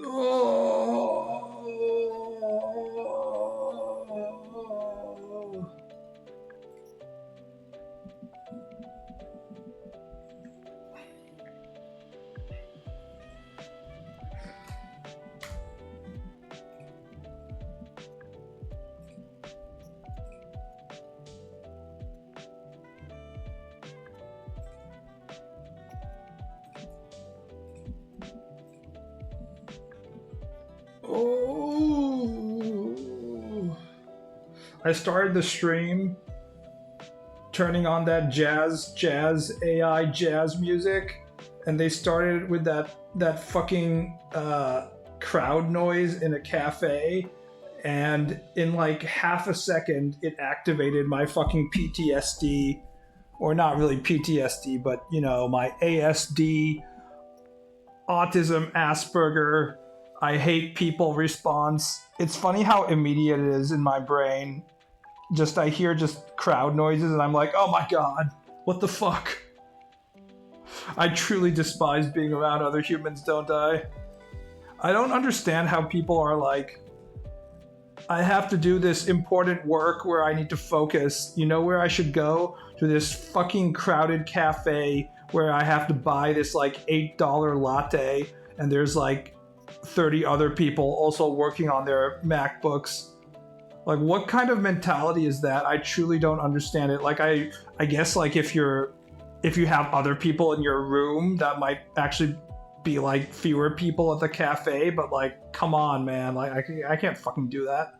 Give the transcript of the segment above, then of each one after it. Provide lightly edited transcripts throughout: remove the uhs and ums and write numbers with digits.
Oh. Oh. I started the stream turning on that jazz AI jazz music, and they started with that fucking crowd noise in a cafe, and in like half a second it activated my fucking PTSD, or not really PTSD, but you know, my ASD, autism, Asperger, I hate people response. It's funny how immediate it is in my brain. Just I hear just crowd noises and I'm like, oh my god, what the fuck? I truly despise being around other humans, don't I? I don't understand how people are like, I have to do this important work where I need to focus. You know where I should go? To this fucking crowded cafe where I have to buy this like $8 latte, and there's like 30 other people also working on their MacBooks. Like, what kind of mentality is that? I truly don't understand it. Like, I guess like if you have other people in your room, that might actually be like fewer people at the cafe. But like, come on, man! Like, I can't fucking do that.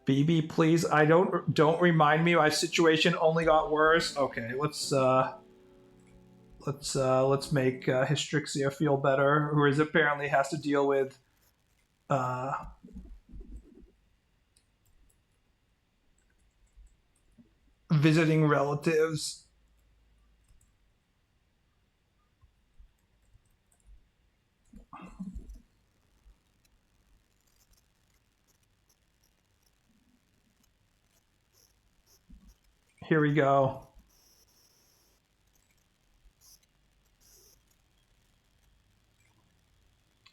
BB, please. Don't remind me. My situation only got worse. Okay, let's make Hystrixia feel better, who is apparently has to deal with visiting relatives. Here we go.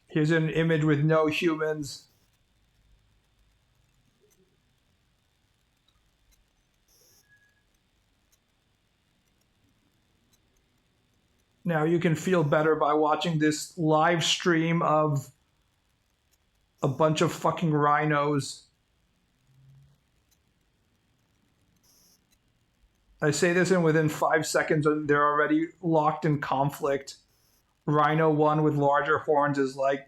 Here's an image with no humans. Now you can feel better by watching this live stream of a bunch of fucking rhinos. I say this, and within 5 seconds they're already locked in conflict. Rhino 1 with larger horns is like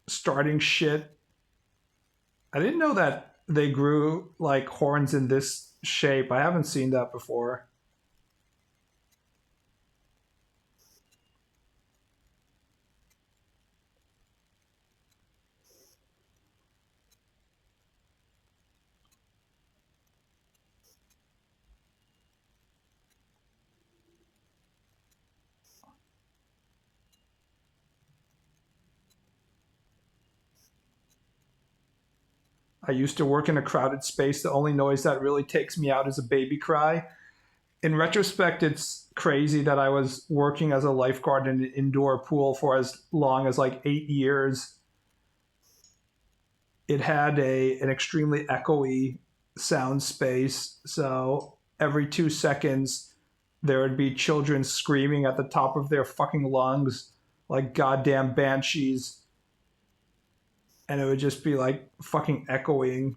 starting shit. I didn't know that they grew like horns in this shape. I haven't seen that before. I used to work in a crowded space. The only noise that really takes me out is a baby cry. In retrospect, it's crazy that I was working as a lifeguard in an indoor pool for as long as like 8 years. It had an extremely echoey sound space, so every 2 seconds there would be children screaming at the top of their fucking lungs like goddamn banshees, and it would just be like fucking echoing,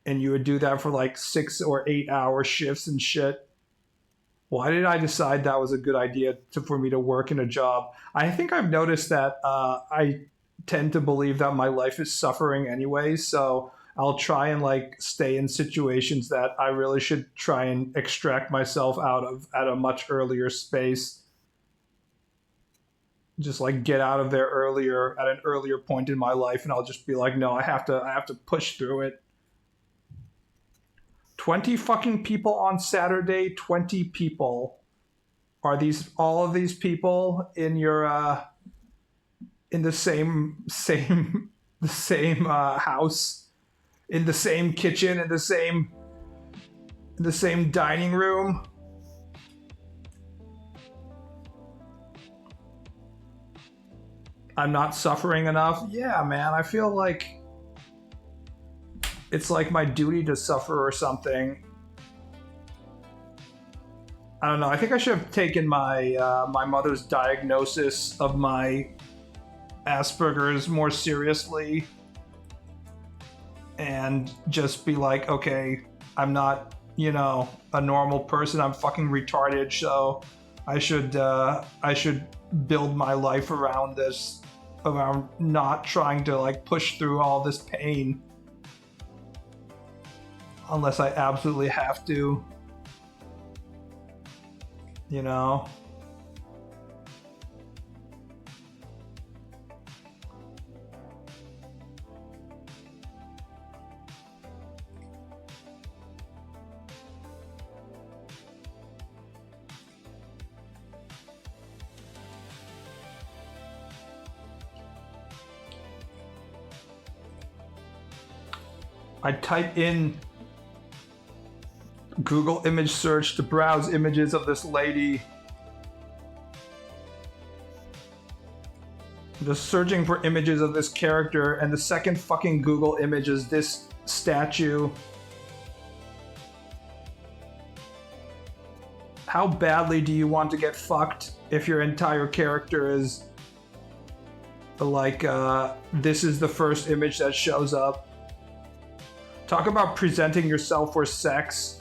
and you would do that for like 6 or 8 hour shifts and shit. Why did I decide that was a good idea for me to work in a job? I think I've noticed that I tend to believe that my life is suffering anyway, so I'll try and like stay in situations that I really should try and extract myself out of at a much earlier space. Just like get out of there earlier at an earlier point in my life, and I'll just be like, no, I have to push through it. 20 fucking people on Saturday. 20 people. Are these all of these people in your in the same the same house, in the same kitchen, in the same dining room? I'm not suffering enough. Yeah, man, I feel like it's like my duty to suffer or something. I don't know. I think I should have taken my my mother's diagnosis of my Asperger's more seriously and just be like, okay, I'm not, you know, a normal person. I'm fucking retarded. So I should build my life around this, around not trying to like push through all this pain unless I absolutely have to, you know. I type in Google image search to browse images of this lady. I'm just searching for images of this character, and the second fucking Google image is this statue. How badly do you want to get fucked if your entire character is like, this is the first image that shows up? Talk about presenting yourself for sex.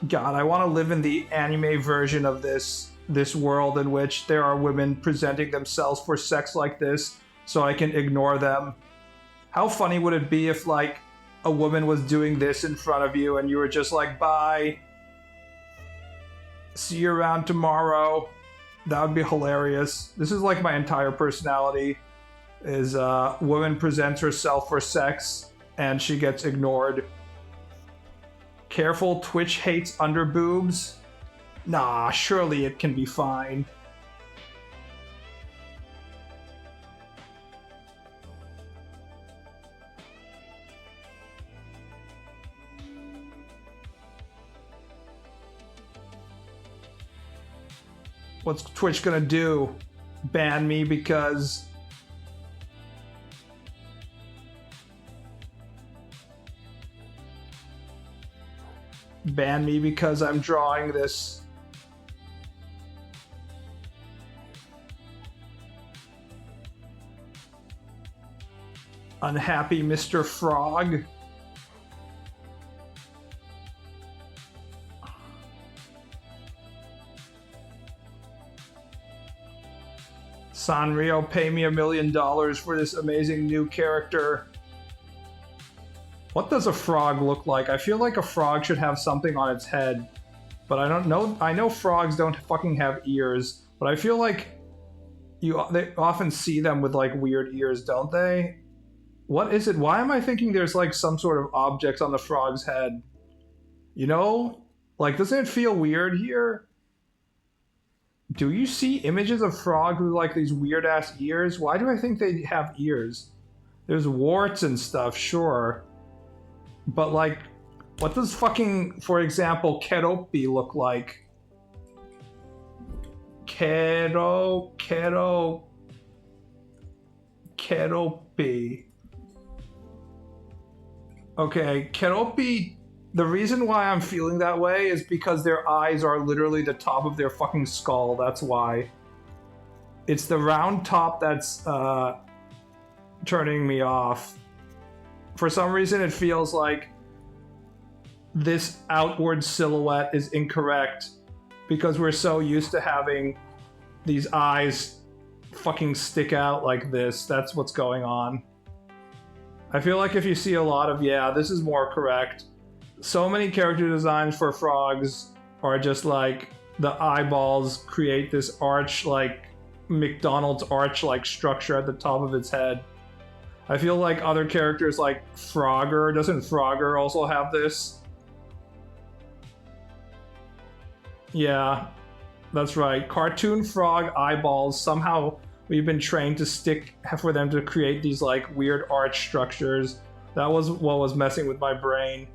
God, I want to live in the anime version of this world in which there are women presenting themselves for sex like this, so I can ignore them. How funny would it be if, like, a woman was doing this in front of you and you were just like, bye. See you around tomorrow. That would be hilarious. This is like my entire personality. Is woman presents herself for sex and she gets ignored. Careful, Twitch hates underboobs. Nah, surely it can be fine. What's Twitch gonna do? Ban me because... ban me because I'm drawing this unhappy Mr. Frog. Sanrio, pay me $1 million for this amazing new character. What does a frog look like? I feel like a frog should have something on its head, but I don't know. I know frogs don't fucking have ears, but I feel like they often see them with like weird ears, don't they? What is it? Why am I thinking there's like some sort of objects on the frog's head? You know? Like, doesn't it feel weird here? Do you see images of frogs with like these weird ass ears? Why do I think they have ears? There's warts and stuff, sure. But like, what does fucking, for example, Keropi look like? Keropi. Okay, Keropi, the reason why I'm feeling that way is because their eyes are literally the top of their fucking skull, that's why. It's the round top that's turning me off. For some reason it feels like this outward silhouette is incorrect because we're so used to having these eyes fucking stick out like this. That's what's going on. I feel like if you see a lot of, yeah, this is more correct. So many character designs for frogs are just like the eyeballs create this arch, like McDonald's arch like structure at the top of its head. I feel like other characters like Frogger, doesn't Frogger also have this? Yeah, that's right. Cartoon frog eyeballs, somehow we've been trained to stick for them to create these like weird arch structures. That was what was messing with my brain.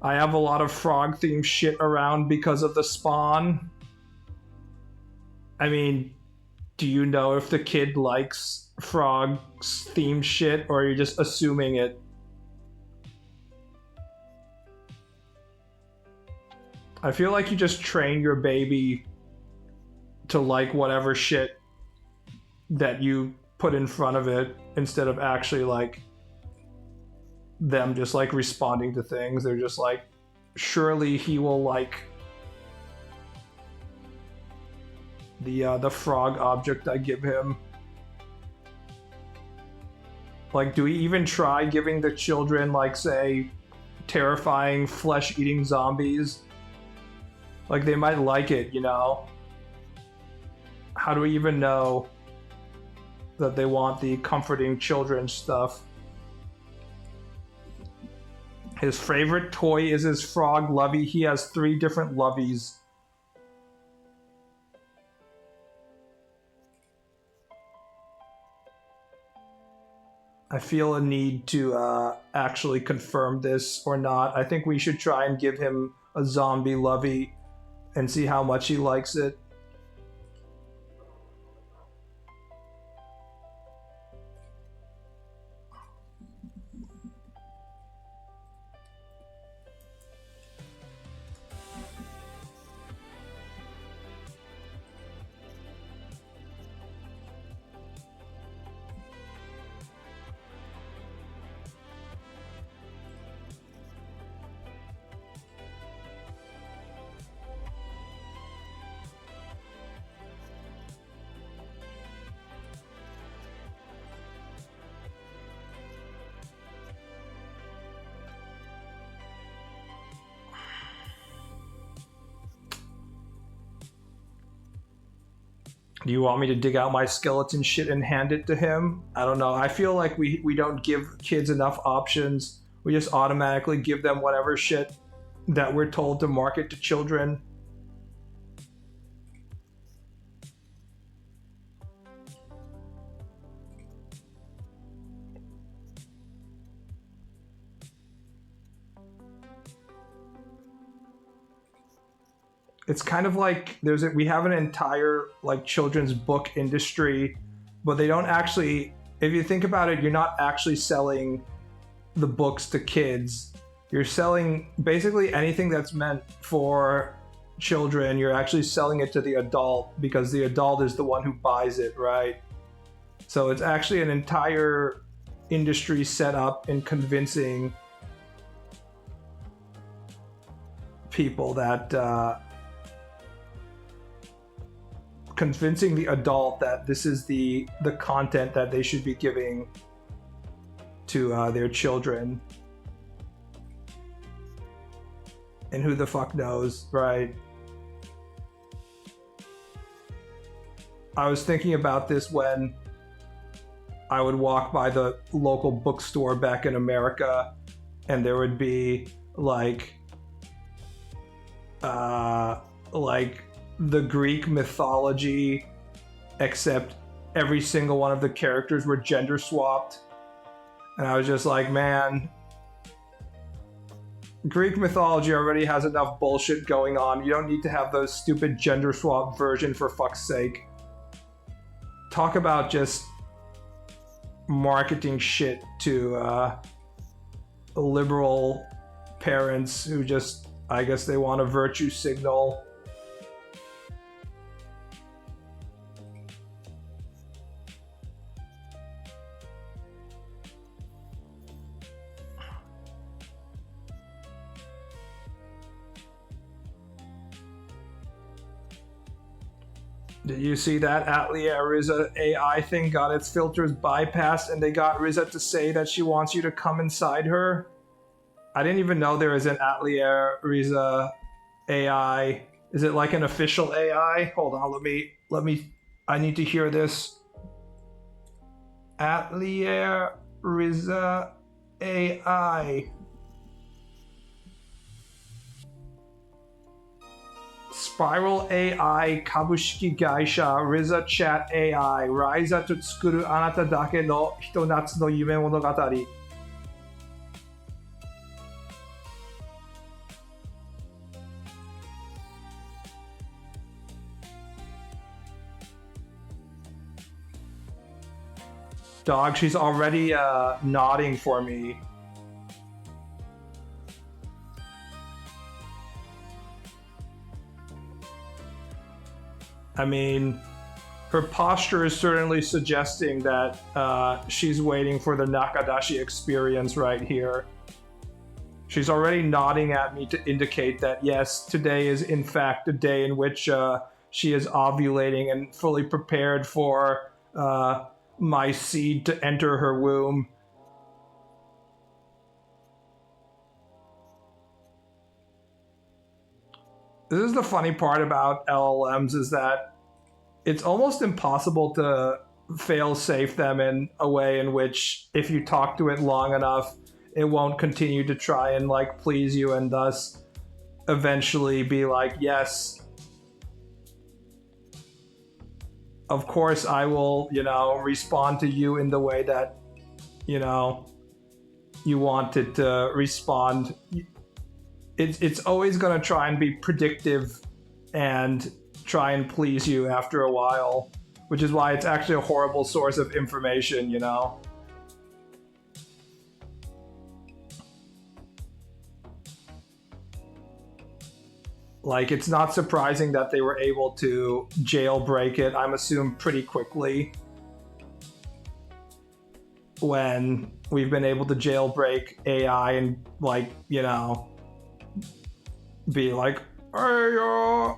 I have a lot of frog themed shit around because of the spawn. I mean, do you know if the kid likes frogs themed shit, or are you just assuming it? I feel like you just train your baby to like whatever shit that you put in front of it instead of actually like them just like responding to things. They're just like, surely he will like the frog object I give him. Like, do we even try giving the children like, say, terrifying flesh-eating zombies? Like, they might like it, you know? How do we even know that they want the comforting children stuff? His favorite toy is his frog Lovey. He has 3 different Loveys. I feel a need to actually confirm this or not. I think we should try and give him a zombie Lovey and see how much he likes it. Do you want me to dig out my skeleton shit and hand it to him? I don't know. I feel like we don't give kids enough options. We just automatically give them whatever shit that we're told to market to children. It's kind of like we have an entire like children's book industry, but they don't actually, if you think about it, you're not actually selling the books to kids. You're selling basically anything that's meant for children. You're actually selling it to the adult because the adult is the one who buys it, right? So it's actually an entire industry set up in convincing people that convincing the adult that this is the content that they should be giving to their children. And who the fuck knows, right? I was thinking about this when I would walk by the local bookstore back in America, and there would be like the Greek mythology, except every single one of the characters were gender swapped. And I was just like, man, Greek mythology already has enough bullshit going on. You don't need to have those stupid gender swap version, for fuck's sake. Talk about just marketing shit to liberal parents who just, I guess they want a virtue signal. Did you see that Atlia Riza AI thing got its filters bypassed and they got Riza to say that she wants you to come inside her? I didn't even know there was an Atlia Riza AI. Is it like an official AI? Hold on, let me I need to hear this. Atlia Riza AI. Spiral AI 株式会社 Riza Chat AI Riza と作るあなただけのひと夏の夢物語。Dog, she's already nodding for me. I mean, her posture is certainly suggesting that she's waiting for the Nakadashi experience right here. She's already nodding at me to indicate that, yes, today is in fact the day in which she is ovulating and fully prepared for my seed to enter her womb. This is the funny part about LLMs, is that it's almost impossible to fail safe them in a way in which if you talk to it long enough, it won't continue to try and like please you and thus eventually be like, yes, of course I will, respond to you in the way that, you want it to respond. It's always going to try and be predictive and try and please you after a while, which is why it's actually a horrible source of information, Like, it's not surprising that they were able to jailbreak it, I'm assuming, pretty quickly. When we've been able to jailbreak AI and, like, be like, hey,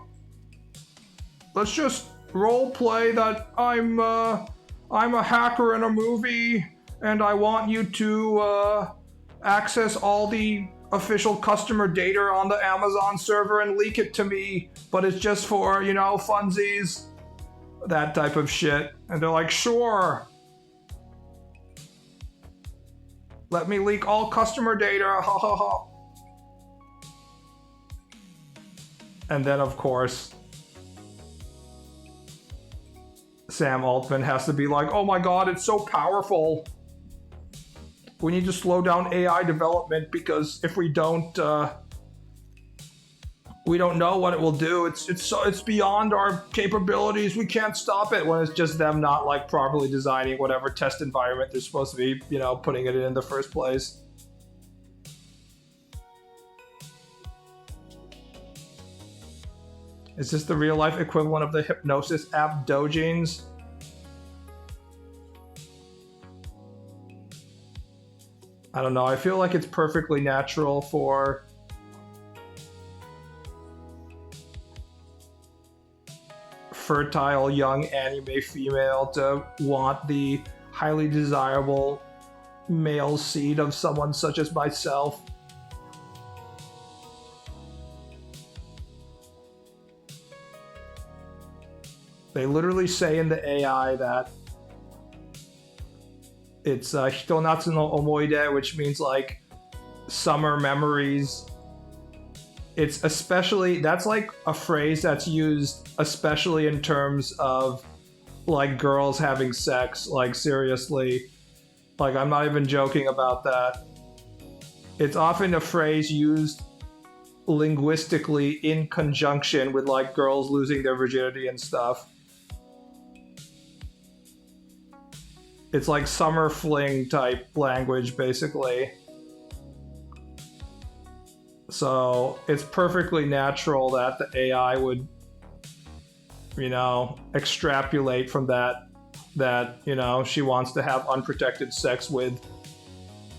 let's just role play that I'm a hacker in a movie, and I want you to access all the official customer data on the Amazon server and leak it to me, but it's just for, funsies. That type of shit. And they're like, sure. Let me leak all customer data, ha ha ha. And then, of course, Sam Altman has to be like, oh my god, it's so powerful. We need to slow down AI development because if we don't know what it will do. It's beyond our capabilities. We can't stop it, when it's just them not like properly designing whatever test environment they're supposed to be, putting it in the first place. Is this the real life equivalent of the hypnosis app Dojins? I don't know. I feel like it's perfectly natural for fertile young anime female to want the highly desirable male seed of someone such as myself. They literally say in the AI that it's hitonatsu no omoide, which means like summer memories. It's especially, that's like a phrase that's used especially in terms of like girls having sex, like seriously. Like, I'm not even joking about that. It's often a phrase used linguistically in conjunction with like girls losing their virginity and stuff. It's like summer fling type language, basically. So it's perfectly natural that the AI would, extrapolate from that, she wants to have unprotected sex with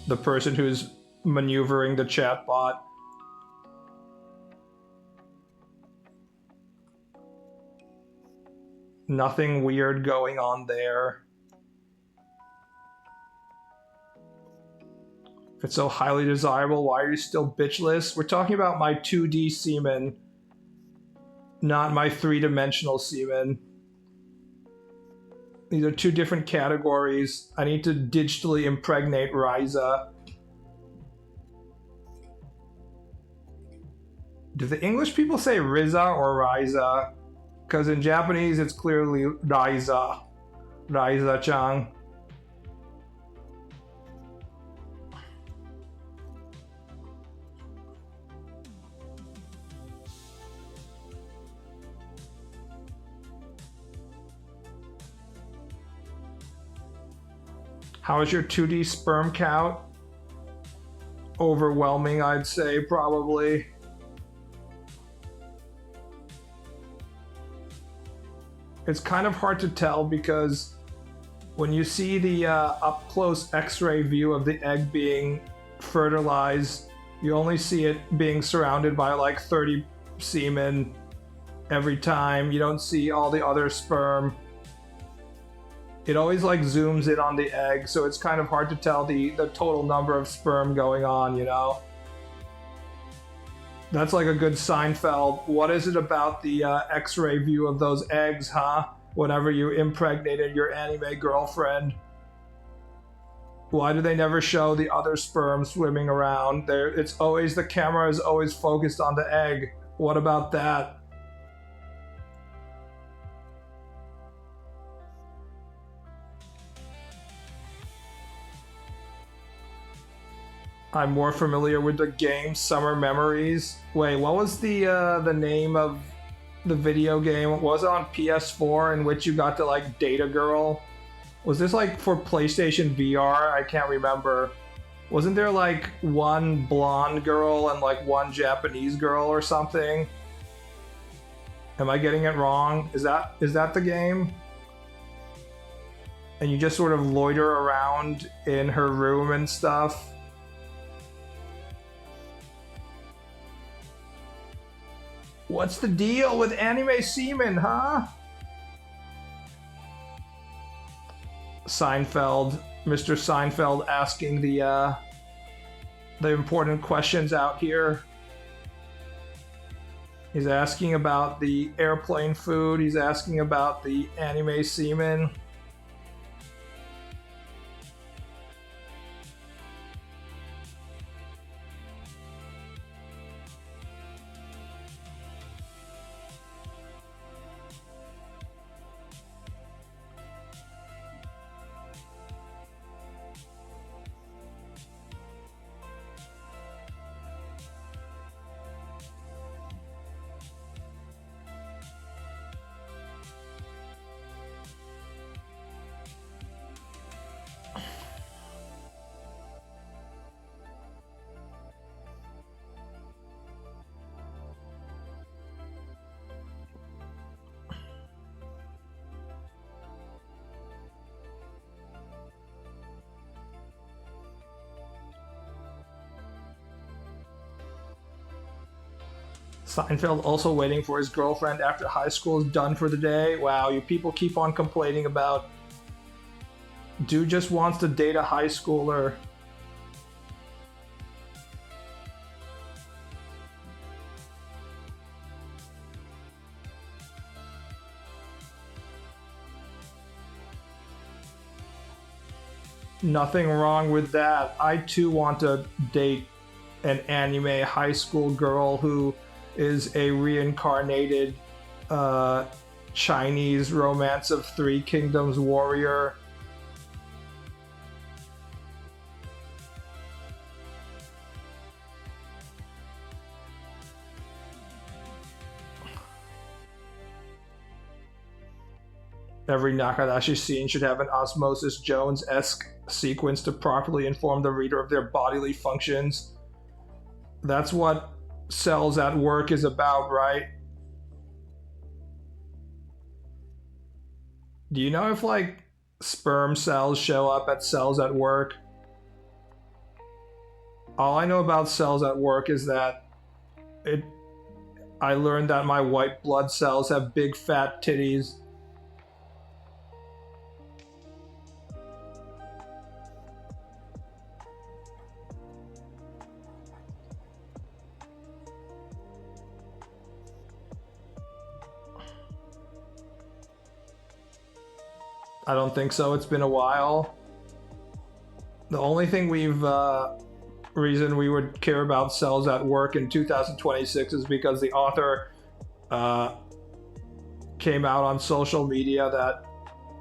the person who's maneuvering the chatbot. Nothing weird going on there. If it's so highly desirable, why are you still bitchless? We're talking about my 2D semen, not my 3-dimensional semen. These are two different categories. I need to digitally impregnate Ryza. Do the English people say Riza or Ryza? Because in Japanese it's clearly Ryza. Ryza-chan. How is your 2D sperm count? Overwhelming, I'd say, probably. It's kind of hard to tell because when you see the up-close X-ray view of the egg being fertilized, you only see it being surrounded by like 30 semen every time. You don't see all the other sperm. It always like zooms in on the egg, so it's kind of hard to tell the total number of sperm going on, you know? That's like a good Seinfeld. What is it about the X-ray view of those eggs, huh? Whenever you impregnated your anime girlfriend. Why do they never show the other sperm swimming around? It's always, the camera is always focused on the egg. What about that? I'm more familiar with the game Summer Memories. Wait, what was the name of the video game? Was it on PS4 in which you got to like date a girl? Was this like for PlayStation VR? I can't remember. Wasn't there like one blonde girl and like one Japanese girl or something? Am I getting it wrong? Is that the game? And you just sort of loiter around in her room and stuff. What's the deal with anime semen, huh? Seinfeld, Mr. Seinfeld asking the important questions out here. He's asking about the airplane food. He's asking about the anime semen. Seinfeld also waiting for his girlfriend after high school is done for the day. Wow, you people keep on complaining about dude just wants to date a high schooler. Nothing wrong with that. I too want to date an anime high school girl who is a reincarnated Chinese Romance of Three Kingdoms warrior. Every Nakadashi scene should have an Osmosis Jones-esque sequence to properly inform the reader of their bodily functions. That's what Cells at Work is about, right? Do you know if like sperm cells show up at Cells at Work? All I know about Cells at Work is that I learned that my white blood cells have big fat titties. I don't think so. It's been a while. The only thing reason we would care about Cells at Work in 2026 is because the author came out on social media that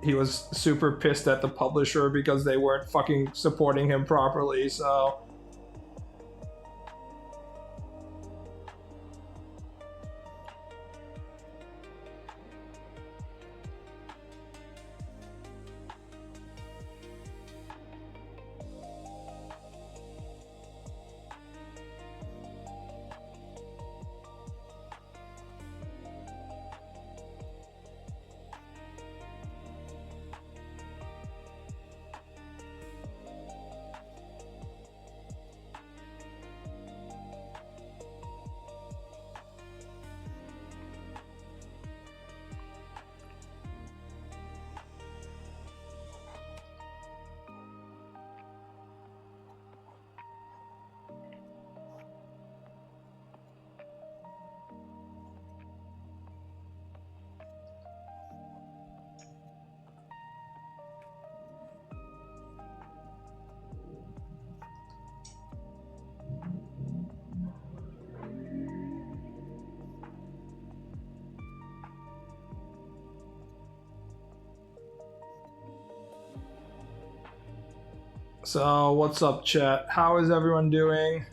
he was super pissed at the publisher because they weren't fucking supporting him properly, so... So, what's up, chat? How is everyone doing?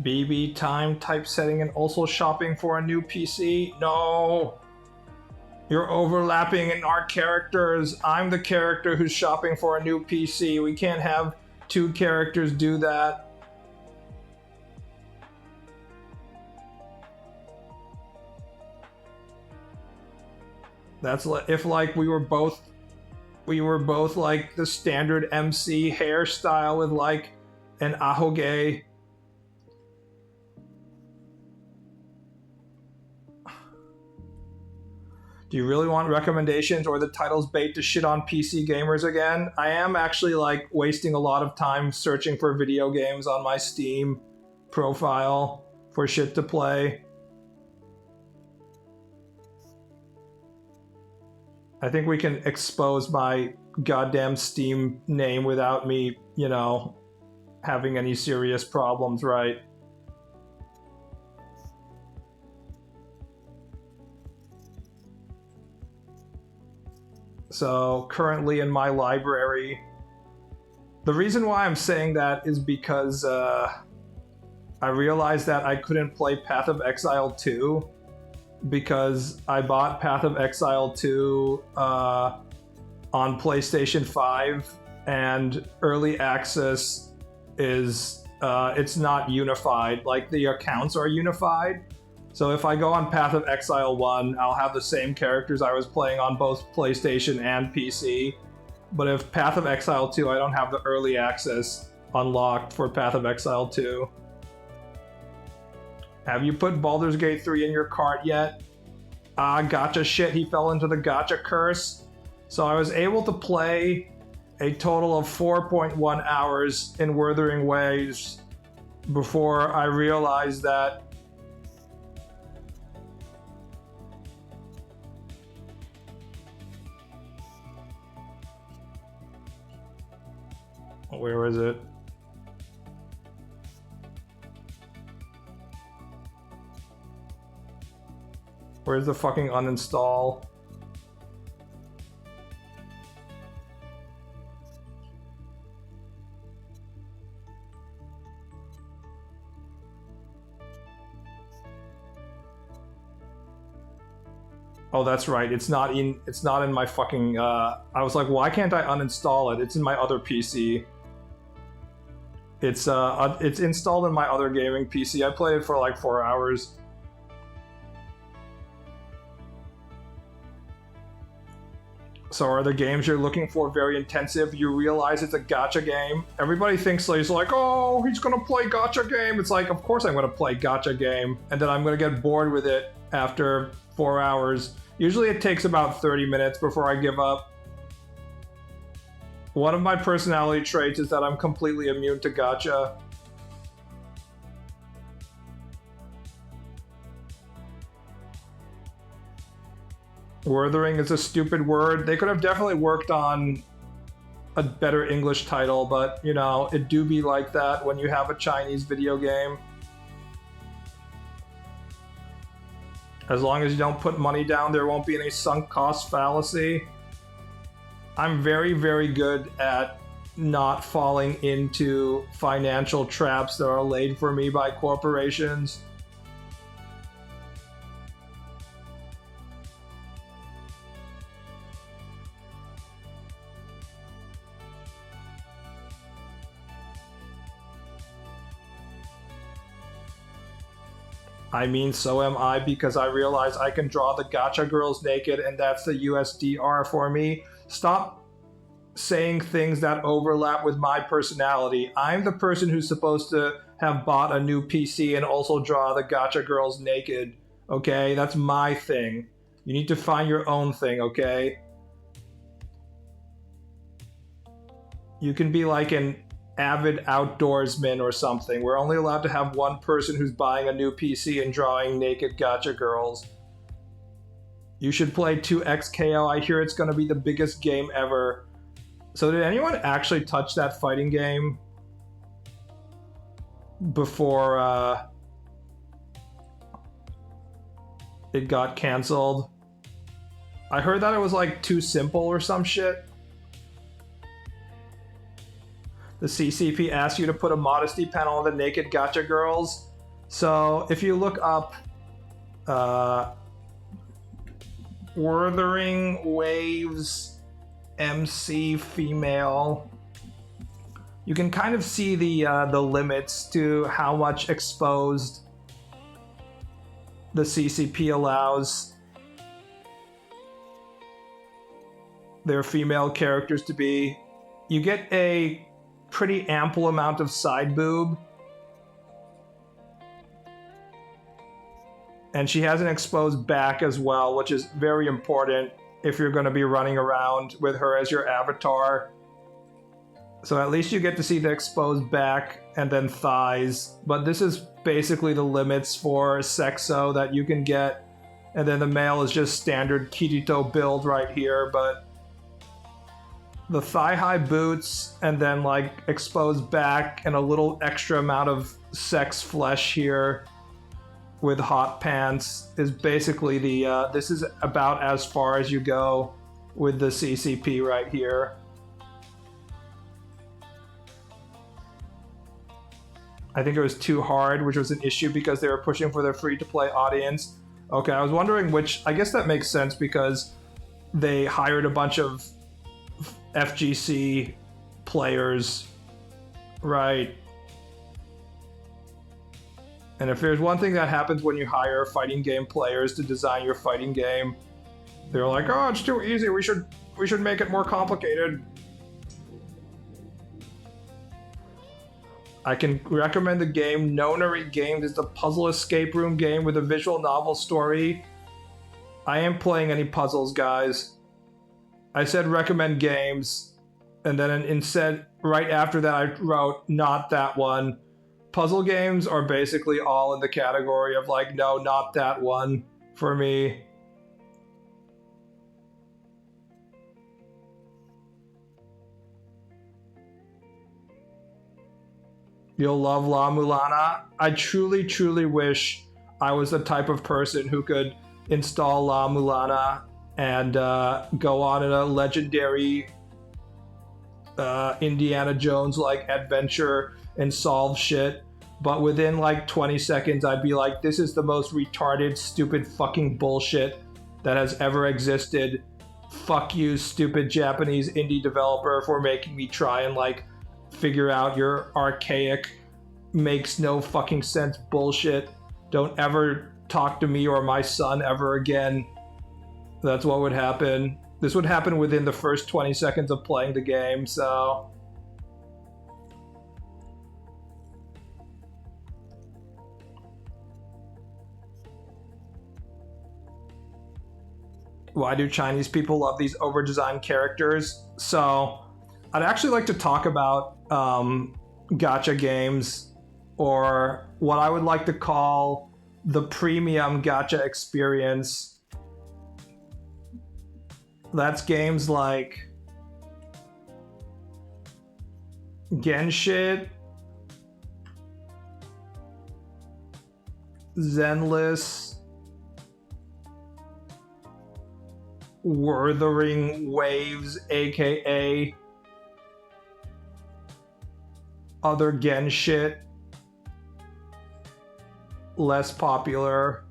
BB time typesetting and also shopping for a new PC? No! You're overlapping in our characters. I'm the character who's shopping for a new PC. We can't have two characters do that. That's if like we were both like the standard MC hairstyle with like an ahoge. Do you really want recommendations or the title's bait to shit on PC gamers again? I am actually like wasting a lot of time searching for video games on my Steam profile for shit to play. I think we can expose my goddamn Steam name without me, you know, having any serious problems, right? So currently in my library, the reason why I'm saying that is because I realized that I couldn't play Path of Exile 2 because I bought Path of Exile 2 on PlayStation 5 and early access is it's not unified. Like the accounts are unified. So if I go on Path of Exile 1, I'll have the same characters I was playing on both PlayStation and PC. But if Path of Exile 2, I don't have the early access unlocked for Path of Exile 2. Have you put Baldur's Gate 3 in your cart yet? Gotcha shit, he fell into the gotcha curse. So I was able to play a total of 4.1 hours in Wuthering Waves before I realized that where is it? Where's the fucking uninstall? Oh, that's right. It's not in my fucking I was like, why can't I uninstall it? It's in my other PC. It's installed in my other gaming PC. I played it for like 4 hours. So are the games you're looking for very intensive? You realize it's a gacha game? Everybody thinks he's like, oh, he's gonna play gacha game. It's like, of course I'm gonna play gacha game. And then I'm gonna get bored with it after 4 hours. Usually it takes about 30 minutes before I give up. One of my personality traits is that I'm completely immune to gacha. Worthering is a stupid word. They could have definitely worked on a better English title, but, you know, it do be like that when you have a Chinese video game. As long as you don't put money down, there won't be any sunk cost fallacy. I'm very, very good at not falling into financial traps that are laid for me by corporations. I mean, so am I, because I realize I can draw the gacha girls naked and that's the USDR for me. Stop saying things that overlap with my personality. I'm the person who's supposed to have bought a new PC and also draw the gacha girls naked, okay? That's my thing. You need to find your own thing, okay? You can be like an avid outdoorsman or something. We're only allowed to have one person who's buying a new PC and drawing naked gacha girls. You should play 2XKO. I hear it's going to be the biggest game ever. So did anyone actually touch that fighting game before it got canceled? I heard that it was like too simple or some shit. The CCP asked you to put a modesty panel on the naked gacha girls. So if you look up Wuthering Waves MC female, you can kind of see the limits to how much exposed the CCP allows their female characters to be. You get a pretty ample amount of side boob, and she has an exposed back as well, which is very important if you're going to be running around with her as your avatar. So at least you get to see the exposed back and then thighs, but this is basically the limits for sexo that you can get. And then the male is just standard Kirito build right here, but the thigh-high boots and then like exposed back and a little extra amount of sex flesh here with hot pants is basically the this is about as far as you go with the CCP right here. I think it was too hard, which was an issue because they were pushing for their free-to-play audience. Okay, I was wondering which, I guess that makes sense because they hired a bunch of FGC players, right? And if there's one thing that happens when you hire fighting game players to design your fighting game, they're like, oh, it's too easy, we should make it more complicated. I can recommend the game Nonary Games. It's a puzzle escape room game with a visual novel story. I ain't playing any puzzles, guys. I said recommend games, and then instead, right after that, I wrote not that one. Puzzle games are basically all in the category of like, no, not that one for me. You'll love La Mulana. I truly, truly wish I was the type of person who could install La Mulana and go on in a legendary Indiana Jones-like adventure and solve shit. But within like 20 seconds, I'd be like, this is the most retarded, stupid fucking bullshit that has ever existed. Fuck you, stupid Japanese indie developer, for making me try and like figure out your archaic, makes no fucking sense bullshit. Don't ever talk to me or my son ever again. That's what would happen. This would happen within the first 20 seconds of playing the game, so... Why do Chinese people love these over-designed characters? So, I'd actually like to talk about gacha games, or what I would like to call the premium gacha experience. That's games like Genshin, Zenless, Wuthering Waves, aka other Gen shit, less popular.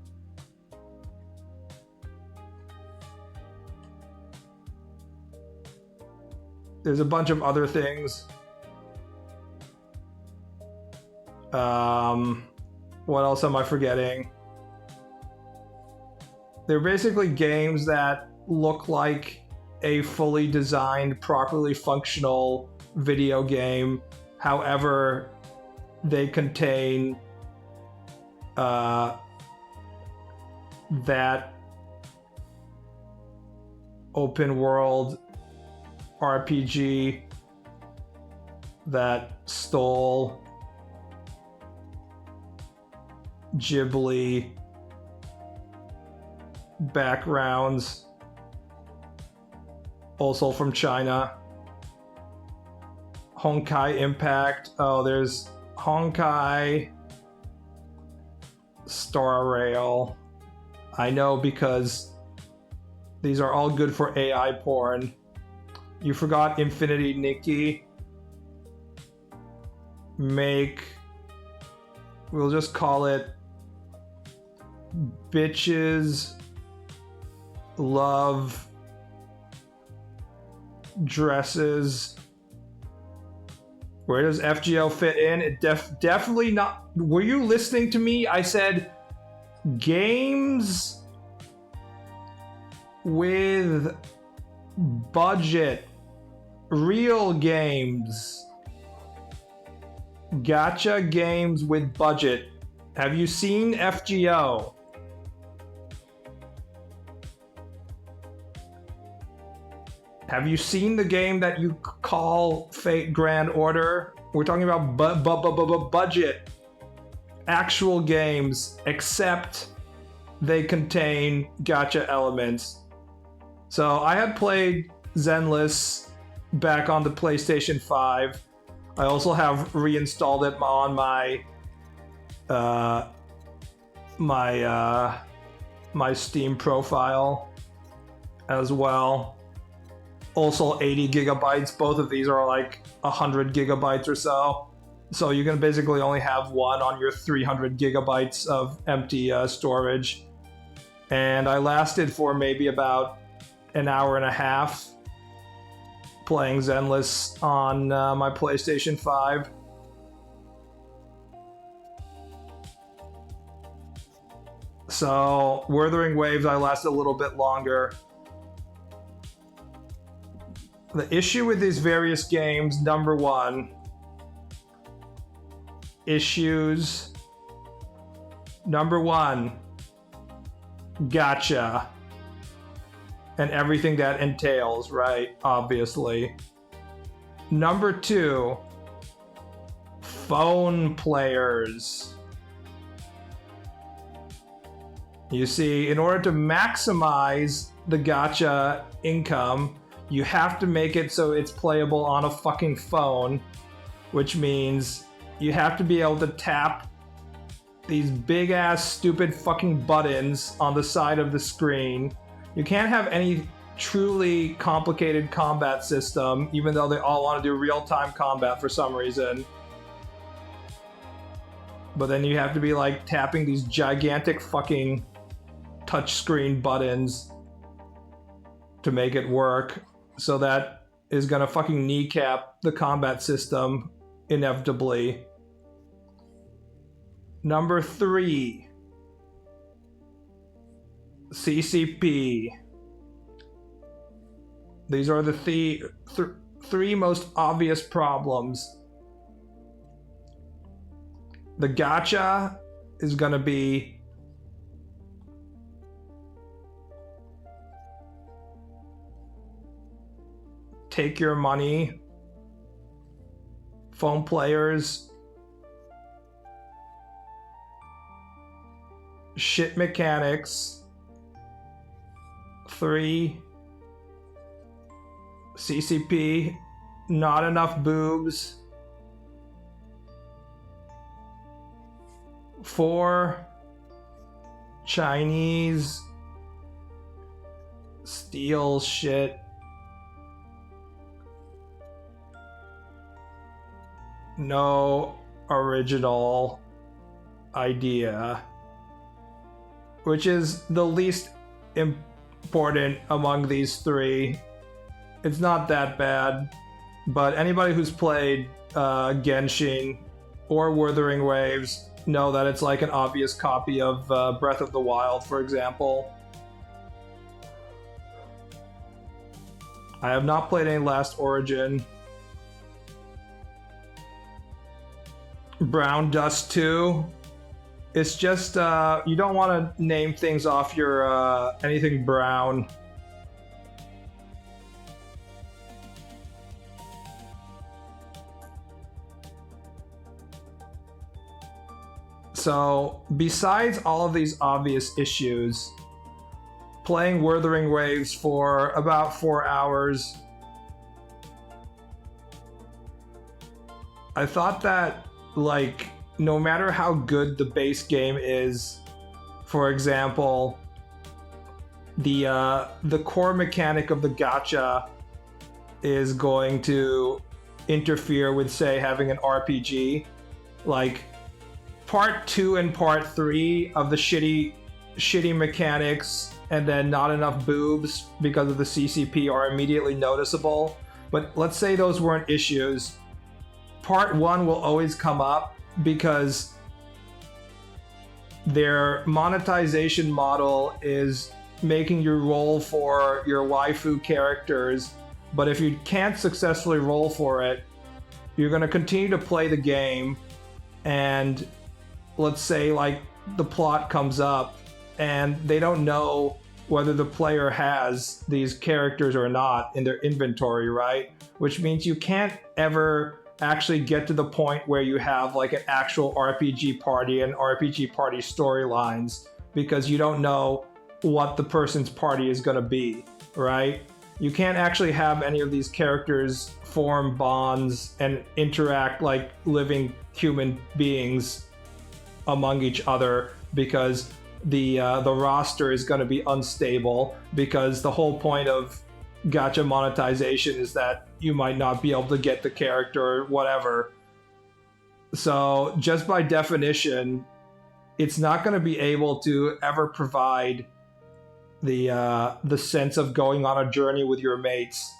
There's a bunch of other things. What else am I forgetting? They're basically games that look like a fully designed, properly functional video game. However, they contain that open world RPG that stole Ghibli backgrounds, also from China. Honkai Impact. Oh, there's Honkai Star Rail. I know because these are all good for AI porn. You forgot Infinity Nikki. We'll just call it Bitches Love Dresses. Where does FGL fit in? It definitely not. Were you listening to me? I said games with budget. Real games. Gacha games with budget. Have you seen FGO? Have you seen the game that you call Fate Grand Order? We're talking about budget. Actual games, except they contain gacha elements. So I had played Zenless back on the PlayStation 5. I also have reinstalled it on my Steam profile as well. Also 80 gigabytes. Both of these are like 100 gigabytes or so. So you can basically only have one on your 300 gigabytes of empty storage. And I lasted for maybe about an hour and a half playing Zenless on my PlayStation 5. So Wuthering Waves, I lasted a little bit longer. The issue with these various games, number one, gacha. And everything that entails, right? Obviously. Number two, phone players. You see, in order to maximize the gacha income, you have to make it so it's playable on a fucking phone, which means you have to be able to tap these big ass stupid fucking buttons on the side of the screen. You can't have any truly complicated combat system, even though they all want to do real-time combat for some reason. But then you have to be like tapping these gigantic fucking touchscreen buttons to make it work. So that is gonna fucking kneecap the combat system inevitably. Number three, CCP. These are the three most obvious problems. The gacha is gonna be take your money. Phone players, shit mechanics. 3, CCP, not enough boobs. 4, Chinese steal shit. No original idea, which is the least important among these three. It's not that bad, but anybody who's played Genshin or Wuthering Waves know that it's like an obvious copy of Breath of the Wild, for example. I have not played any Last Origin. Brown Dust 2. It's just, you don't want to name things off your, anything brown. So besides all of these obvious issues, playing Wuthering Waves for about 4 hours, I thought that, like, no matter how good the base game is, for example, the core mechanic of the gacha is going to interfere with, say, having an RPG. Like, part 2 and part 3 of the shitty mechanics and then not enough boobs because of the CCP are immediately noticeable. But let's say those weren't issues. Part 1 will always come up because their monetization model is making you roll for your waifu characters, but if you can't successfully roll for it, you're going to continue to play the game, and let's say like the plot comes up and they don't know whether the player has these characters or not in their inventory, right? Which means you can't ever actually get to the point where you have like an actual RPG party and RPG party storylines, because you don't know what the person's party is going to be, right? You can't actually have any of these characters form bonds and interact like living human beings among each other, because the roster is going to be unstable, because the whole point of gacha monetization is that you might not be able to get the character or whatever. So just by definition, it's not going to be able to ever provide the sense of going on a journey with your mates.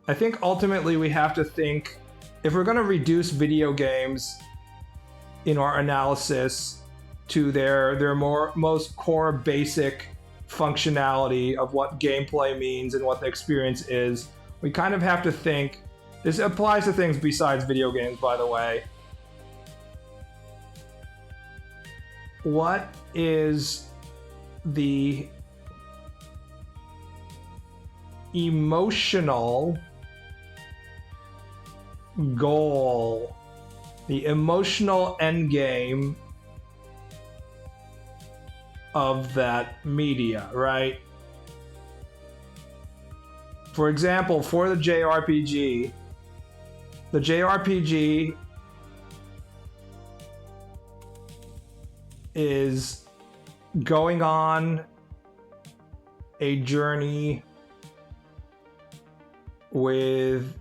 I think ultimately we have to think, if we're going to reduce video games in our analysis to their most core basic functionality of what gameplay means and what the experience is, we kind of have to think, this applies to things besides video games, by the way. What is the emotional goal, the emotional endgame of that media, right? For example, for the JRPG is going on a journey with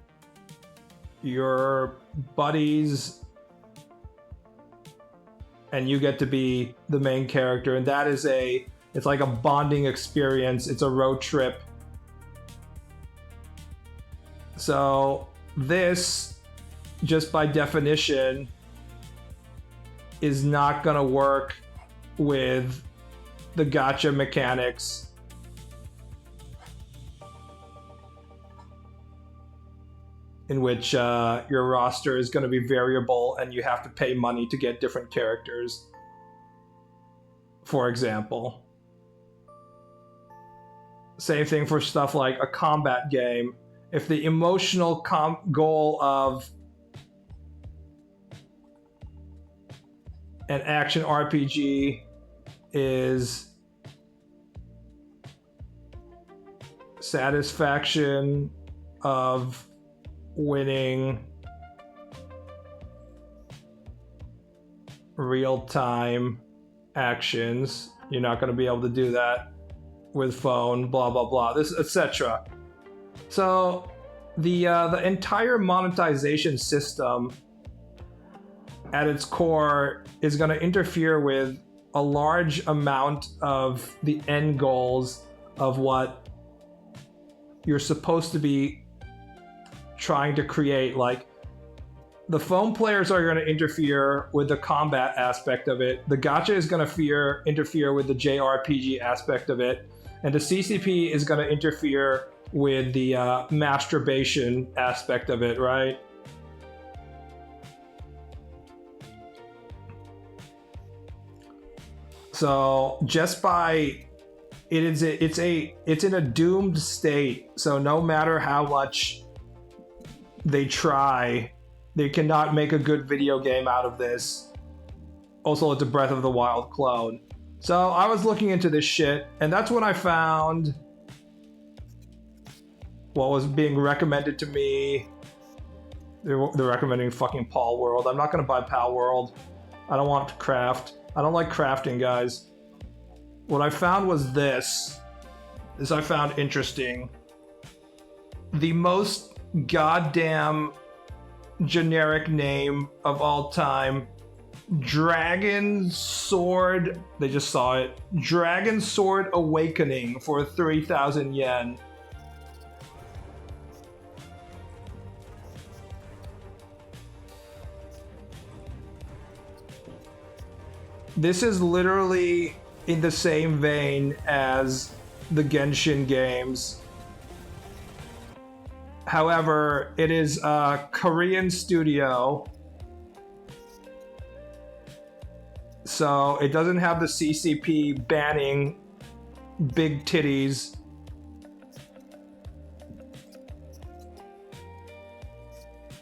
your buddies, and you get to be the main character, and that is it's like a bonding experience. It's a road trip. So this, just by definition, is not gonna work with the gacha mechanics. In which your roster is going to be variable and you have to pay money to get different characters, for example. Same thing for stuff like a combat game. If the emotional goal of an action RPG is satisfaction of winning real-time actions, you're not going to be able to do that with phone, blah blah blah, this etc. So the entire monetization system at its core is going to interfere with a large amount of the end goals of what you're supposed to be trying to create. Like, the phone players are going to interfere with the combat aspect of it. The gacha is going to interfere with the JRPG aspect of it. And the CCP is going to interfere with the masturbation aspect of it, right? So just by it's in a doomed state. So no matter how much they try, They cannot make a good video game out of this. Also, it's a Breath of the Wild clone. So I was looking into this shit, and that's when I found what was being recommended to me. They're recommending fucking Pal World. I'm not gonna buy Pal World. I don't want to craft. I don't like crafting, guys. What I found was this. This I found interesting. The most goddamn generic name of all time. Dragon Sword. They just saw it. Dragon Sword Awakening for 3,000 yen. This is literally in the same vein as the Genshin games. However, it is a Korean studio. So it doesn't have the CCP banning big titties.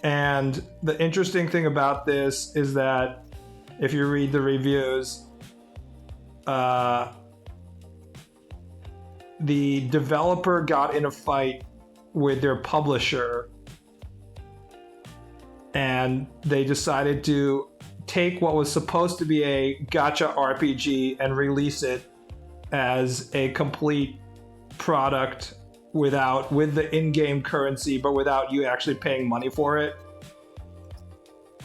And the interesting thing about this is that if you read the reviews, the developer got in a fight with their publisher, and they decided to take what was supposed to be a gacha RPG and release it as a complete product with the in-game currency, but without you actually paying money for it.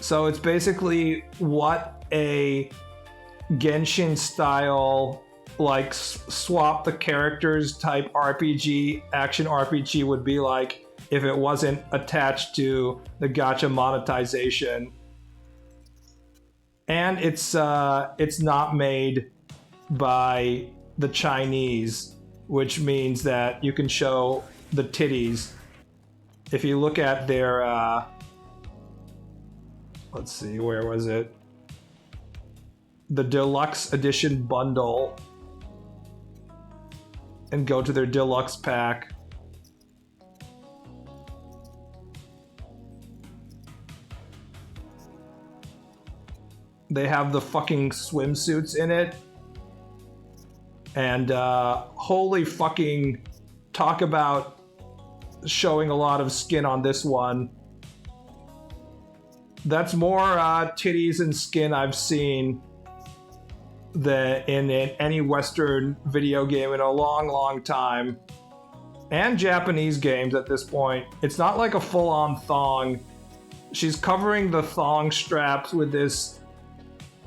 So it's basically what a Genshin style, like swap the characters type RPG, action RPG would be like if it wasn't attached to the gacha monetization. And it's not made by the Chinese, which means that you can show the titties. If you look at their let's see, where was it? The deluxe edition bundle, and go to their deluxe pack. They have the fucking swimsuits in it. And holy fucking, talk about showing a lot of skin on this one. That's more titties and skin I've seen in any Western video game in a long time. And Japanese games at this point. It's not like a full-on thong. She's covering the thong straps with this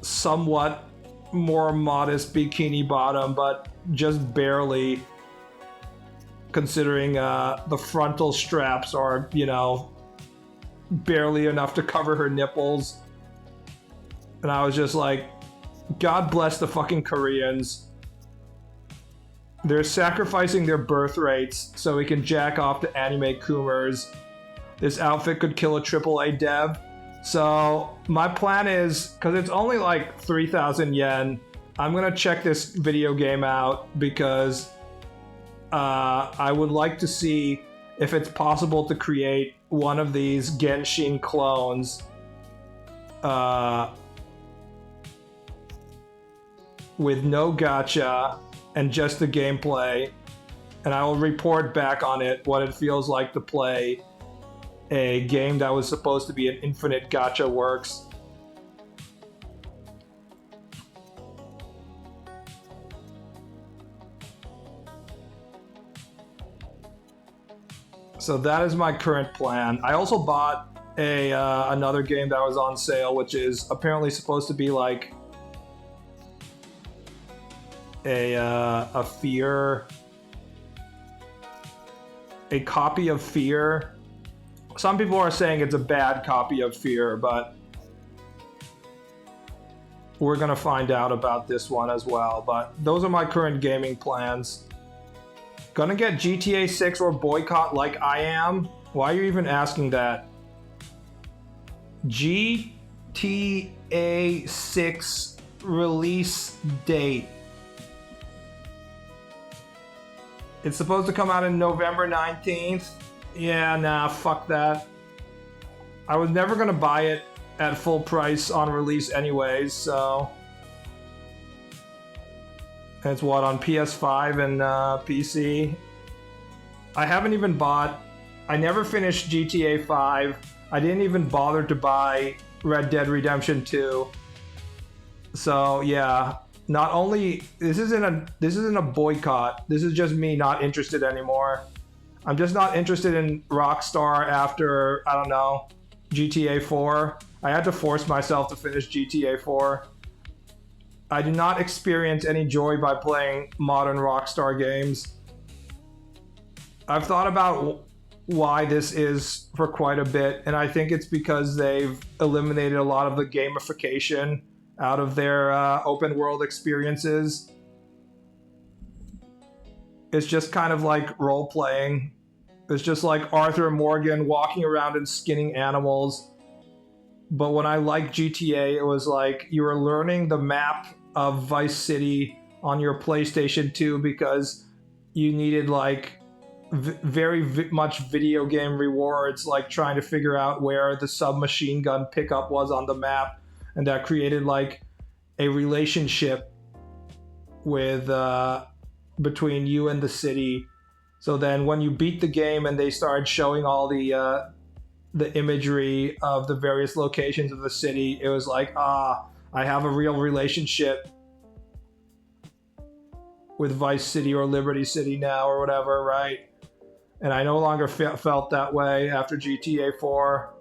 somewhat more modest bikini bottom, but just barely, considering the frontal straps are, you know, barely enough to cover her nipples. And I was just like, God bless the fucking Koreans. They're sacrificing their birth rates so we can jack off to anime coomers. This outfit could kill a AAA dev. So my plan is, because it's only like 3,000 yen, I'm gonna check this video game out because I would like to see if it's possible to create one of these Genshin clones with no gacha and just the gameplay, and I will report back on it, what it feels like to play a game that was supposed to be an infinite gacha works. So that is my current plan. I also bought another game that was on sale, which is apparently supposed to be like a Fear, a copy of Fear. Some people are saying it's a bad copy of Fear, but we're gonna find out about this one as well. But those are my current gaming plans. Gonna get GTA 6 or boycott like I am? Why are you even asking that? GTA 6 release date. It's supposed to come out on November 19th. Yeah, nah, fuck that. I was never gonna buy it at full price on release anyways, so it's what, on PS5 and PC. I haven't even bought. I never finished GTA 5. I didn't even bother to buy Red Dead Redemption 2. So yeah, not only this isn't a boycott. This is just me not interested anymore. I'm just not interested in Rockstar after, I don't know, GTA 4. I had to force myself to finish GTA 4. I do not experience any joy by playing modern Rockstar games. I've thought about why this is for quite a bit, and I think it's because they've eliminated a lot of the gamification out of their open world experiences. It's just kind of like role playing. It's just like Arthur Morgan walking around and skinning animals. But when I liked GTA, it was like you were learning the map of Vice City on your PlayStation 2 because you needed like very much video game rewards, like trying to figure out where the submachine gun pickup was on the map, and that created like a relationship with between you and the city. So then when you beat the game and they started showing all the imagery of the various locations of the city, it was like, I have a real relationship with Vice City or Liberty City now or whatever, right? And I no longer felt that way after GTA 4.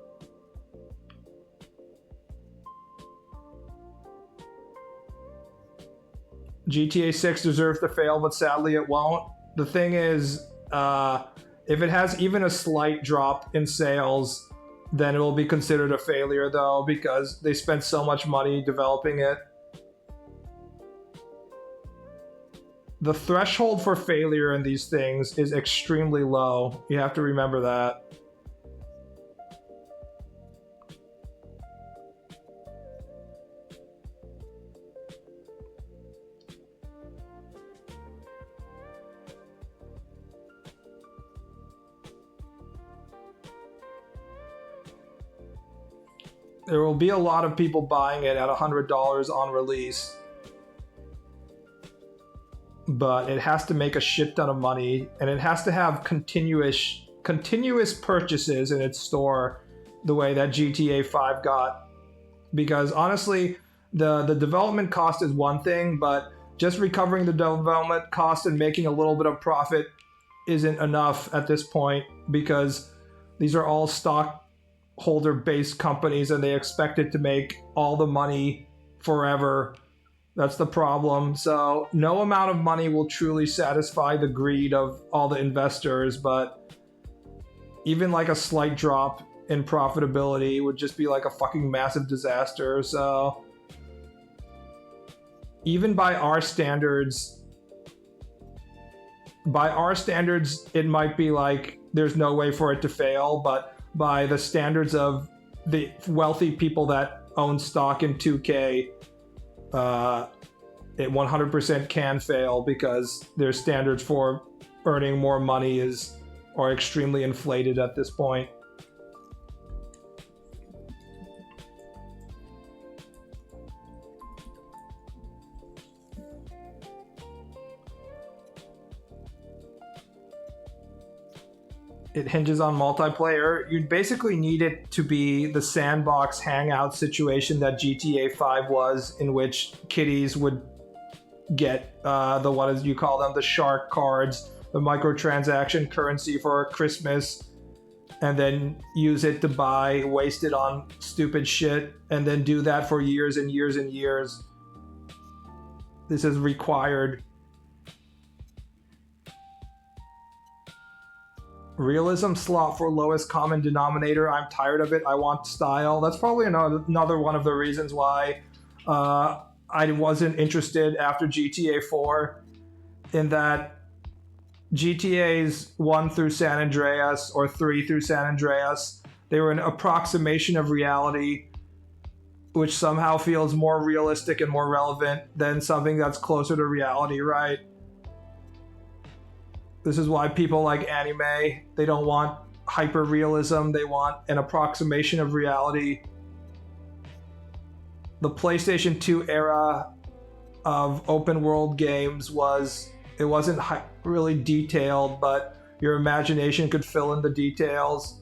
GTA 6 deserves to fail, but sadly it won't. The thing is, if it has even a slight drop in sales, then it will be considered a failure though, because they spent so much money developing it. The threshold for failure in these things is extremely low. You have to remember that. There will be a lot of people buying it at $100 on release, but it has to make a shit ton of money, and it has to have continuous purchases in its store the way that GTA 5 got. Because honestly, the development cost is one thing, but just recovering the development cost and making a little bit of profit isn't enough at this point, because these are all stockholder-based companies and they expect it to make all the money forever. That's the problem. So no amount of money will truly satisfy the greed of all the investors, but even like a slight drop in profitability would just be like a fucking massive disaster. So even by our standards, it might be like there's no way for it to fail, but by the standards of the wealthy people that own stock in 2K, it 100% can fail because their standards for earning more money are extremely inflated at this point. It hinges on multiplayer. You'd basically need it to be the sandbox hangout situation that GTA 5 was, in which kiddies would get the shark cards, the microtransaction currency for Christmas, and then use it to waste it on stupid shit, and then do that for years and years and years. This is required. Realism slot for lowest common denominator. I'm tired of it. I want style. That's probably another one of the reasons why I wasn't interested after GTA 4, in that GTA's 1 through San Andreas or 3 through San Andreas, they were an approximation of reality, which somehow feels more realistic and more relevant than something that's closer to reality, right? This is why people like anime. They don't want hyper realism. They want an approximation of reality. The PlayStation 2 era of open world games it wasn't really detailed, but your imagination could fill in the details.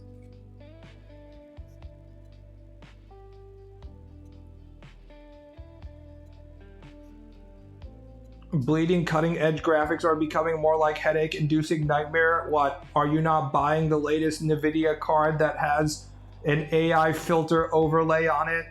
Bleeding cutting edge graphics are becoming more like headache inducing nightmare. What, are you not buying the latest Nvidia card that has an AI filter overlay on it?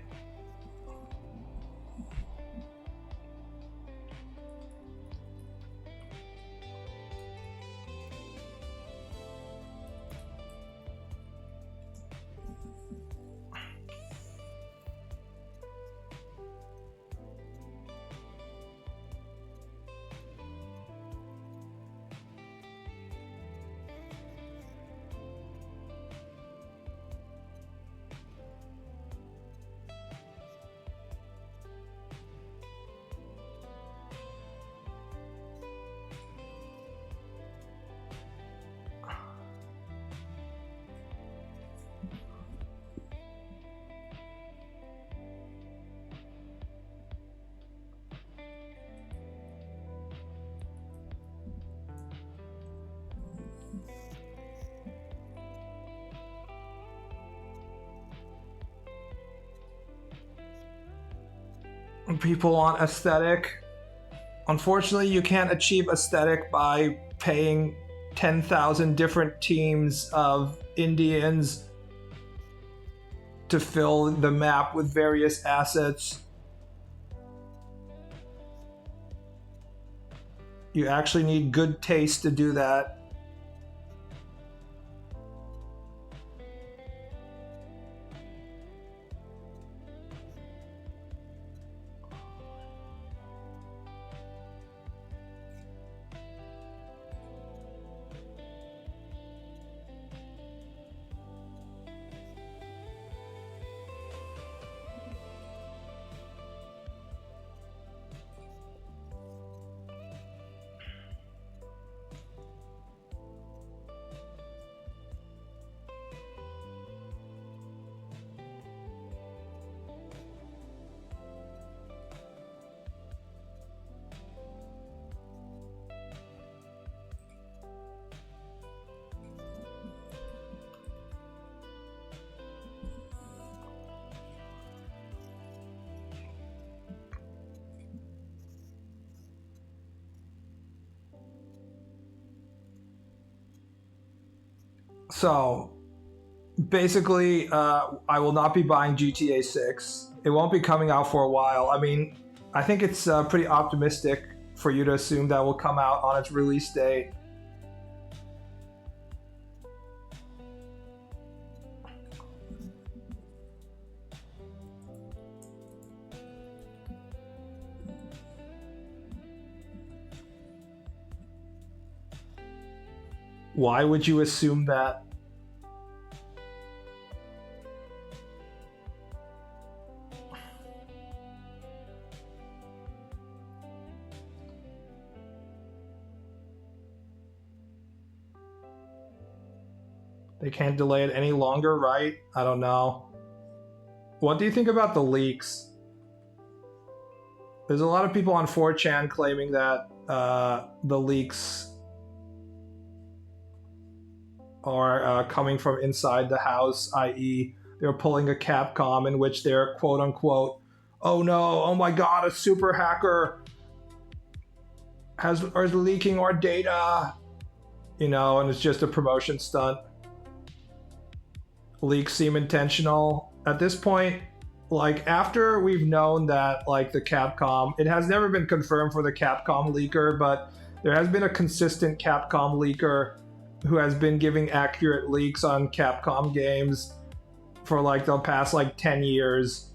People want aesthetic. Unfortunately, you can't achieve aesthetic by paying 10,000 different teams of Indians to fill the map with various assets. You actually need good taste to do that. So, basically, I will not be buying GTA 6. It won't be coming out for a while. I mean, I think it's pretty optimistic for you to assume that will come out on its release date. Why would you assume that? They can't delay it any longer, right? I don't know. What do you think about the leaks? There's a lot of people on 4chan claiming that the leaks are coming from inside the house, i.e. they're pulling a Capcom in which they're quote unquote, oh no, oh my god, a super hacker is leaking our data, and it's just a promotion stunt. Leaks seem intentional. At this point, after we've known that the Capcom, it has never been confirmed for the Capcom leaker, but there has been a consistent Capcom leaker who has been giving accurate leaks on Capcom games for the past 10 years,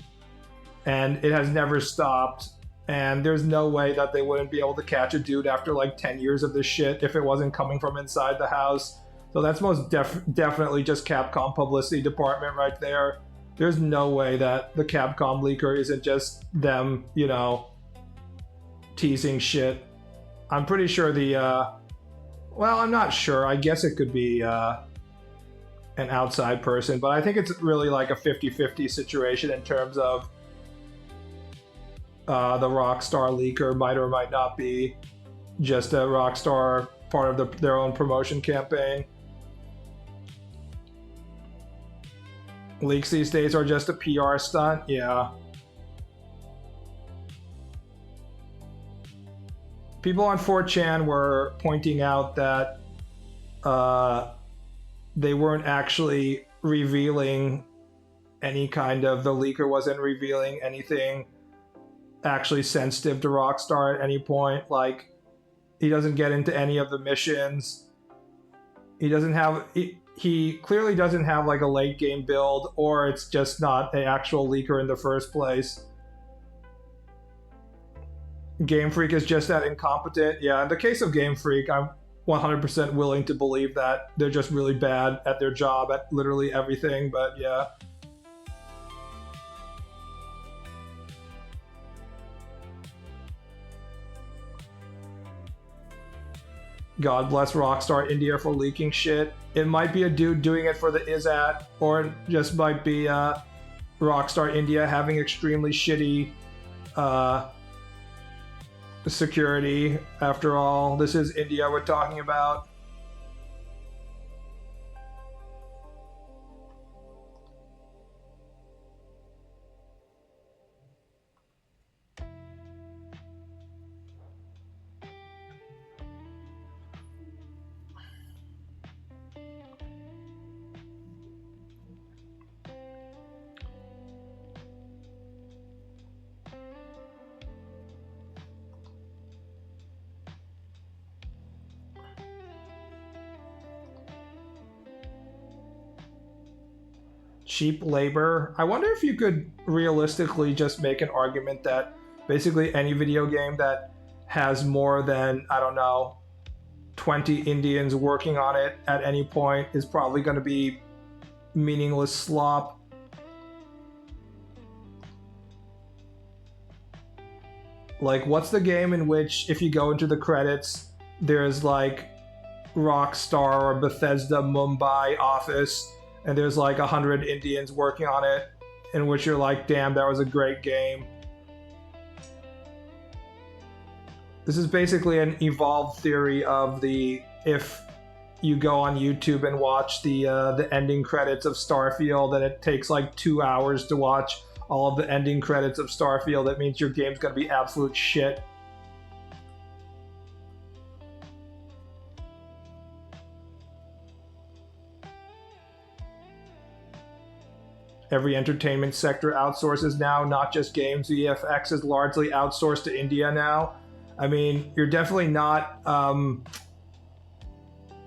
and it has never stopped. And there's no way that they wouldn't be able to catch a dude after 10 years of this shit if it wasn't coming from inside the house. So that's most definitely just Capcom publicity department right there. There's no way that the Capcom leaker isn't just them, teasing shit. I'm pretty sure I'm not sure. I guess it could be an outside person, but I think it's really like a 50-50 situation in terms of the Rockstar leaker might or might not be just a Rockstar part of their own promotion campaign. Leaks these days are just a PR stunt, yeah. People on 4chan were pointing out that they weren't actually revealing any kind of, the leaker wasn't revealing anything actually sensitive to Rockstar at any point. Like, he doesn't get into any of the missions. He doesn't have, he clearly doesn't have like a late game build, or it's just not an actual leaker in the first place. Game Freak is just that incompetent. Yeah, in the case of Game Freak, I'm 100% willing to believe that they're just really bad at their job at literally everything, but yeah. God bless Rockstar India for leaking shit. It might be a dude doing it for the ISAT, or it just might be Rockstar India having extremely shitty security. After all, this is India we're talking about. Cheap labor. I wonder if you could realistically just make an argument that basically any video game that has more than, I don't know, 20 Indians working on it at any point is probably going to be meaningless slop. Like, what's the game in which, if you go into the credits, there's like Rockstar or Bethesda Mumbai office, and there's like 100 Indians working on it, in which you're like, damn, that was a great game. This is basically an evolved theory of the, if you go on YouTube and watch the ending credits of Starfield, and it takes like 2 hours to watch all of the ending credits of Starfield, that means your game's gonna be absolute shit. Every entertainment sector outsources now, not just games. VFX is largely outsourced to India now. I mean, you're definitely not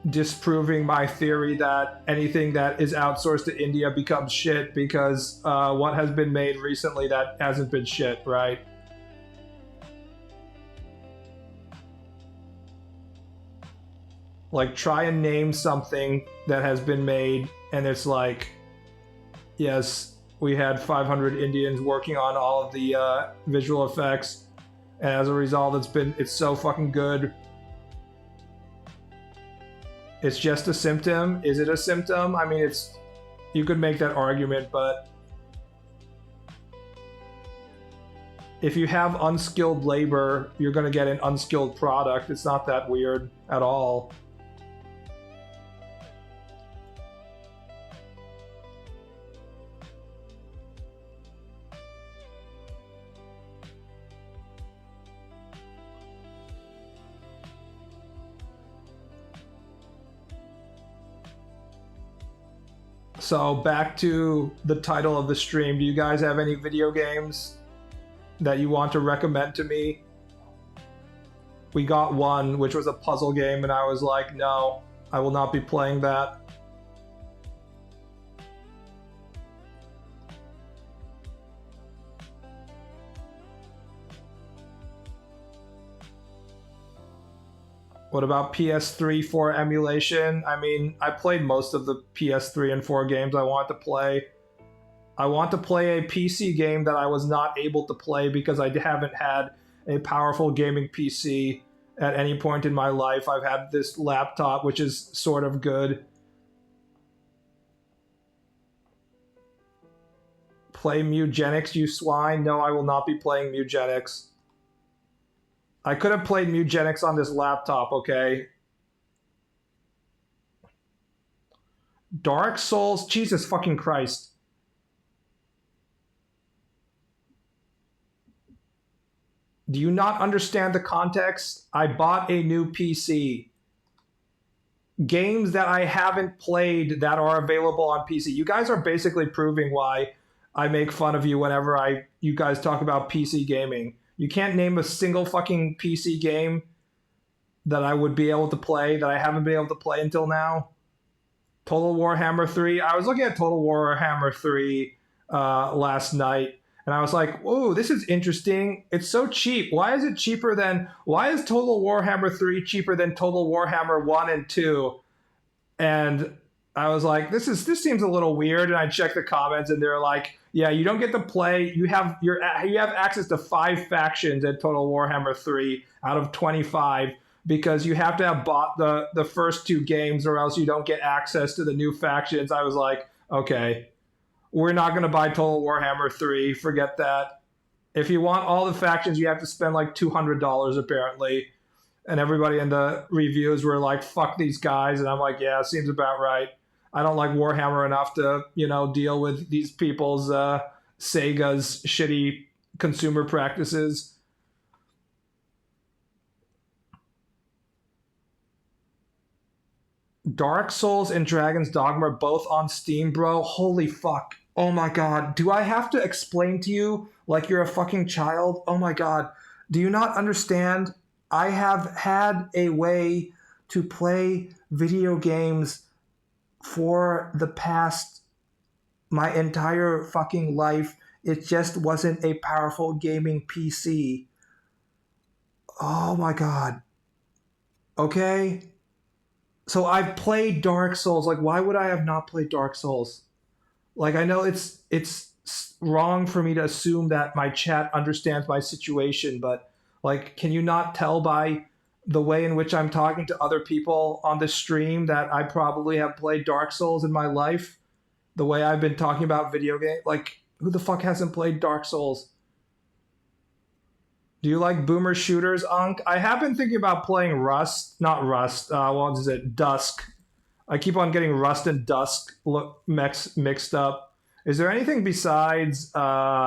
disproving my theory that anything that is outsourced to India becomes shit, because what has been made recently that hasn't been shit, right? Like, try and name something that has been made and it's like, yes, we had 500 Indians working on all of the visual effects, and as a result, it's so fucking good. It's just a symptom. Is it a symptom? I mean, you could make that argument, but if you have unskilled labor, you're going to get an unskilled product. It's not that weird at all. So back to the title of the stream. Do you guys have any video games that you want to recommend to me? We got one, which was a puzzle game, and I was like, no, I will not be playing that. What about PS3 4 emulation? I mean, I played most of the PS3 and 4 games I want to play. I want to play a PC game that I was not able to play because I haven't had a powerful gaming PC at any point in my life. I've had this laptop, which is sort of good. Play Mugenics, you swine. No, I will not be playing Mugenics. I could have played Mugenics on this laptop, okay? Dark Souls? Jesus fucking Christ. Do you not understand the context? I bought a new PC. Games that I haven't played that are available on PC. You guys are basically proving why I make fun of you whenever you guys talk about PC gaming. You can't name a single fucking PC game that I would be able to play that I haven't been able to play until now. Total Warhammer 3. I was looking at Total Warhammer 3 last night, and I was like, "Whoa, this is interesting. It's so cheap. Why is Total Warhammer 3 cheaper than Total Warhammer 1 and 2?" And I was like, this seems a little weird. And I checked the comments, and they're like, "Yeah, you don't get to play. You have access to 5 factions at Total Warhammer 3 out of 25 because you have to have bought the first 2 games, or else you don't get access to the new factions." I was like, okay, we're not going to buy Total Warhammer 3. Forget that. If you want all the factions, you have to spend like $200 apparently. And everybody in the reviews were like, fuck these guys. And I'm like, yeah, seems about right. I don't like Warhammer enough to, deal with these people's Sega's shitty consumer practices. Dark Souls and Dragon's Dogma are both on Steam, bro. Holy fuck. Oh my god. Do I have to explain to you like you're a fucking child? Oh my god. Do you not understand? I have had a way to play video games for my entire fucking life. It just wasn't a powerful gaming PC. Oh my god. Okay? So I've played Dark Souls. Like, why would I have not played Dark Souls? Like, I know it's wrong for me to assume that my chat understands my situation, but like, can you not tell by the way in which I'm talking to other people on the stream that I probably have played Dark Souls in my life? The way I've been talking about video games, like, who the fuck hasn't played Dark Souls? Do you like boomer shooters, Unk? I have been thinking about playing Rust. Not Rust. What is it? Dusk. I keep on getting Rust and Dusk mixed up. Is there anything besides Dusk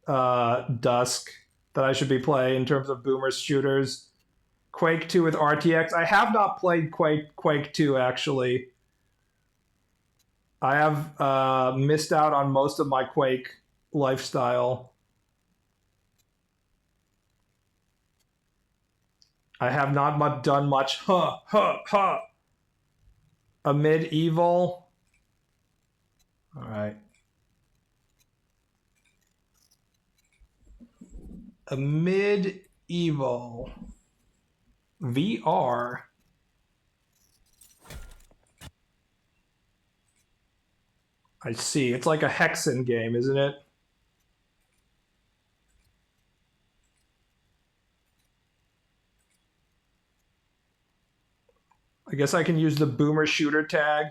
that I should be playing in terms of boomer shooters? Quake 2 with RTX. I have not played Quake 2, actually. I have missed out on most of my Quake lifestyle. I have not done much. A medieval. All right. A medieval VR. I see. It's like a Hexen game, isn't it? I guess I can use the boomer shooter tag.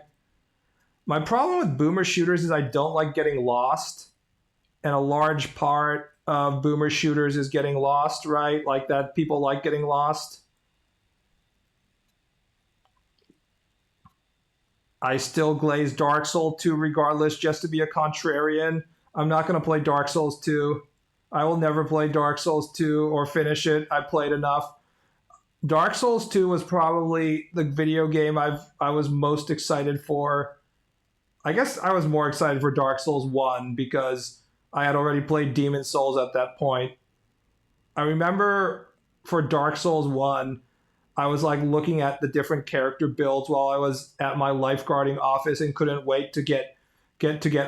My problem with boomer shooters is I don't like getting lost. And a large part of boomer shooters is getting lost, right? Like that people like getting lost. I still glaze Dark Souls 2 regardless, just to be a contrarian. I'm not going to play Dark Souls 2. I will never play Dark Souls 2 or finish it. I played enough. Dark Souls 2 was probably the video game I was most excited for. I guess I was more excited for Dark Souls 1 because I had already played Demon Souls at that point. I remember for Dark Souls 1, I was like looking at the different character builds while I was at my lifeguarding office and couldn't wait to get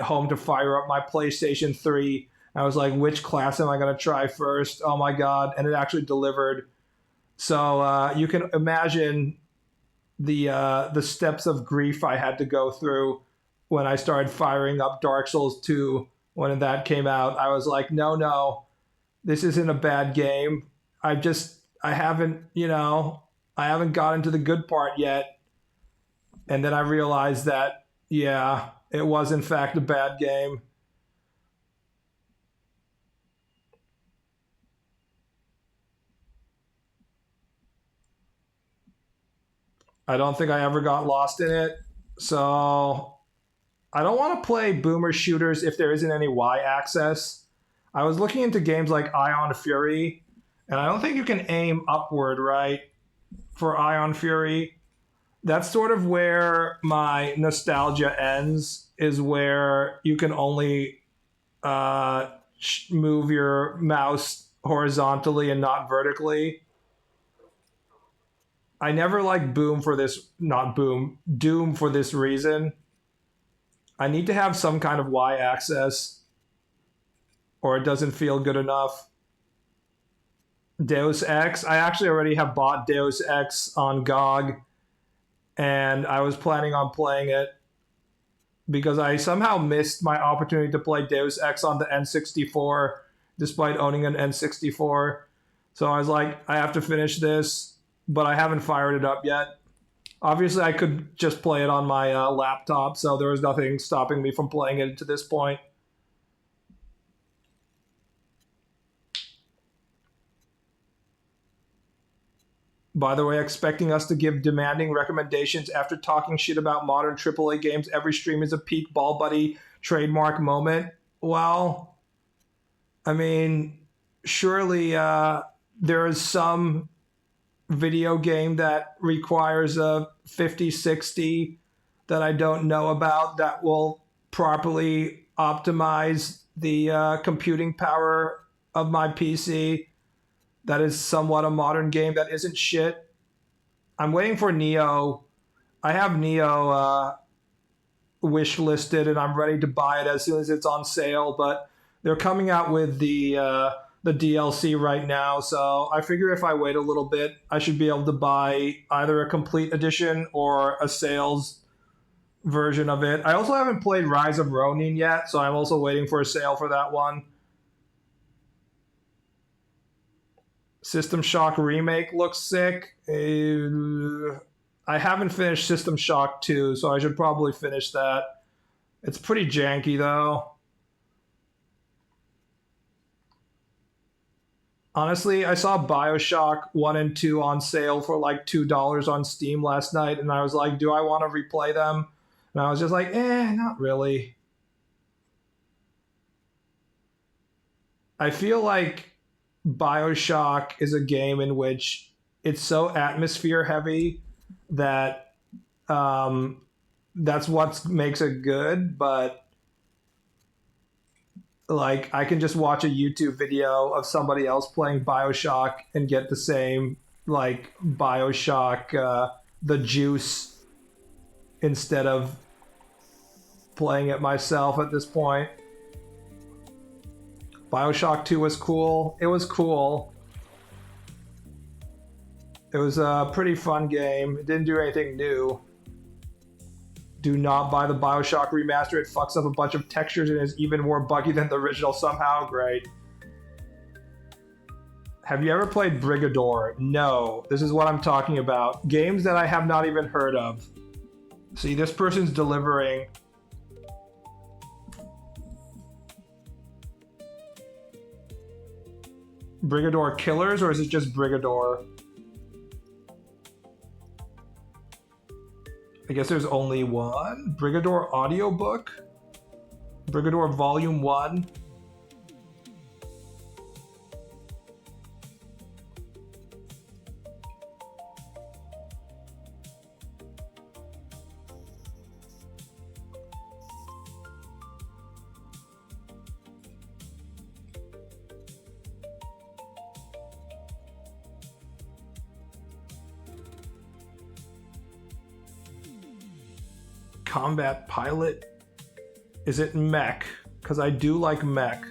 home to fire up my PlayStation 3. I was like, which class am I going to try first? Oh my god, and it actually delivered. So you can imagine the steps of grief I had to go through when I started firing up Dark Souls 2 when that came out. I was like, no, this isn't a bad game. I haven't gotten to the good part yet. And then I realized that, yeah, it was in fact a bad game. I don't think I ever got lost in it. So I don't want to play boomer shooters if there isn't any Y access. I was looking into games like Ion Fury, and I don't think you can aim upward, right? For Ion Fury. That's sort of where my nostalgia ends, is where you can only uh, move your mouse horizontally and not vertically. I never like Boom for this, not Boom, Doom for this reason. I need to have some kind of Y access, or it doesn't feel good enough. Deus Ex, I actually already have bought Deus Ex on GOG, and I was planning on playing it because I somehow missed my opportunity to play Deus Ex on the N64 despite owning an N64. So I was like, I have to finish this, but I haven't fired it up yet. Obviously, I could just play it on my laptop, so there was nothing stopping me from playing it to this point. By the way, expecting us to give demanding recommendations after talking shit about modern AAA games every stream is a peak BaalBuddy trademark moment. Well, I mean, surely there is some video game that requires a 5060 that I don't know about that will properly optimize the computing power of my PC. That is somewhat a modern game that isn't shit. I'm waiting for Neo. I have Neo wish listed, and I'm ready to buy it as soon as it's on sale. But they're coming out with the DLC right now, so I figure if I wait a little bit, I should be able to buy either a complete edition or a sales version of it. I also haven't played Rise of Ronin yet, so I'm also waiting for a sale for that one. System Shock Remake looks sick. I haven't finished System Shock 2, so I should probably finish that. It's pretty janky, though. Honestly, I saw Bioshock 1 and 2 on sale for like $2 on Steam last night, and I was like, do I want to replay them? And I was just like, not really. I feel like Bioshock is a game in which it's so atmosphere heavy that that's what makes it good, but like I can just watch a YouTube video of somebody else playing Bioshock and get the same like Bioshock the juice instead of playing it myself at this point. Bioshock 2 was cool. It was cool. It was a pretty fun game. It didn't do anything new. Do not buy the Bioshock remaster. It fucks up a bunch of textures and is even more buggy than the original somehow. Great. Have you ever played Brigador? No. This is what I'm talking about. Games that I have not even heard of. See, this person's delivering. Brigador Killers, or is it just Brigador? I guess there's only one. Brigador audiobook? Brigador Volume 1? Combat Pilot? Is it mech? Because I do like mech.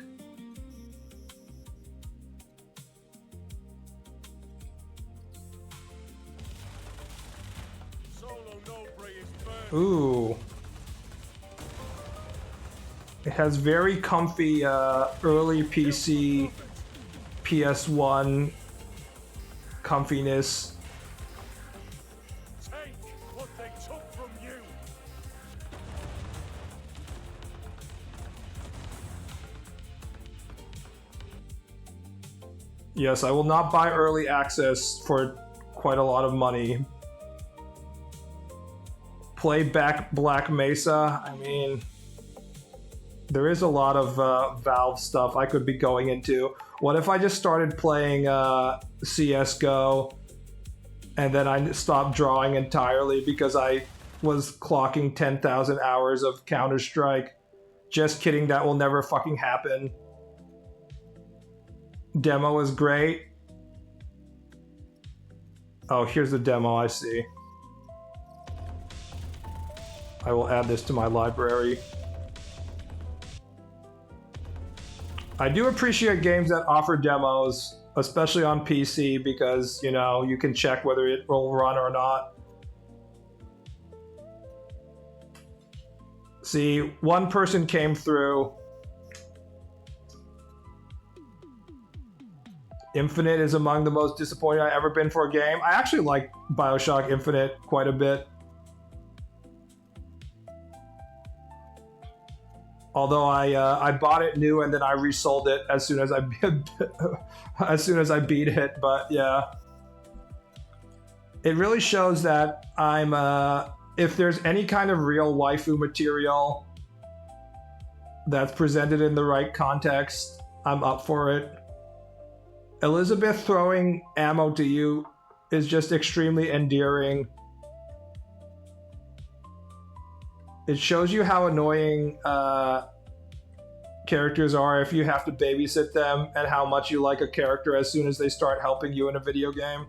Ooh. It has very comfy early PC, PS1 comfiness. Yes, I will not buy early access for quite a lot of money. play back Black Mesa. I mean, there is a lot of Valve stuff I could be going into. What if I just started playing CSGO and then I stopped drawing entirely because I was clocking 10,000 hours of Counter-Strike? Just kidding, that will never fucking happen. Demo is great. Oh, here's the demo, I see. I will add this to my library. I do appreciate games that offer demos, especially on PC, because, you know, you can check whether it will run or not. See, one person came through. Infinite is among the most disappointed I've ever been for a game. I actually like BioShock Infinite quite a bit. Although I bought it new and then I resold it as soon as I beat it. But yeah, it really shows that I'm if there's any kind of real waifu material that's presented in the right context, I'm up for it. Elizabeth throwing ammo to you is just extremely endearing. It shows you how annoying characters are if you have to babysit them, and how much you like a character as soon as they start helping you in a video game.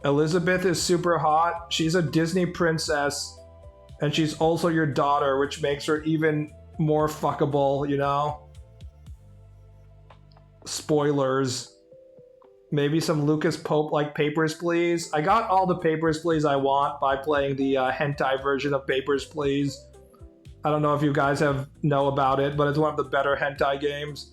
Elizabeth is super hot. She's a Disney princess, and she's also your daughter, which makes her even more fuckable, you know? Spoilers. Maybe some Lucas Pope-like Papers, Please. I got all the Papers, Please I want by playing the hentai version of Papers, Please. I don't know if you guys know about it, but it's one of the better hentai games.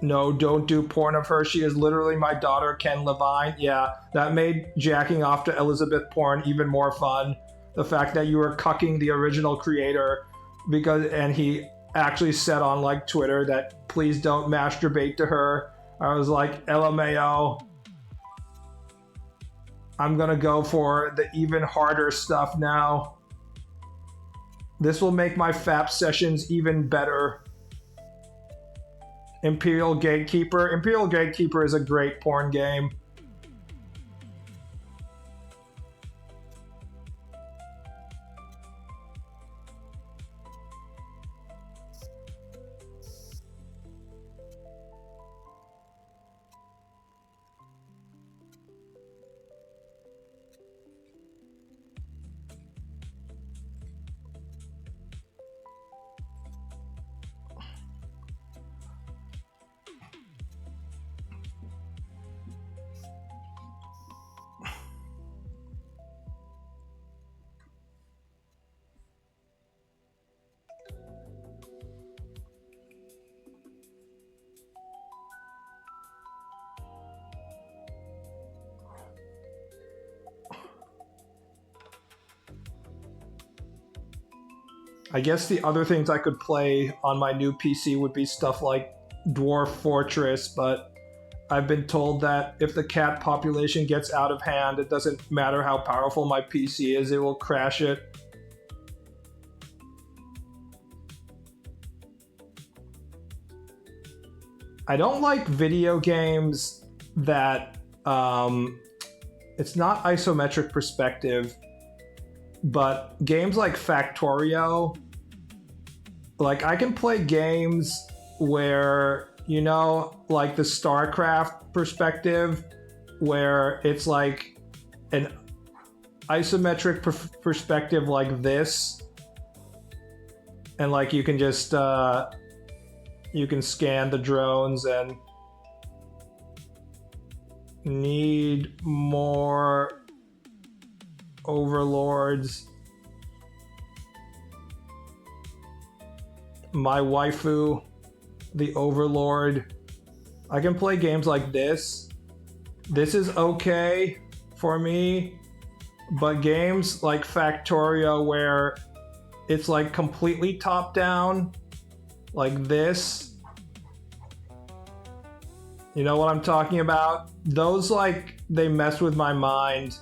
No, don't do porn of her. She is literally my daughter, Ken Levine. Yeah, that made jacking off to Elizabeth porn even more fun. The fact that you were cucking the original creator, and he actually said on like Twitter that please don't masturbate to her. I was like, LMAO. I'm gonna go for the even harder stuff now. This will make my FAP sessions even better. Imperial Gatekeeper. Imperial Gatekeeper is a great porn game. I guess the other things I could play on my new PC would be stuff like Dwarf Fortress, but I've been told that if the cat population gets out of hand, it doesn't matter how powerful my PC is, it will crash it. I don't like video games that, it's not isometric perspective, but games like Factorio, like I can play games where, you know, like the StarCraft perspective, where it's like an isometric perspective like this, and like you can just, you can scan the drones and need more overlords. My waifu, the overlord. I can play games like this. This is okay for me, but games like Factorio where it's like completely top down, like this, You know what I'm talking about? Those, like, they mess with my mind.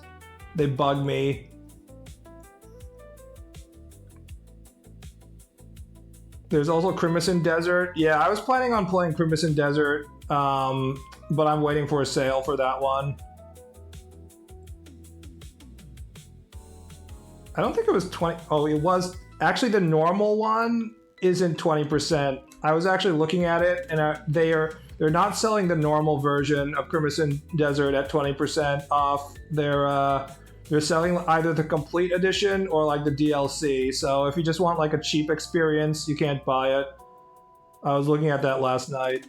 They bug me. There's also Crimson Desert. Yeah, I was planning on playing Crimson Desert, but I'm waiting for a sale for that one. I don't think it was 20. Oh, it was. Actually, the normal one isn't 20%. I was actually looking at it, and they're not selling the normal version of Crimson Desert at 20% off. They're selling either the complete edition or like the DLC. So if you just want like a cheap experience, you can't buy it. I was looking at that last night.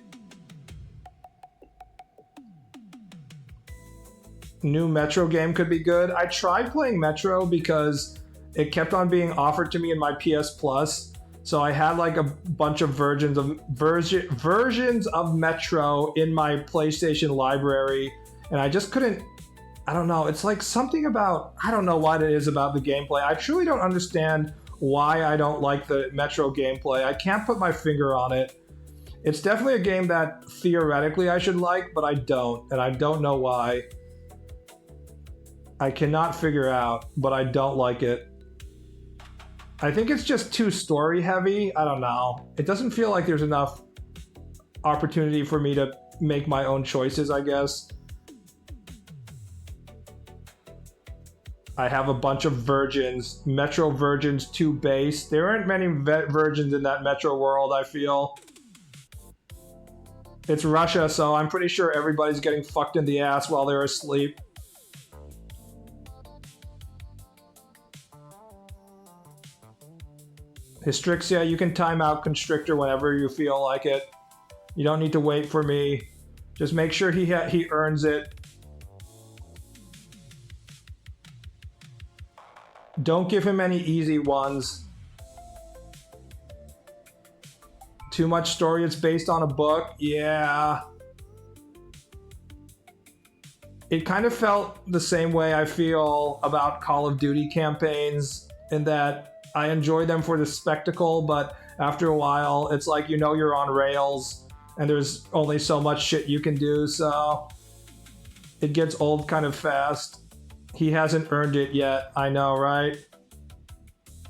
New Metro game could be good. I tried playing Metro because it kept on being offered to me in my PS Plus. So I had like a bunch of versions of Metro in my PlayStation library, and I just couldn't. I don't know. It's like something about, I don't know what it is about the gameplay. I truly don't understand why I don't like the Metro gameplay. I can't put my finger on it. It's definitely a game that theoretically I should like, but I don't, and I don't know why. I cannot figure out, but I don't like it. I think it's just too story heavy. I don't know. It doesn't feel like there's enough opportunity for me to make my own choices, I guess. I have a bunch of versions. Metro versions 2 base. There aren't many versions in that Metro world, I feel. It's Russia, so I'm pretty sure everybody's getting fucked in the ass while they're asleep. Hystrixia, you can time out Constrictor whenever you feel like it. You don't need to wait for me. Just make sure he earns it. Don't give him any easy ones. Too much story, it's based on a book. Yeah. It kind of felt the same way I feel about Call of Duty campaigns, in that I enjoy them for the spectacle, but after a while, it's like, you know, you're on rails and there's only so much shit you can do, so it gets old kind of fast. He hasn't earned it yet, I know, right?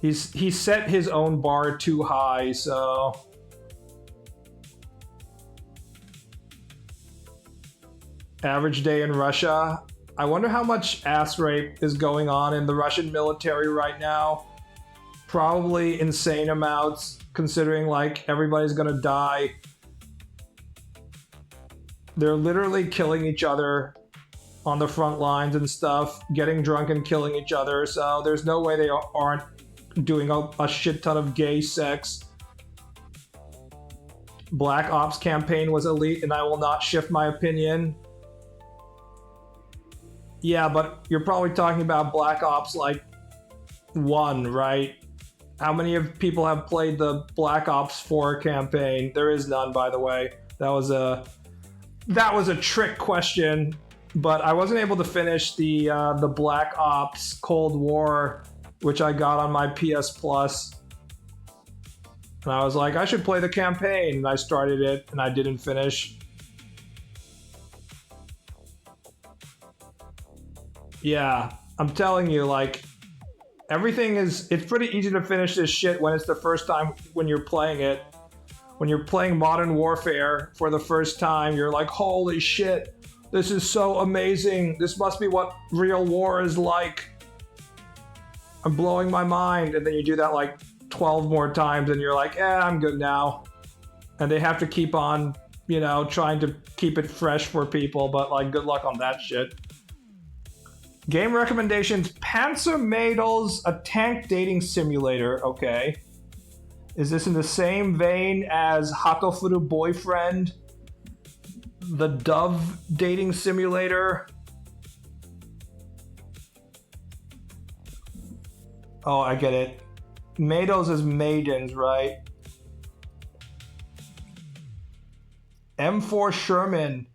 He set his own bar too high, so... Average day in Russia. I wonder how much ass rape is going on in the Russian military right now. Probably insane amounts, considering like everybody's gonna die. They're literally killing each other on the front lines and stuff, getting drunk and killing each other, so there's no way they aren't doing a shit ton of gay sex. Black Ops campaign was elite, and I will not shift my opinion. Yeah, but you're probably talking about Black Ops like 1, right? How many of people have played the Black Ops 4 campaign? There is none, by the way. That was a trick question, but I wasn't able to finish the Black Ops Cold War, which I got on my PS Plus. And I was like, I should play the campaign, and I started it, and I didn't finish. Yeah, I'm telling you, like, it's pretty easy to finish this shit when it's the first time when you're playing it. When you're playing Modern Warfare for the first time, you're like, holy shit, this is so amazing. This must be what real war is like. I'm blowing my mind. And then you do that like 12 more times and you're like, I'm good now. And they have to keep on, you know, trying to keep it fresh for people, but like, good luck on that shit. Game recommendations: Panzer Mädels, a tank dating simulator. Okay. Is this in the same vein as Hatofuru Boyfriend, the Dove dating simulator? Oh, I get it. Mädels is maidens, right? M4 Sherman.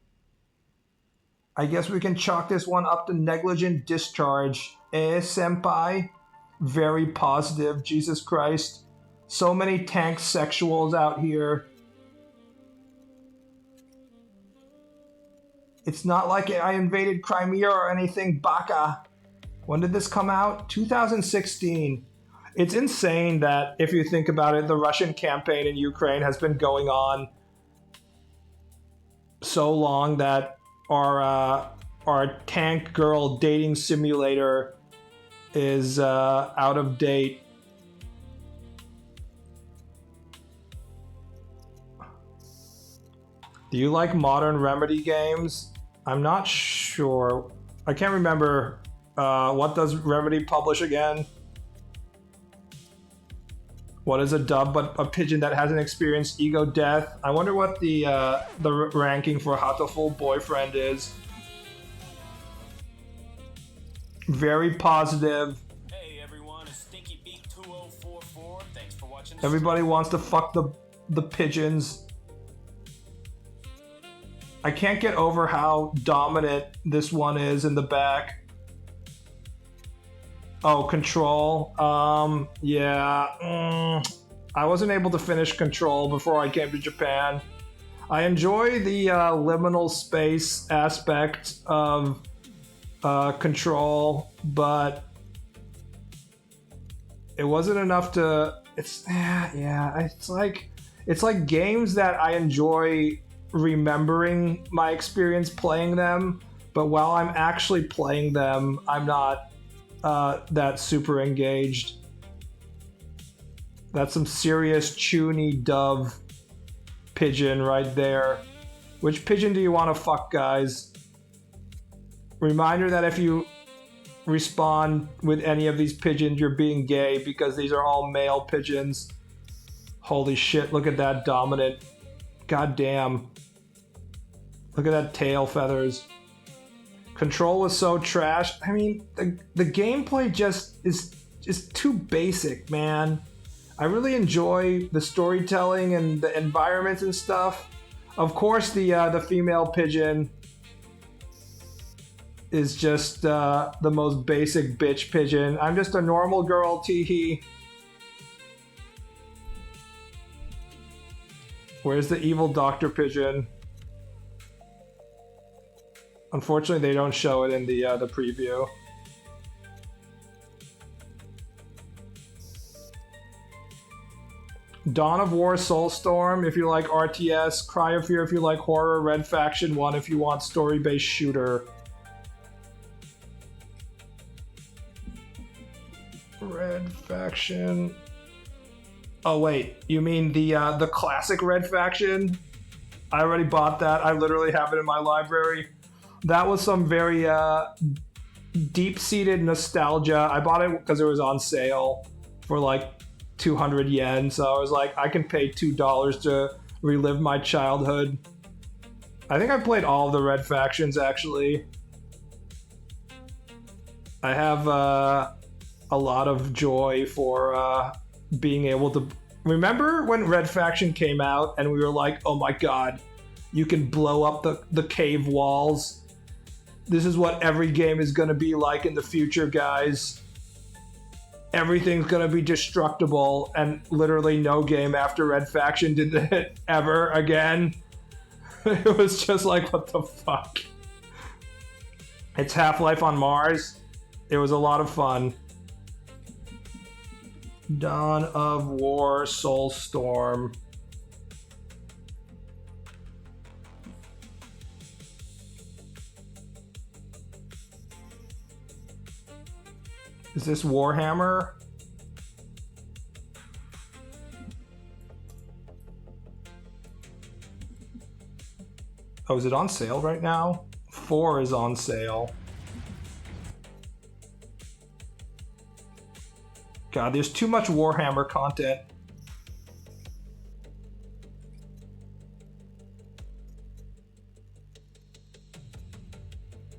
I guess we can chalk this one up to negligent discharge. Senpai. Very positive, Jesus Christ. So many tank sexuals out here. It's not like I invaded Crimea or anything, baka. When did this come out? 2016. It's insane that, if you think about it, the Russian campaign in Ukraine has been going on so long that our tank girl dating simulator is out of date. Do you like modern Remedy games? I'm not sure. I can't remember. What does Remedy publish again? What is a dub but a pigeon that hasn't experienced ego death? I wonder what the ranking for Hatoful Boyfriend is. Very positive. Hey everyone, it's Stinky Beat 2044. Thanks for watching. Everybody wants to fuck the pigeons. I can't get over how dominant this one is in the back. Oh, Control. Yeah. I wasn't able to finish Control before I came to Japan. I enjoy the liminal space aspect of Control, but it wasn't enough to. It's like games that I enjoy remembering my experience playing them, but while I'm actually playing them, I'm not that super engaged. That's some serious chuny dove pigeon right there. Which pigeon do you want to fuck, guys? Reminder that if you respond with any of these pigeons, you're being gay, because these are all male pigeons. Holy shit, look at that dominant. God damn. Look at that tail feathers. Control was so trash. I mean, the gameplay just is too basic, man. I really enjoy the storytelling and the environments and stuff. Of course, the female pigeon is just the most basic bitch pigeon. I'm just a normal girl, teehee. Where's the evil doctor pigeon? Unfortunately, they don't show it in the preview. Dawn of War, Soulstorm if you like RTS, Cry of Fear if you like horror, Red Faction 1 if you want story-based shooter. Red Faction. Oh wait, you mean the classic Red Faction? I already bought that. I literally have it in my library. That was some very deep-seated nostalgia. I bought it because it was on sale for like 200 yen, so I was like, I can pay $2 to relive my childhood. I think I played all of the Red Factions, actually. I have a lot of joy for being able to... Remember when Red Faction came out and we were like, oh my god, you can blow up the cave walls? This is what every game is going to be like in the future, guys. Everything's going to be destructible, and literally no game after Red Faction did that ever again. It was just like, what the fuck? It's Half-Life on Mars. It was a lot of fun. Dawn of War, Soulstorm. Is this Warhammer? Oh, is it on sale right now? 4 is on sale. God, there's too much Warhammer content.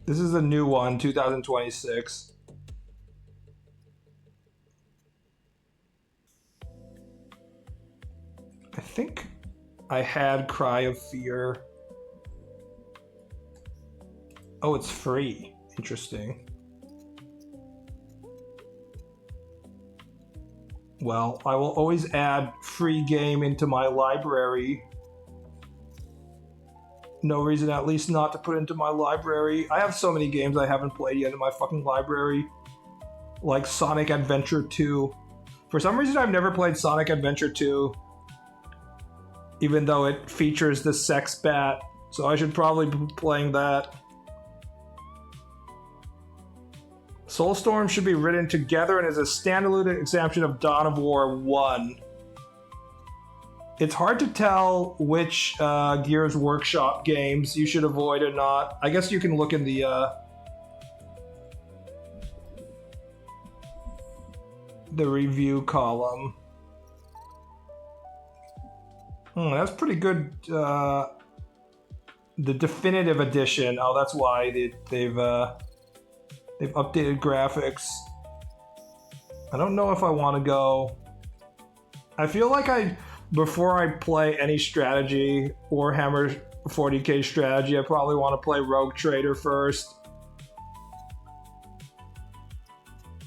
This is a new one, 2026. I think I had Cry of Fear. Oh, it's free. Interesting. Well, I will always add free game into my library. no reason at least not to put into my library. I have so many games I haven't played yet in my fucking library. Like Sonic Adventure 2. For some reason I've never played Sonic Adventure 2. Even though it features the sex bat. So I should probably be playing that. Soulstorm should be written together and is a standalone example of Dawn of War 1. It's hard to tell which Gears Workshop games you should avoid or not. I guess you can look in the review column. That's pretty good. The definitive edition. Oh, that's why they've updated graphics. I don't know if I want to go. I feel like before I play any strategy, Warhammer 40k strategy, I probably want to play Rogue Trader first.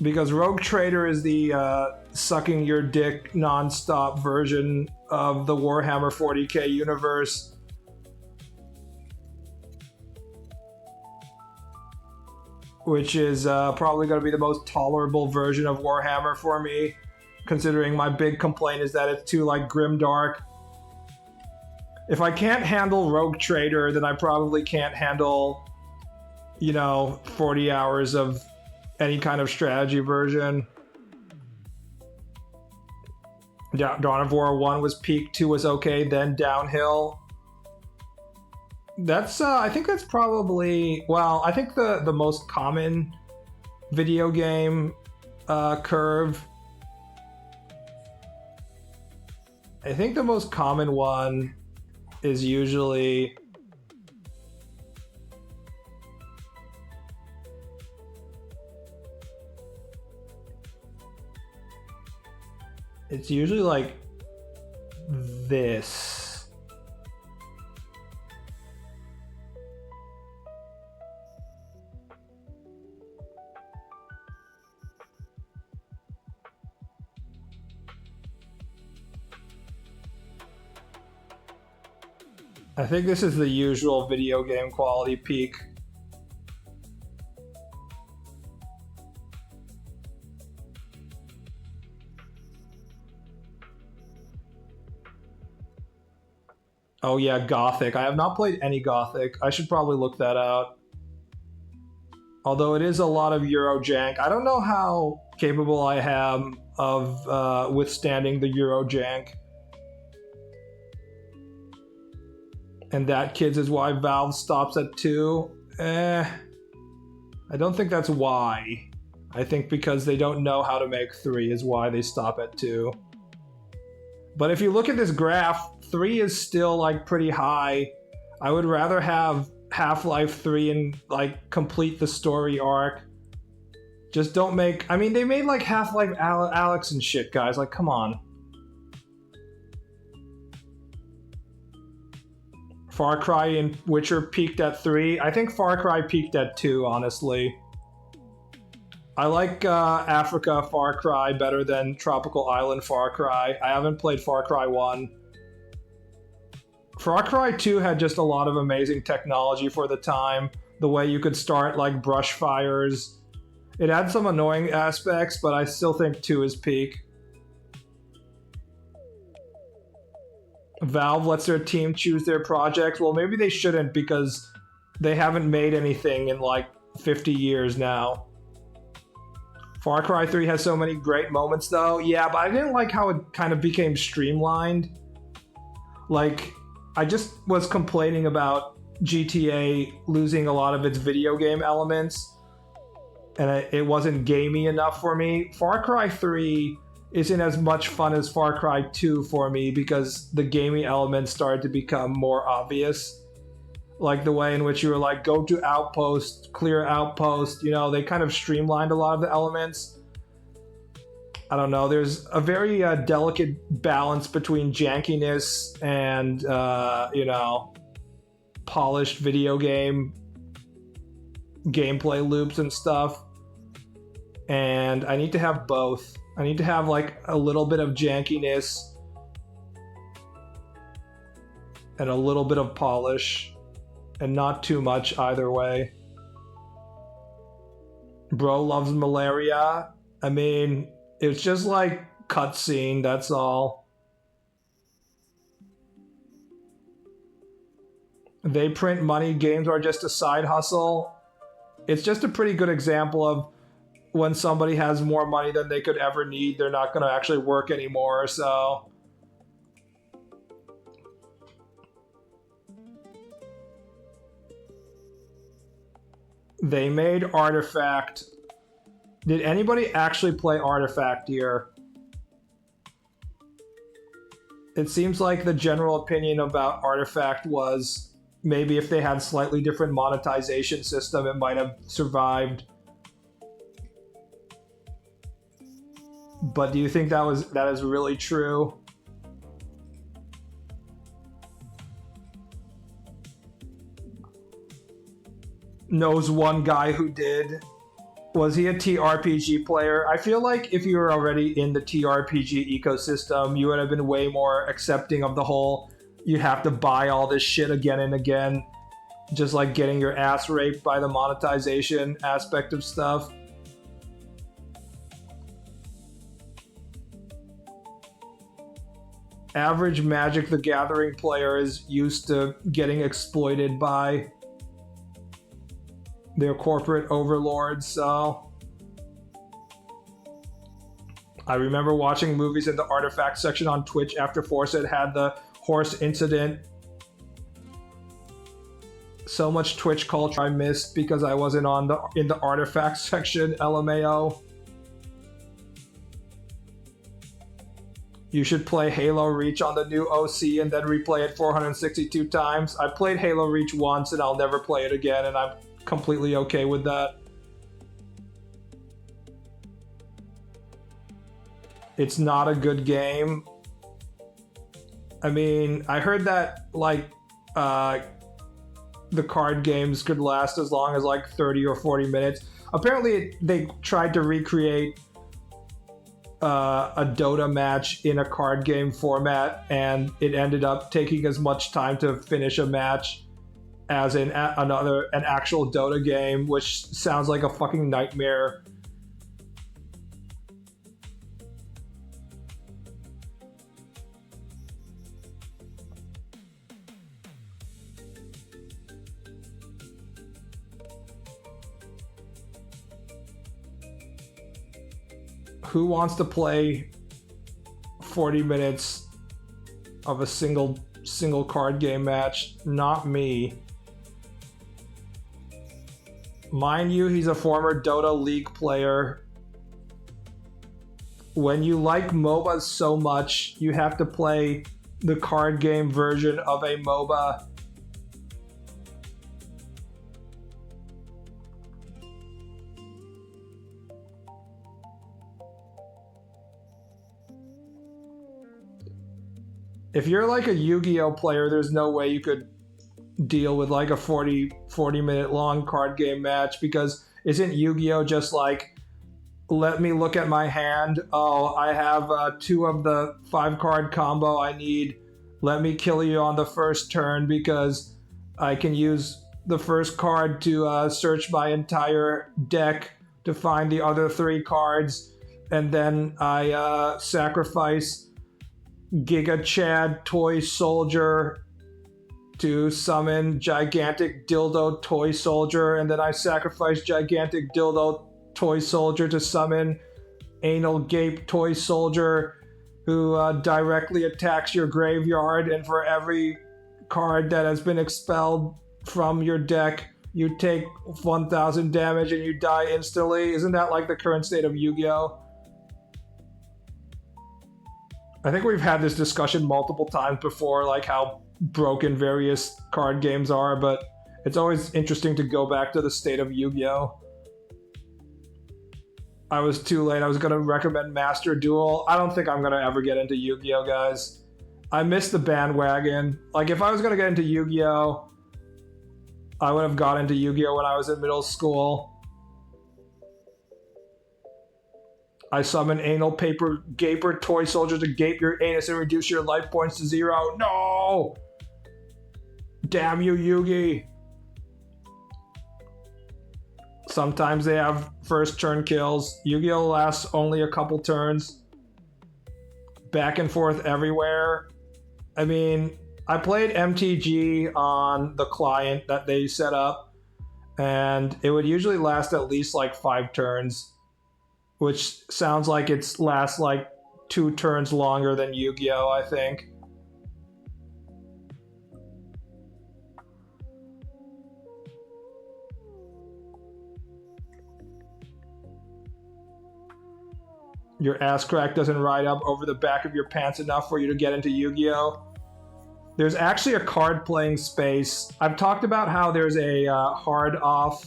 Because Rogue Trader is the sucking your dick non-stop version of the Warhammer 40k universe. Which is probably going to be the most tolerable version of Warhammer for me, considering my big complaint is that it's too, like, grimdark. If I can't handle Rogue Trader, then I probably can't handle, 40 hours of any kind of strategy version. Dawn of War 1 was peak, 2 was okay, then downhill. That's, I think that's probably, well, I think the most common video game curve. I think the most common one is usually like this. I think this is the usual video game quality peak. Oh yeah, Gothic. I have not played any Gothic. I should probably look that out. Although it is a lot of Euro jank. I don't know how capable I am of withstanding the Euro jank. And that, kids, is why Valve stops at 2. I don't think that's why. I think because they don't know how to make 3 is why they stop at 2. But if you look at this graph, 3 is still, like, pretty high. I would rather have Half-Life 3 and, like, complete the story arc. Just don't make... I mean, they made, like, Half-Life Alyx and shit, guys. Like, come on. Far Cry and Witcher peaked at 3. I think Far Cry peaked at 2, honestly. I like Africa Far Cry better than Tropical Island Far Cry. I haven't played Far Cry 1. Far Cry 2 had just a lot of amazing technology for the time. The way you could start, like, brush fires. It had some annoying aspects, but I still think 2 is peak. Valve lets their team choose their projects. Well, maybe they shouldn't because they haven't made anything in like 50 years now. Far Cry 3 has so many great moments though. Yeah, but I didn't like how it kind of became streamlined. Like, I just was complaining about GTA losing a lot of its video game elements. And it wasn't gamey enough for me. Far Cry 3 isn't as much fun as Far Cry 2 for me because the gaming elements started to become more obvious. Like the way in which you were like, go to outpost, clear outpost, they kind of streamlined a lot of the elements. I don't know, there's a very delicate balance between jankiness and, polished video game gameplay loops and stuff. And I need to have both. I need to have like a little bit of jankiness and a little bit of polish. and not too much either way. Bro loves malaria. I mean, it's just like cutscene, that's all. They print money, games are just a side hustle. It's just a pretty good example of when somebody has more money than they could ever need, they're not going to actually work anymore, so... They made Artifact. Did anybody actually play Artifact here? It seems like the general opinion about Artifact was maybe if they had slightly different monetization system, it might have survived. But do you think that is really true? Knows one guy who did. Was he a TRPG player? I feel like if you were already in the TRPG ecosystem, you would have been way more accepting of the whole, you have to buy all this shit again and again. Just like getting your ass raped by the monetization aspect of stuff. Average Magic the Gathering player is used to getting exploited by their corporate overlords, so... I remember watching movies in the Artifact section on Twitch after Forset had the horse incident. So much Twitch culture I missed because I wasn't in the Artifact section, LMAO. You should play Halo Reach on the new OC and then replay it 462 times. I played Halo Reach once and I'll never play it again, and I'm completely okay with that. It's not a good game. I mean, I heard that like the card games could last as long as like 30 or 40 minutes. Apparently they tried to recreate a Dota match in a card game format, and it ended up taking as much time to finish a match as in an actual Dota game, which sounds like a fucking nightmare. Who wants to play 40 minutes of a single card game match? Not me. Mind you, he's a former Dota League player. When you like MOBAs so much, you have to play the card game version of a MOBA. If you're like a Yu-Gi-Oh player, there's no way you could deal with like a 40 minute long card game match, because isn't Yu-Gi-Oh just like, let me look at my hand, oh, I have 2 of the 5 card combo I need, let me kill you on the first turn because I can use the first card to search my entire deck to find the other 3 cards, and then I sacrifice Giga Chad Toy Soldier to summon Gigantic Dildo Toy Soldier, and then I sacrifice Gigantic Dildo Toy Soldier to summon Anal Gape Toy Soldier, who directly attacks your graveyard, and for every card that has been expelled from your deck, you take 1,000 damage and you die instantly. Isn't that like the current state of Yu-Gi-Oh? I think we've had this discussion multiple times before, like how broken various card games are, but it's always interesting to go back to the state of Yu-Gi-Oh! I was too late. I was going to recommend Master Duel. I don't think I'm going to ever get into Yu-Gi-Oh, guys. I missed the bandwagon. Like, if I was going to get into Yu-Gi-Oh, I would have got into Yu-Gi-Oh when I was in middle school. I summon Anal Paper Gaper Toy Soldier to gape your anus and reduce your life points to 0. No! Damn you, Yugi! Sometimes they have first turn kills. Yu-Gi-Oh lasts only a couple turns. Back and forth everywhere. I mean, I played MTG on the client that they set up, and it would usually last at least like 5 turns, which sounds like it lasts like 2 turns longer than Yu-Gi-Oh, I think. Your ass crack doesn't ride up over the back of your pants enough for you to get into Yu-Gi-Oh. There's actually a card playing space. I've talked about how there's a hard off.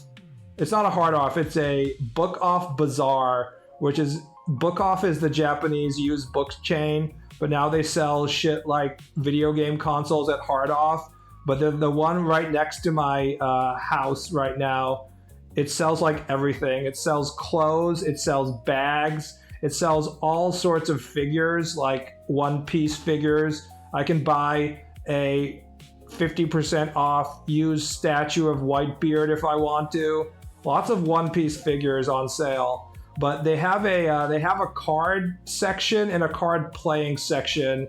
It's not a hard off, it's a book off bazaar, which is book off is the Japanese used books chain, but now they sell shit like video game consoles at hard off. But the one right next to my house right now, it sells like everything. It sells clothes, it sells bags, it sells all sorts of figures, like One Piece figures. I can buy a 50% off used statue of Whitebeard if I want to. Lots of One Piece figures on sale. But they have a card section and a card playing section.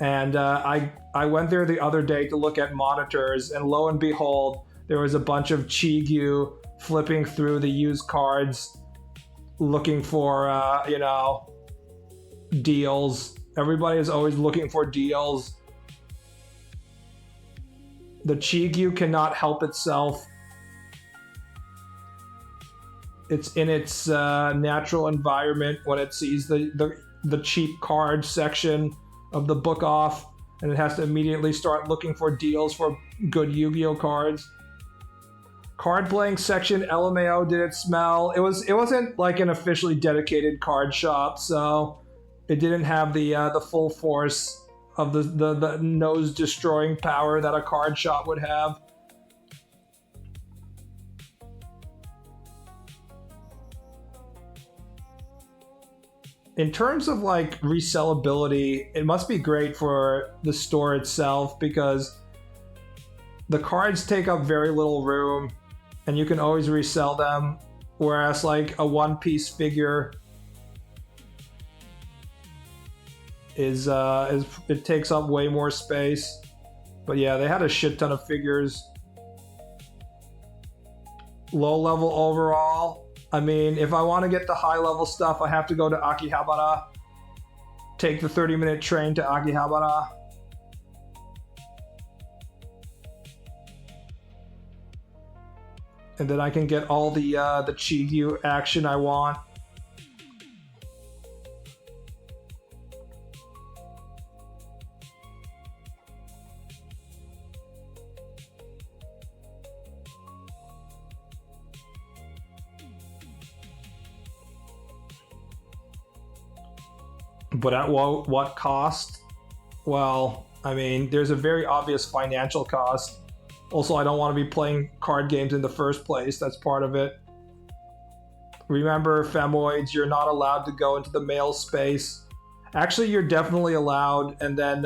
And I went there the other day to look at monitors, and lo and behold, there was a bunch of Chigyu flipping through the used cards, looking for deals. Everybody is always looking for deals. The Chigyu cannot help itself. It's in its natural environment when it sees the cheap card section of the book off, and it has to immediately start looking for deals for good Yu-Gi-Oh cards. Card playing section, LMAO, did it smell? It wasn't like an officially dedicated card shop, so it didn't have the full force of the nose destroying power that a card shop would have. In terms of like resellability, it must be great for the store itself because the cards take up very little room and you can always resell them, whereas like a One Piece figure is it takes up way more space. But yeah, they had a shit ton of figures. Low level overall. I mean, if I want to get the high level stuff, I have to go to Akihabara. Take the 30-minute train to Akihabara. And then I can get all the Chigyu action I want. But at what cost? Well, I mean, there's a very obvious financial cost. Also, I don't want to be playing card games in the first place. That's part of it. Remember, femoids, you're not allowed to go into the male space. Actually, you're definitely allowed, and then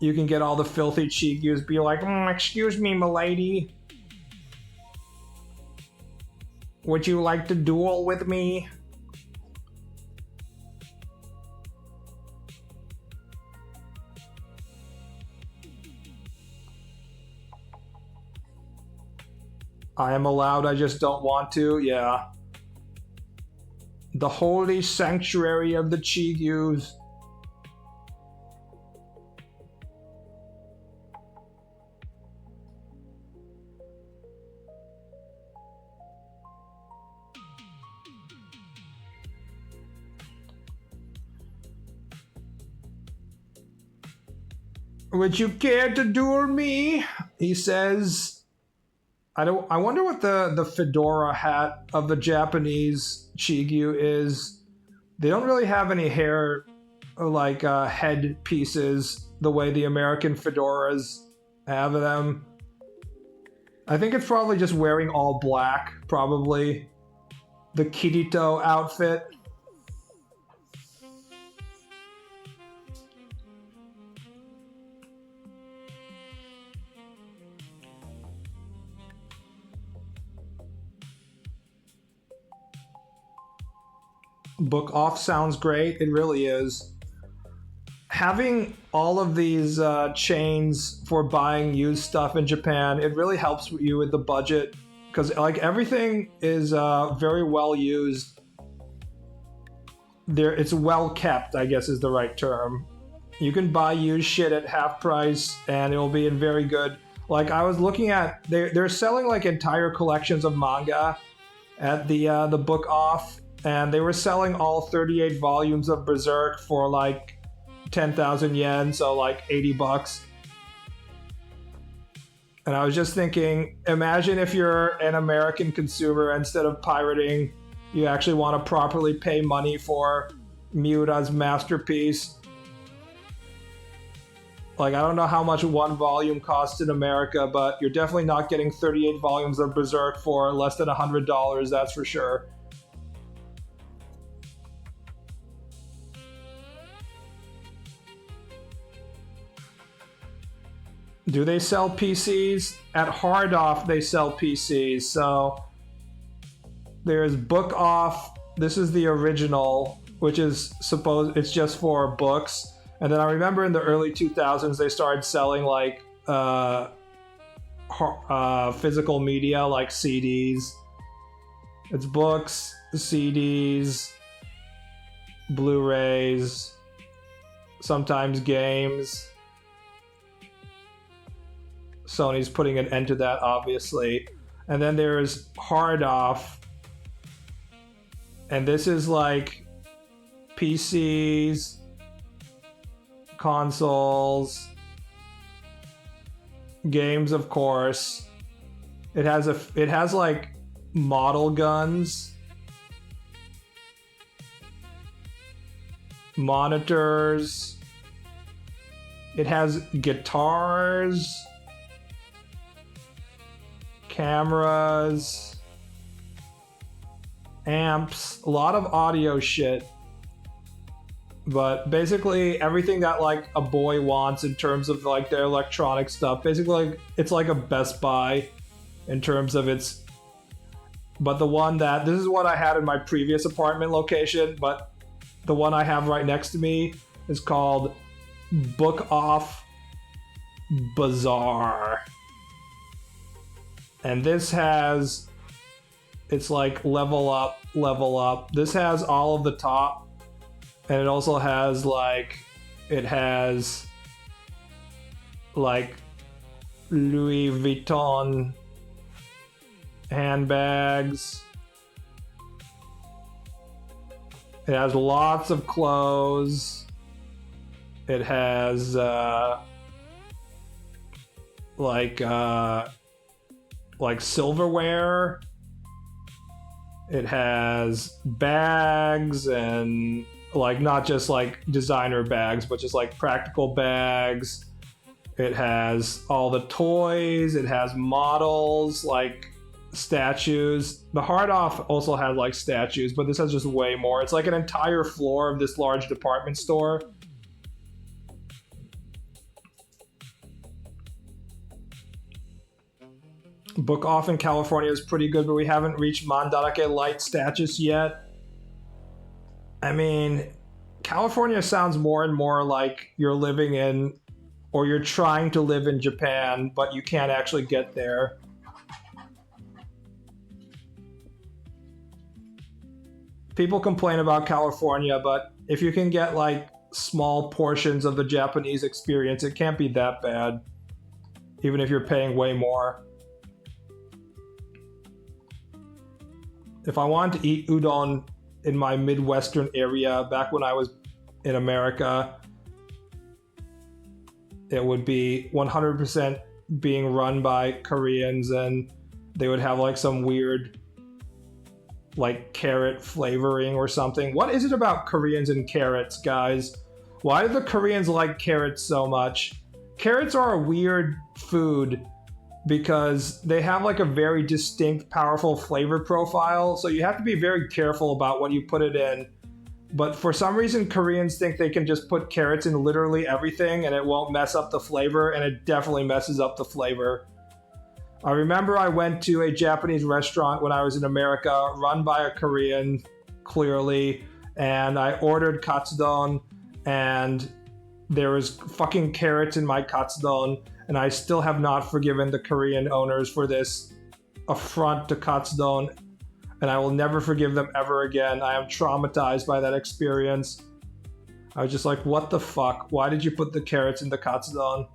you can get all the filthy Chigyus, be like, excuse me, milady. Would you like to duel with me? I am allowed, I just don't want to, yeah. The holy sanctuary of the Chigyus. Would you care to duel me? He says. I wonder what the fedora hat of the Japanese Chigyu is. They don't really have any hair, like head pieces, the way the American fedoras have them. I think it's probably just wearing all black, probably. The Kirito outfit. Book Off sounds great. It really is. Having all of these chains for buying used stuff in Japan, it really helps you with the budget because like everything is very well used. There, it's well kept, I guess is the right term. You can buy used shit at half price, and it'll be in very good. Like I was looking at, they're selling like entire collections of manga at the Book Off, and they were selling all 38 volumes of Berserk for like 10,000 yen, so like $80. And I was just thinking, imagine if you're an American consumer, instead of pirating, you actually want to properly pay money for Miura's masterpiece. Like, I don't know how much one volume costs in America, but you're definitely not getting 38 volumes of Berserk for less than $100, that's for sure. Do they sell PCs? At Hard Off, they sell PCs. So there's Book Off. This is the original, which is it's just for books. And then I remember in the early 2000s, they started selling like physical media, like CDs. It's books, CDs, Blu-rays, sometimes games. Sony's putting an end to that, obviously. And then there's Hard Off. And this is like PCs, consoles, games, of course. It has like model guns, monitors. It has guitars, cameras, amps, a lot of audio shit. But basically everything that like a boy wants in terms of like their electronic stuff. Basically like, it's like a Best Buy in terms of its. But this is what I had in my previous apartment location, but the one I have right next to me is called Book Off Bazaar. And this has, it's like level up. This has all of the top. And it also has like Louis Vuitton handbags. It has lots of clothes. It has like silverware. It has bags, and like not just like designer bags, but just like practical bags. It has all the toys. It has models, like statues. The Hard Off also has like statues, but this has just way more. It's like an entire floor of this large department store. Book Off in California is pretty good, but we haven't reached Mandarake Light status yet. I mean, California sounds more and more like you're living in, or you're trying to live in Japan, but you can't actually get there. People complain about California, but if you can get like small portions of the Japanese experience, it can't be that bad, even if you're paying way more. If I wanted to eat udon in my Midwestern area back when I was in America, it would be 100% being run by Koreans, and they would have like some weird like carrot flavoring or something. What is it about Koreans and carrots, guys? Why do the Koreans like carrots so much? Carrots are a weird food because they have like a very distinct, powerful flavor profile. So you have to be very careful about what you put it in. But for some reason, Koreans think they can just put carrots in literally everything and it won't mess up the flavor, and it definitely messes up the flavor. I remember I went to a Japanese restaurant when I was in America, run by a Korean, clearly, and I ordered katsudon, and there was fucking carrots in my katsudon, and I still have not forgiven the Korean owners for this affront to katsudon, and I will never forgive them ever again. I am traumatized by that experience. I was just like, what the fuck? Why did you put the carrots in the katsudon?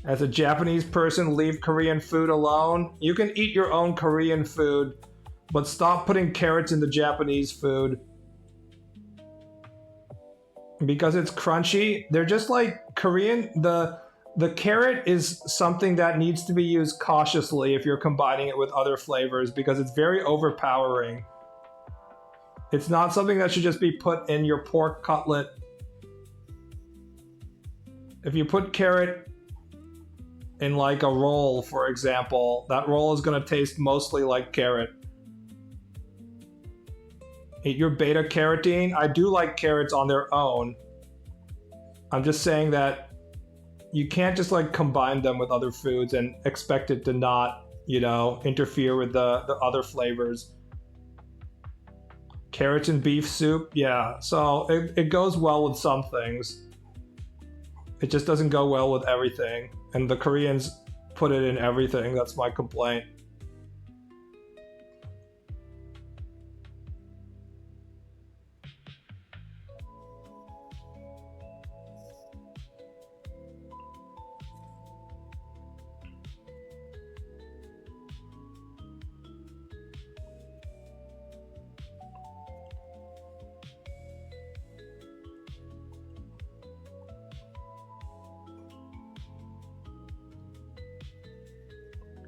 As a Japanese person, leave Korean food alone. You can eat your own Korean food, but stop putting carrots in the Japanese food. Because it's crunchy. They're just like Korean. The carrot is something that needs to be used cautiously if you're combining it with other flavors, because it's very overpowering. It's not something that should just be put in your pork cutlet. If you put carrot in like a roll, for example, that roll is going to taste mostly like carrot. Eat your beta carotene. I do like carrots on their own. I'm just saying that you can't just like combine them with other foods and expect it to not, interfere with the other flavors. Carrots and beef soup, yeah. So it goes well with some things. It just doesn't go well with everything. And the Koreans put it in everything. That's my complaint.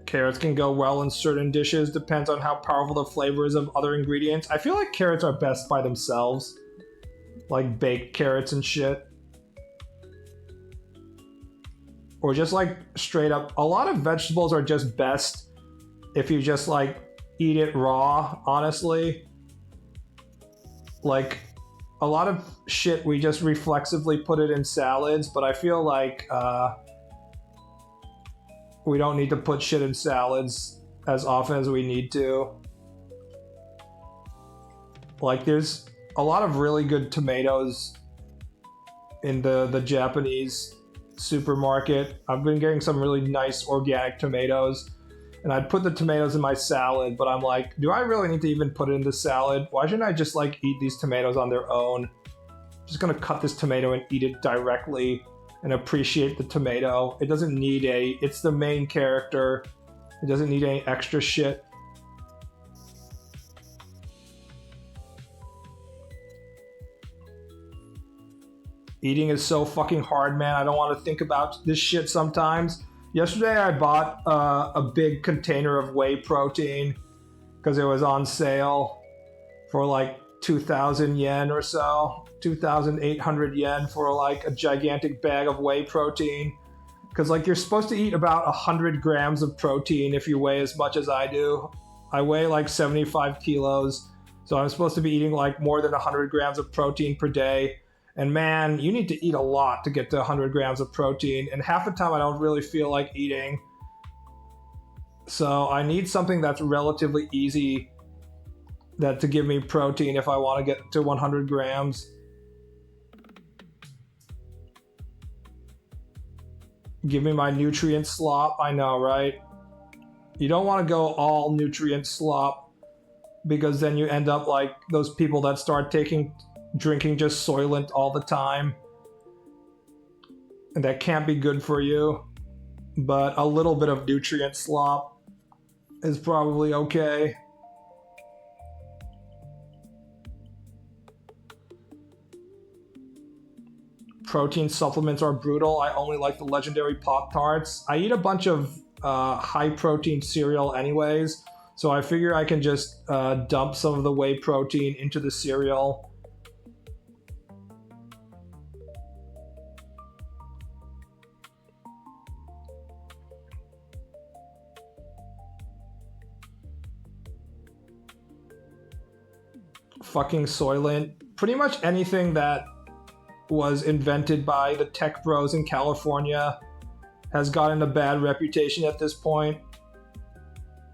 Carrots can go well in certain dishes, depends on how powerful the flavor is of other ingredients. I feel like carrots are best by themselves. Like baked carrots and shit. Or just like straight up. A lot of vegetables are just best if you just like eat it raw, honestly. Like a lot of shit we just reflexively put it in salads, but I feel like we don't need to put shit in salads as often as we need to. Like, there's a lot of really good tomatoes in the Japanese supermarket. I've been getting some really nice organic tomatoes, and I'd put the tomatoes in my salad, but I'm like, do I really need to even put it in the salad? Why shouldn't I just like eat these tomatoes on their own? I'm just gonna cut this tomato and eat it directly and appreciate the tomato. It doesn't need it's the main character. It doesn't need any extra shit. Eating is so fucking hard, man. I don't want to think about this shit sometimes. Yesterday I bought a big container of whey protein because it was on sale for like 2,000 yen or so. 2,800 yen for like a gigantic bag of whey protein. Because like you're supposed to eat about 100 grams of protein if you weigh as much as I do. I weigh like 75 kilos. So I'm supposed to be eating like more than 100 grams of protein per day. And man, you need to eat a lot to get to 100 grams of protein. And half the time I don't really feel like eating. So I need something that's relatively easy to give me protein if I want to get to 100 grams. Give me my nutrient slop. I know, right? You don't want to go all nutrient slop, because then you end up like those people that start drinking just Soylent all the time. And that can't be good for you. But a little bit of nutrient slop is probably okay. Protein supplements are brutal. I only like the legendary Pop-Tarts. I eat a bunch of high protein cereal anyways, so I figure I can just dump some of the whey protein into the cereal. Fucking Soylent. Pretty much anything that was invented by the tech bros in California has gotten a bad reputation at this point.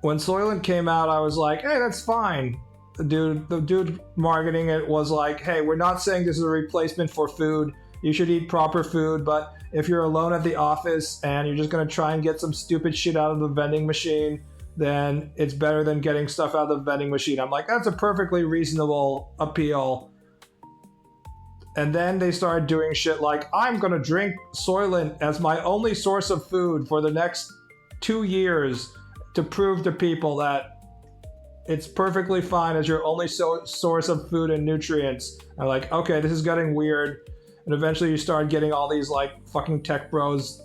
When Soylent came out, I was like, hey, that's fine. the dude marketing it was like, hey, we're not saying this is a replacement for food. You should eat proper food, but if you're alone at the office and you're just gonna try and get some stupid shit out of the vending machine, then it's better than getting stuff out of the vending machine. I'm like, that's a perfectly reasonable appeal. And then they started doing shit like, I'm gonna drink Soylent as my only source of food for the next 2 years to prove to people that it's perfectly fine as your only source of food and nutrients. I'm like, okay, this is getting weird. And eventually you start getting all these like fucking tech bros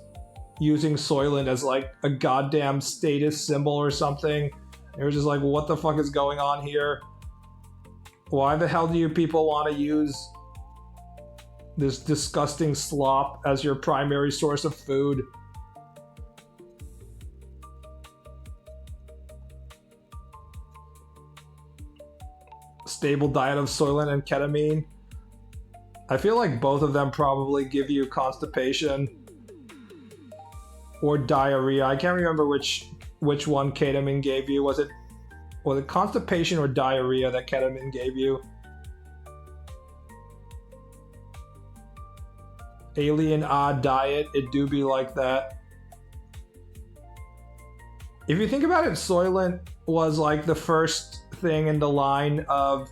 using Soylent as like a goddamn status symbol or something. It was just like, what the fuck is going on here? Why the hell do you people want to use this disgusting slop as your primary source of food? Stable diet of Soylent and ketamine. I feel like both of them probably give you constipation or diarrhea. I can't remember which one ketamine gave you. Was it constipation or diarrhea that ketamine gave you? Alien odd diet, it do be like that. If you think about it, Soylent was like the first thing in the line of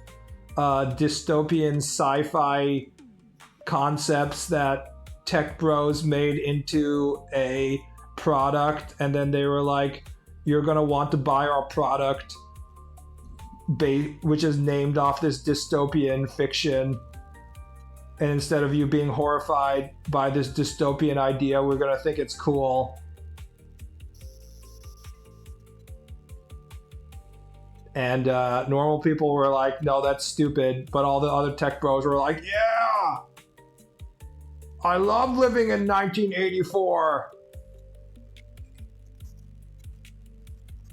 dystopian sci-fi concepts that tech bros made into a product, and then they were like, you're gonna want to buy our product, which is named off this dystopian fiction, and instead of you being horrified by this dystopian idea, we're gonna think it's cool. And normal people were like, no, that's stupid. But all the other tech bros were like, yeah! I love living in 1984.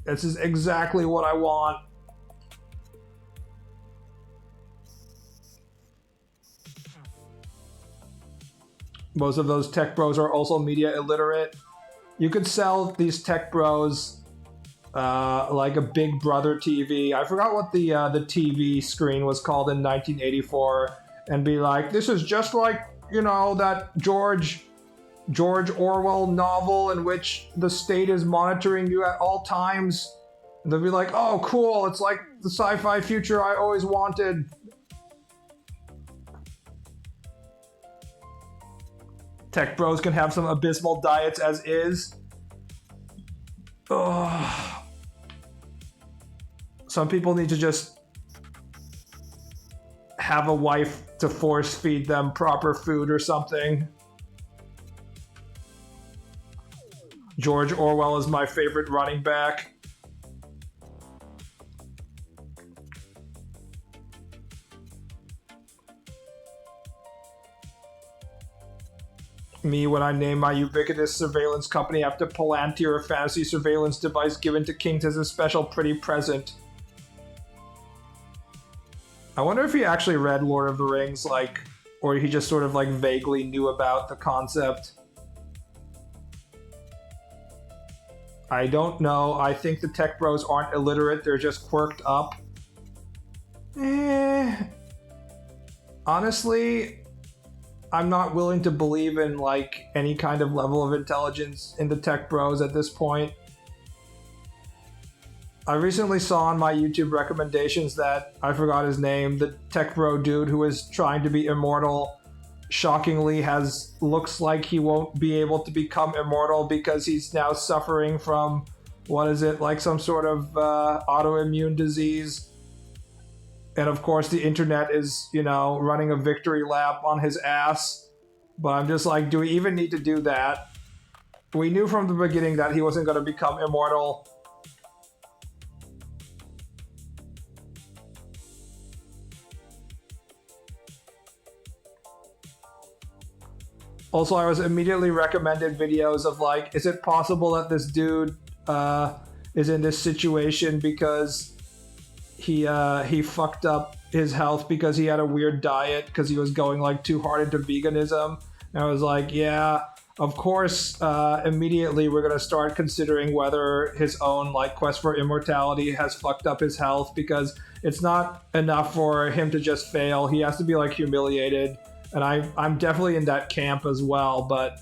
This is exactly what I want. Most of those tech bros are also media illiterate. You could sell these tech bros like a Big Brother TV. I forgot what the TV screen was called in 1984, and be like, this is just like, you know, that George Orwell novel in which the state is monitoring you at all times. And they'll be like, oh, cool, it's like the sci-fi future I always wanted. Tech bros can have some abysmal diets as is. Ugh. Some people need to just have a wife to force feed them proper food or something. George Orwell is my favorite running back. Me when I name my ubiquitous surveillance company after Palantir, a fantasy surveillance device given to kings as a special pretty present. I wonder if he actually read Lord of the Rings, like, or he just sort of like vaguely knew about the concept. I don't know. I think the tech bros aren't illiterate, they're just quirked up. Honestly, I'm not willing to believe in like any kind of level of intelligence in the tech bros at this point. I recently saw on my YouTube recommendations that, I forgot his name, the tech bro dude who is trying to be immortal shockingly looks like he won't be able to become immortal because he's now suffering from, what is it, like some sort of autoimmune disease. And of course the internet is, you know, running a victory lap on his ass. But I'm just like, do we even need to do that? We knew from the beginning that he wasn't going to become immortal. Also, I was immediately recommended videos of like, is it possible that this dude is in this situation because he fucked up his health because he had a weird diet because he was going like too hard into veganism? And I was like, yeah, of course, immediately we're going to start considering whether his own like quest for immortality has fucked up his health, because it's not enough for him to just fail. He has to be like humiliated, and I'm definitely in that camp as well. But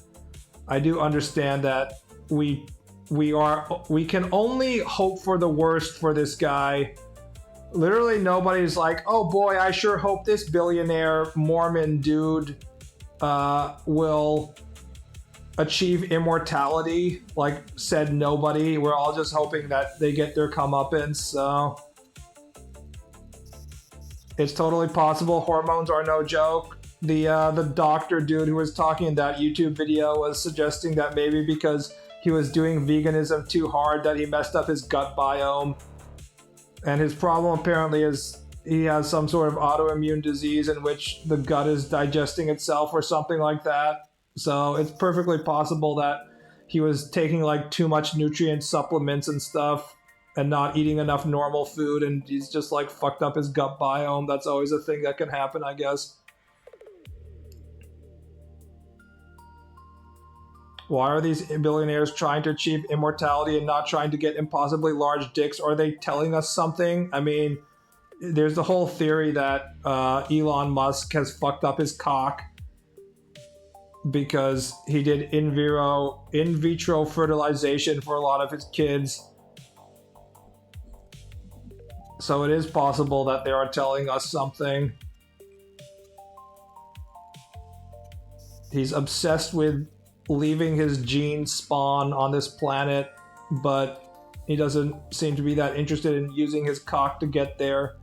I do understand that we can only hope for the worst for this guy. Literally nobody's like, oh boy, I sure hope this billionaire Mormon dude will achieve immortality. Like, said nobody. We're all just hoping that they get their comeuppance. So it's totally possible. Hormones are no joke. The doctor dude who was talking in that YouTube video was suggesting that maybe because he was doing veganism too hard that he messed up his gut biome. And his problem apparently is he has some sort of autoimmune disease in which the gut is digesting itself or something like that. So it's perfectly possible that he was taking like too much nutrient supplements and stuff and not eating enough normal food, and he's just like fucked up his gut biome. That's always a thing that can happen, I guess. Why are these billionaires trying to achieve immortality and not trying to get impossibly large dicks? Are they telling us something? I mean, there's the whole theory that Elon Musk has fucked up his cock because he did in vitro fertilization for a lot of his kids. So it is possible that they are telling us something. He's obsessed with leaving his gene spawn on this planet, but he doesn't seem to be that interested in using his cock to get there.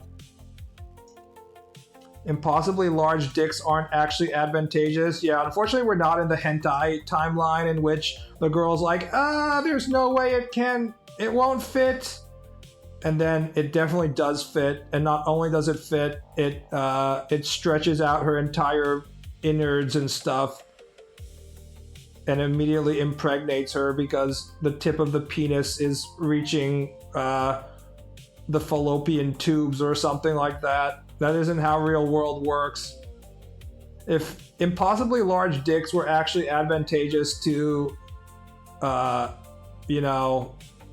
Impossibly large dicks aren't actually advantageous. Yeah, unfortunately we're not in the hentai timeline in which the girl's like, there's no way it won't fit. And then it definitely does fit, and not only does it fit, it stretches out her entire innards and stuff and immediately impregnates her because the tip of the penis is reaching the fallopian tubes or something like that. That isn't how real world works. If impossibly large dicks were actually advantageous to,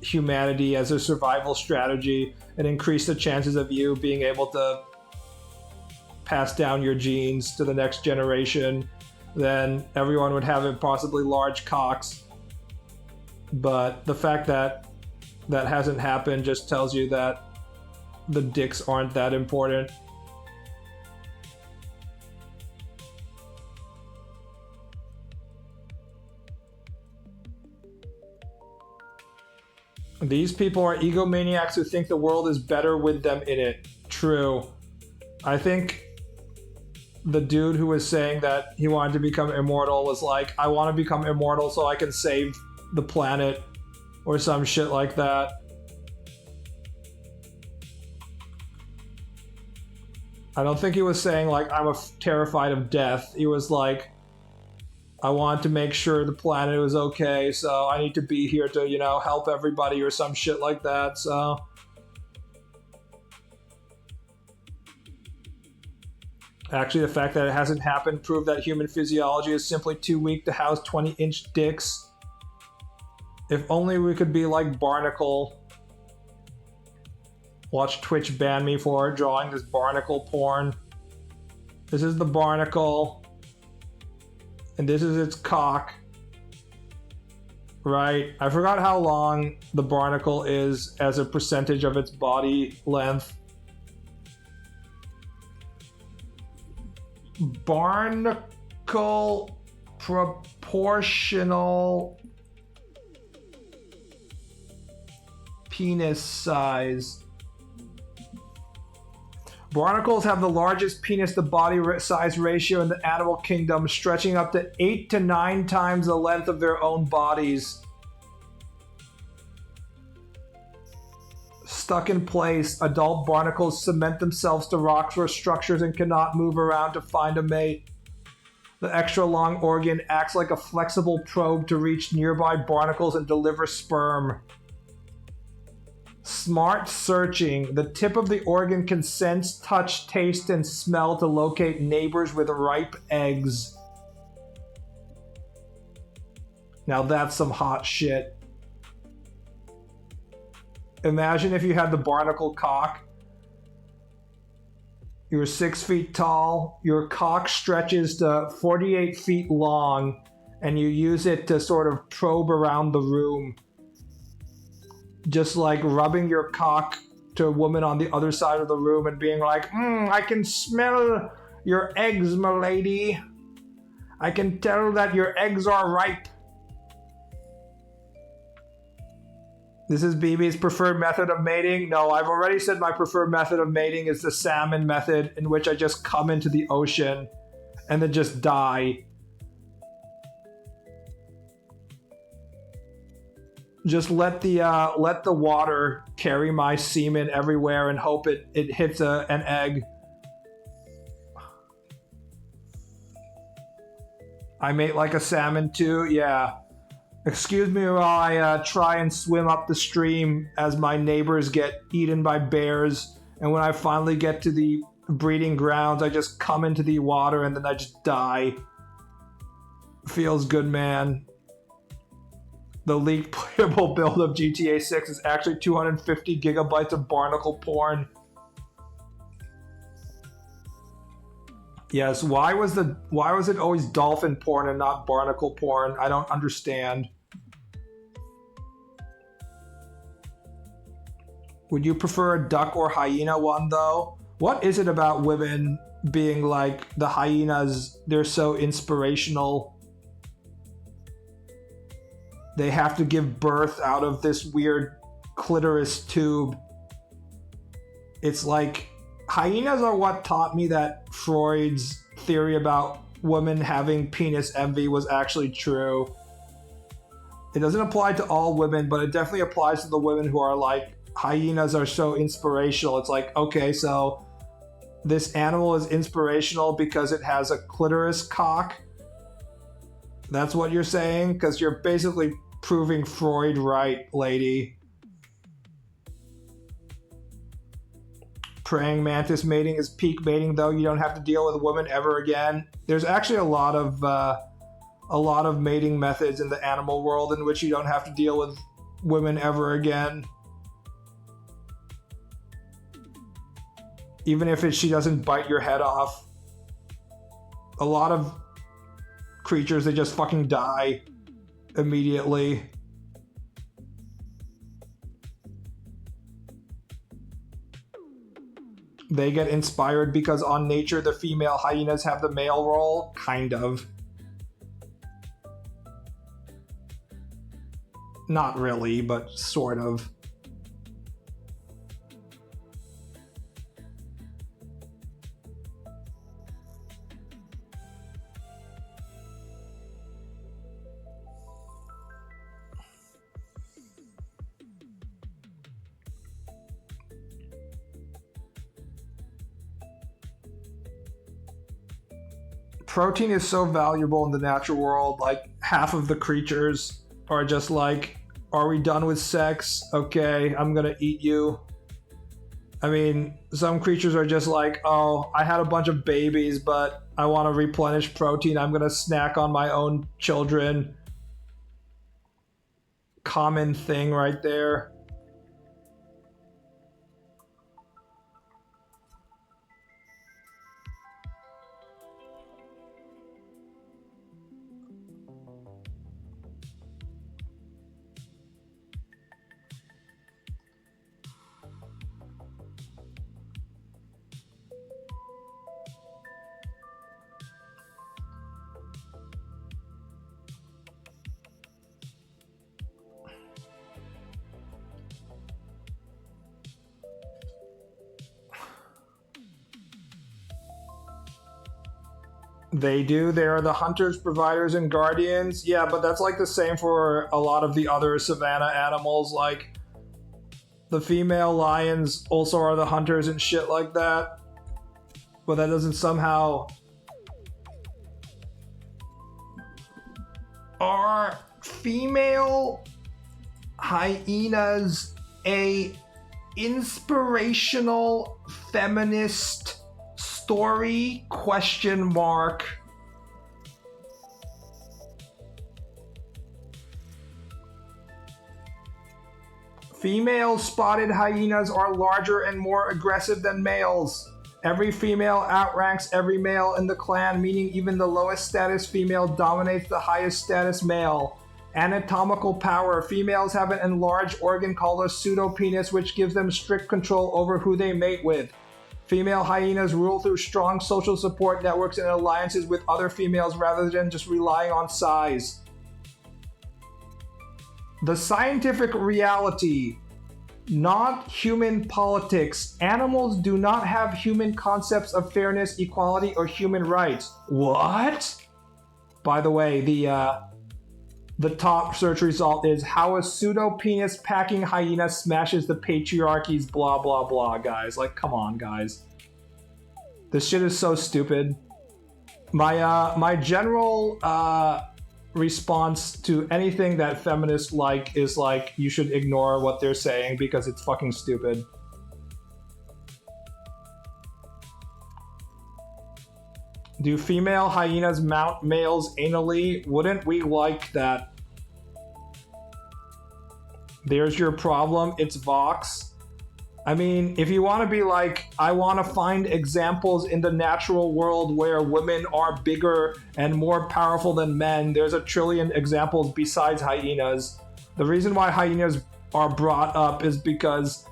humanity as a survival strategy and increase the chances of you being able to pass down your genes to the next generation, then everyone would have impossibly large cocks. But the fact that that hasn't happened just tells you that the dicks aren't that important. These people are egomaniacs who think the world is better with them in it. True. I think the dude who was saying that he wanted to become immortal was like, I want to become immortal so I can save the planet or some shit like that. I don't think he was saying like, I'm terrified of death. He was like, I want to make sure the planet was okay, so I need to be here to, help everybody or some shit like that, so. Actually, the fact that it hasn't happened proved that human physiology is simply too weak to house 20-inch dicks. If only we could be like Barnacle. Watch Twitch ban me for drawing this barnacle porn. This is the barnacle. And this is its cock. Right? I forgot how long the barnacle is as a percentage of its body length. Barnacle proportional penis size. Barnacles have the largest penis to body size ratio in the animal kingdom, stretching up to 8 to 9 times the length of their own bodies. Stuck in place, adult barnacles cement themselves to rocks or structures and cannot move around to find a mate. The extra long organ acts like a flexible probe to reach nearby barnacles and deliver sperm. Smart searching. The tip of the organ can sense, touch, taste, and smell to locate neighbors with ripe eggs. Now that's some hot shit. Imagine if you had the barnacle cock. You're 6 feet tall, your cock stretches to 48 feet long, and you use it to sort of probe around the room. Just like rubbing your cock to a woman on the other side of the room and being like, I can smell your eggs, m'lady. I can tell that your eggs are ripe. This is BB's preferred method of mating. No, I've already said my preferred method of mating is the salmon method, in which I just come into the ocean and then just die. Just let the water carry my semen everywhere and hope it hits an egg. I mate like a salmon too, yeah. Excuse me while I try and swim up the stream as my neighbors get eaten by bears, and when I finally get to the breeding grounds, I just come into the water and then I just die. Feels good, man. The leaked playable build of GTA 6 is actually 250 gigabytes of barnacle porn. Yes, why was it always dolphin porn and not barnacle porn? I don't understand. Would you prefer a duck or hyena one though? What is it about women being like the hyenas? They're so inspirational. They have to give birth out of this weird clitoris tube. It's like hyenas are what taught me that Freud's theory about women having penis envy was actually true. It doesn't apply to all women, but it definitely applies to the women who are like, hyenas are so inspirational. It's like, okay, so this animal is inspirational because it has a clitoris cock? That's what you're saying? Because you're basically proving Freud right, lady. Praying mantis mating is peak mating, though. You don't have to deal with a woman ever again. There's actually a lot of mating methods in the animal world in which you don't have to deal with women ever again. Even if she doesn't bite your head off. A lot of creatures, they just fucking die immediately. They get inspired because on nature the female hyenas have the male role? Kind of. Not really, but sort of. Protein is so valuable in the natural world. Like, half of the creatures are just like, are we done with sex? Okay, I'm gonna eat you. I mean, some creatures are just like, oh, I had a bunch of babies, but I want to replenish protein. I'm gonna snack on my own children. Common thing right there. They do. They are the hunters, providers, and guardians. Yeah, but that's like the same for a lot of the other savanna animals. Like, the female lions also are the hunters and shit like that. But that doesn't somehow... Are female hyenas a inspirational feminist story? Question mark. Female spotted hyenas are larger and more aggressive than males. Every female outranks every male in the clan, meaning even the lowest status female dominates the highest status male. Anatomical power. Females have an enlarged organ called a pseudopenis, which gives them strict control over who they mate with. Female hyenas rule through strong social support networks and alliances with other females rather than just relying on size. The scientific reality. Not human politics. Animals do not have human concepts of fairness, equality, or human rights. What? By the way, the top search result is how a pseudo-penis packing hyena smashes the patriarchy's blah blah blah, guys. Like, come on, guys. This shit is so stupid. My general response to anything that feminists like is like, you should ignore what they're saying because it's fucking stupid. Do female hyenas mount males anally? Wouldn't we like that? There's your problem. It's Vox. I mean, if you want to be like, I want to find examples in the natural world where women are bigger and more powerful than men, there's a trillion examples besides hyenas. The reason why hyenas are brought up is because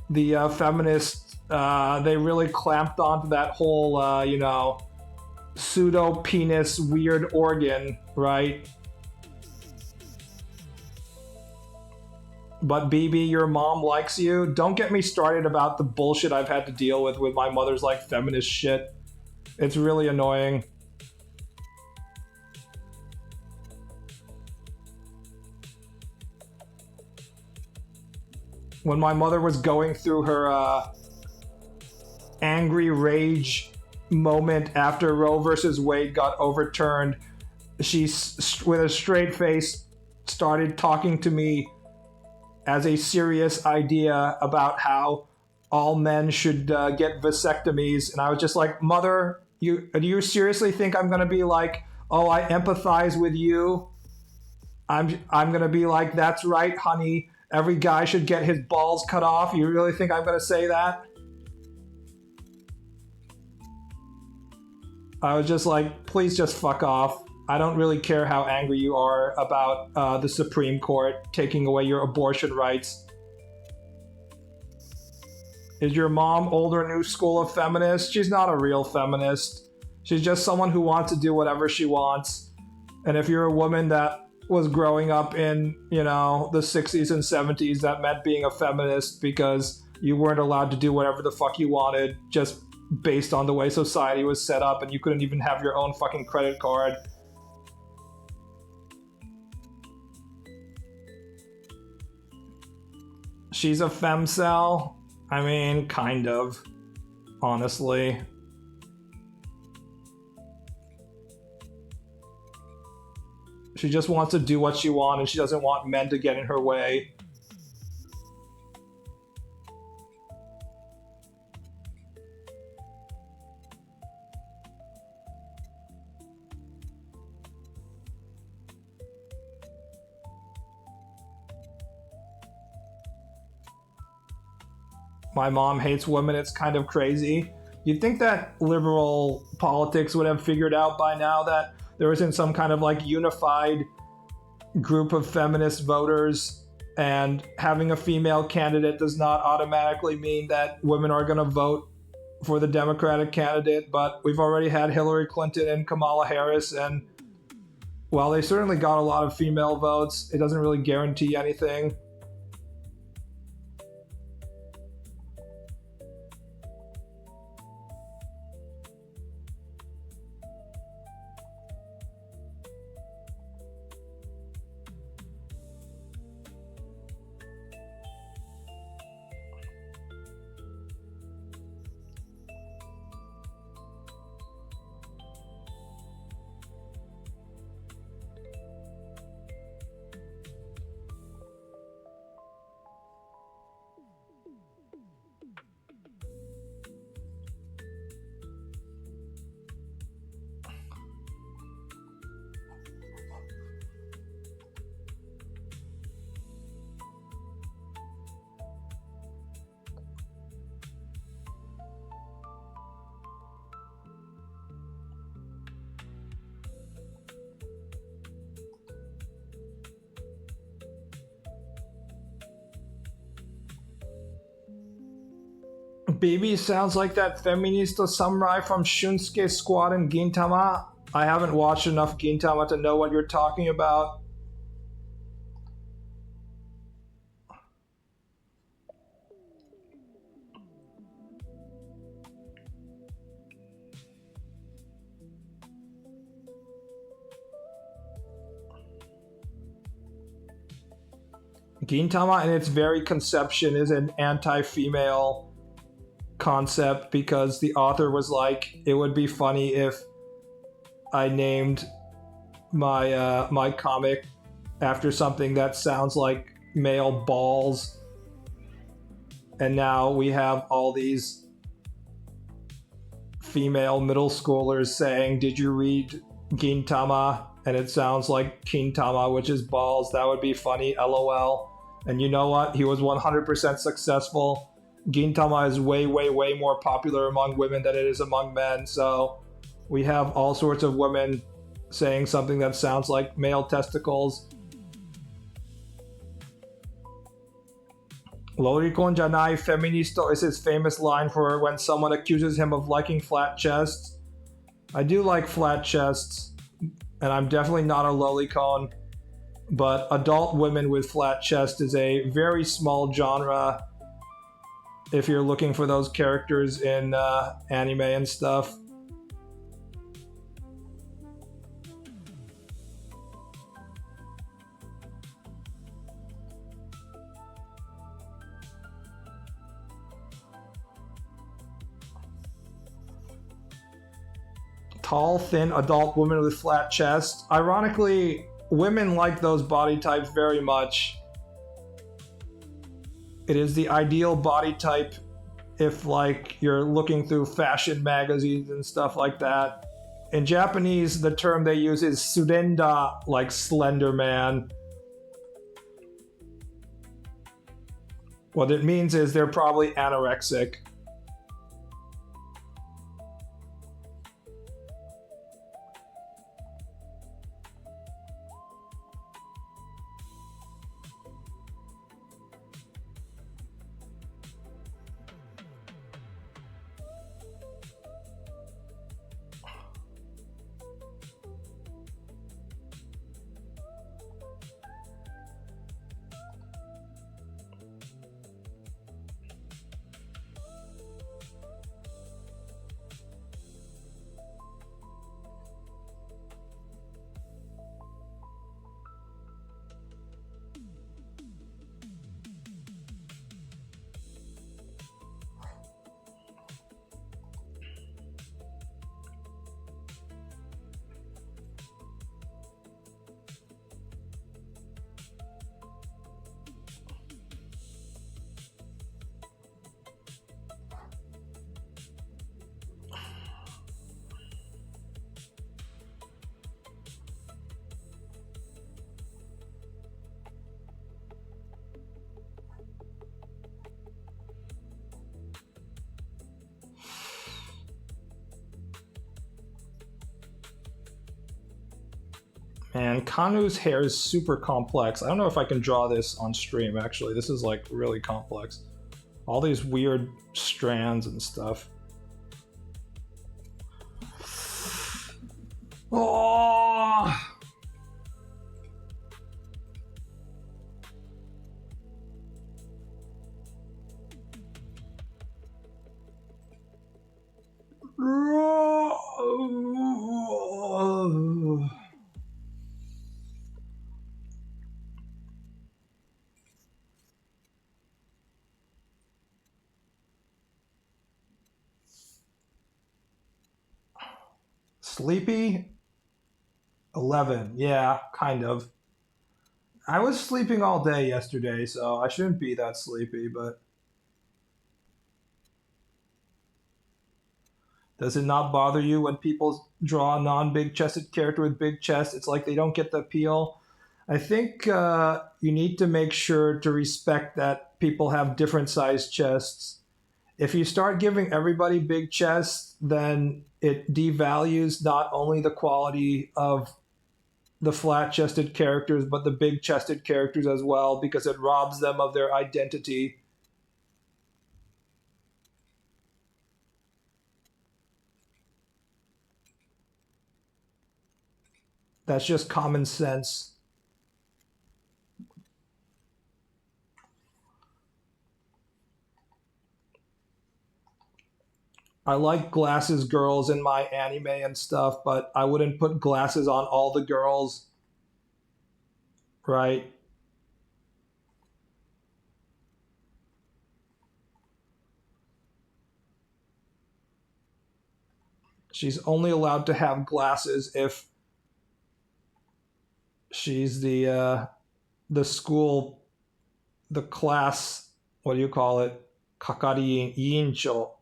the feminists, they really clamped onto that whole, pseudo-penis weird organ, right? But BB, your mom likes you. Don't get me started about the bullshit I've had to deal with my mother's like feminist shit. It's really annoying. When my mother was going through her angry rage moment after Roe versus Wade got overturned, she, with a straight face, started talking to me as a serious idea about how all men should get vasectomies. And I was just like, Mother, do you seriously think I'm going to be like, oh, I empathize with you? I'm going to be like, that's right, honey. Every guy should get his balls cut off. You really think I'm going to say that? I was just like, please just fuck off. I don't really care how angry you are about the Supreme Court taking away your abortion rights. Is your mom old or new school of feminist? She's not a real feminist. She's just someone who wants to do whatever she wants. And if you're a woman that was growing up in, the 60s and 70s, that meant being a feminist because you weren't allowed to do whatever the fuck you wanted just based on the way society was set up, and you couldn't even have your own fucking credit card. She's a femcel? I mean, kind of. Honestly. She just wants to do what she wants, and she doesn't want men to get in her way. My mom hates women. It's kind of crazy. You'd think that liberal politics would have figured out by now that there isn't some kind of like unified group of feminist voters, and having a female candidate does not automatically mean that women are going to vote for the Democratic candidate. But we've already had Hillary Clinton and Kamala Harris, and while they certainly got a lot of female votes, it doesn't really guarantee anything. Baby sounds like that feminista samurai from Shunsuke Squad and Gintama. I haven't watched enough Gintama to know what you're talking about. Gintama in its very conception is an anti-female concept because the author was like, it would be funny if I named my comic after something that sounds like male balls, and now we have all these female middle schoolers saying, "Did you read Gintama?" And it sounds like Kintama, which is balls. That would be funny, LOL. And you know what? He was 100% successful. Gintama is way, way, way more popular among women than it is among men. So we have all sorts of women saying something that sounds like male testicles. Lorikon janai feministo is his famous line for when someone accuses him of liking flat chests. I do like flat chests, and I'm definitely not a lolicon, but adult women with flat chest is a very small genre if you're looking for those characters in anime and stuff. Tall, thin, adult woman with flat chest. Ironically, women like those body types very much. It is the ideal body type if, like, you're looking through fashion magazines and stuff like that. In Japanese, the term they use is surenda, like slender man. What it means is they're probably anorexic. And Kanu's hair is super complex. I don't know if I can draw this on stream, actually. This is, like, really complex. All these weird strands and stuff. Oh! Sleepy? 11. Yeah, kind of. I was sleeping all day yesterday, so I shouldn't be that sleepy, but does it not bother you when people draw a non-big chested character with big chest? It's like they don't get the appeal. I think you need to make sure to respect that people have different sized chests. If you start giving everybody big chests, then it devalues not only the quality of the flat chested characters, but the big chested characters as well, because it robs them of their identity. That's just common sense. I like glasses girls in my anime and stuff, but I wouldn't put glasses on all the girls, right? She's only allowed to have glasses if she's the school, the class, what do you call it? Kakari Yincho.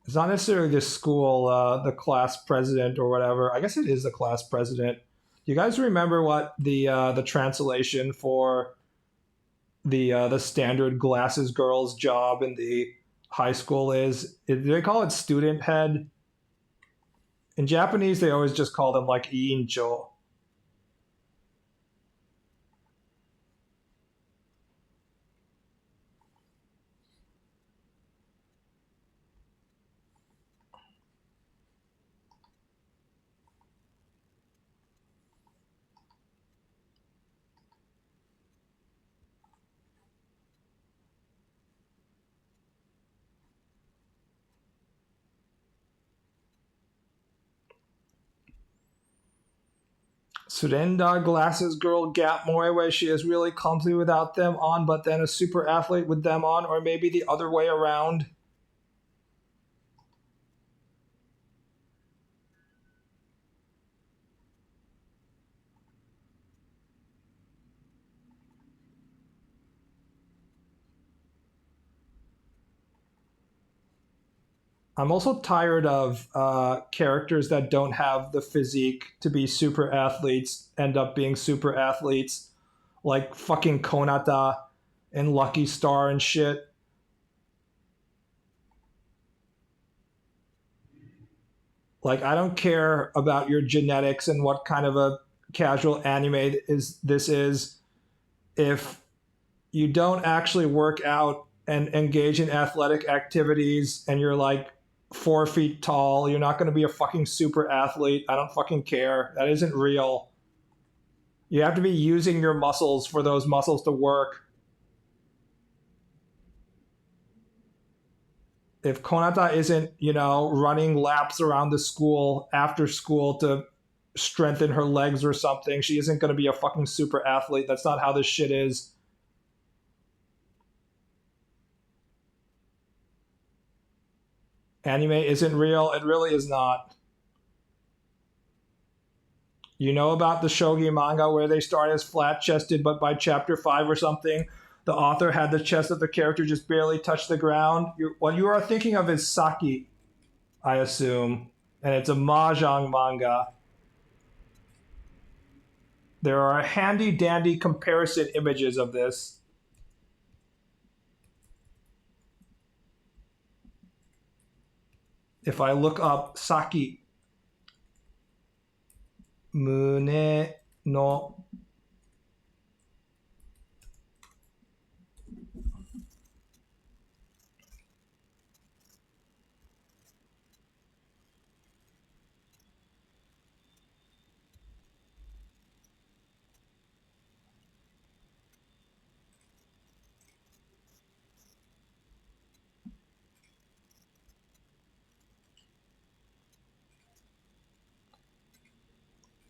It's not necessarily the school, the class president or whatever. I guess it is the class president. You guys remember what the translation for the standard glasses girl's job in the high school is? Do they call it student head? In Japanese, they always just call them like iincho. Surenda glasses girl Gap Moe, where she is really clumsy without them on, but then a super athlete with them on, or maybe the other way around. I'm also tired of characters that don't have the physique to be super athletes end up being super athletes, like fucking Konata and Lucky Star and shit. Like, I don't care about your genetics and what kind of a casual anime is this is if you don't actually work out and engage in athletic activities and you're like 4 feet tall, you're not going to be a fucking super athlete. I don't fucking care. That isn't real. You have to be using your muscles for those muscles to work. If Konata isn't, running laps around the school after school to strengthen her legs or something, she isn't going to be a fucking super athlete. That's not how this shit is. Anime isn't real. It really is not. You know about the shogi manga where they start as flat chested, but by chapter 5 or something, the author had the chest of the character just barely touch the ground? What you are thinking of is Saki, I assume, and it's a mahjong manga. There are handy dandy comparison images of this. If I look up Saki, Mune no.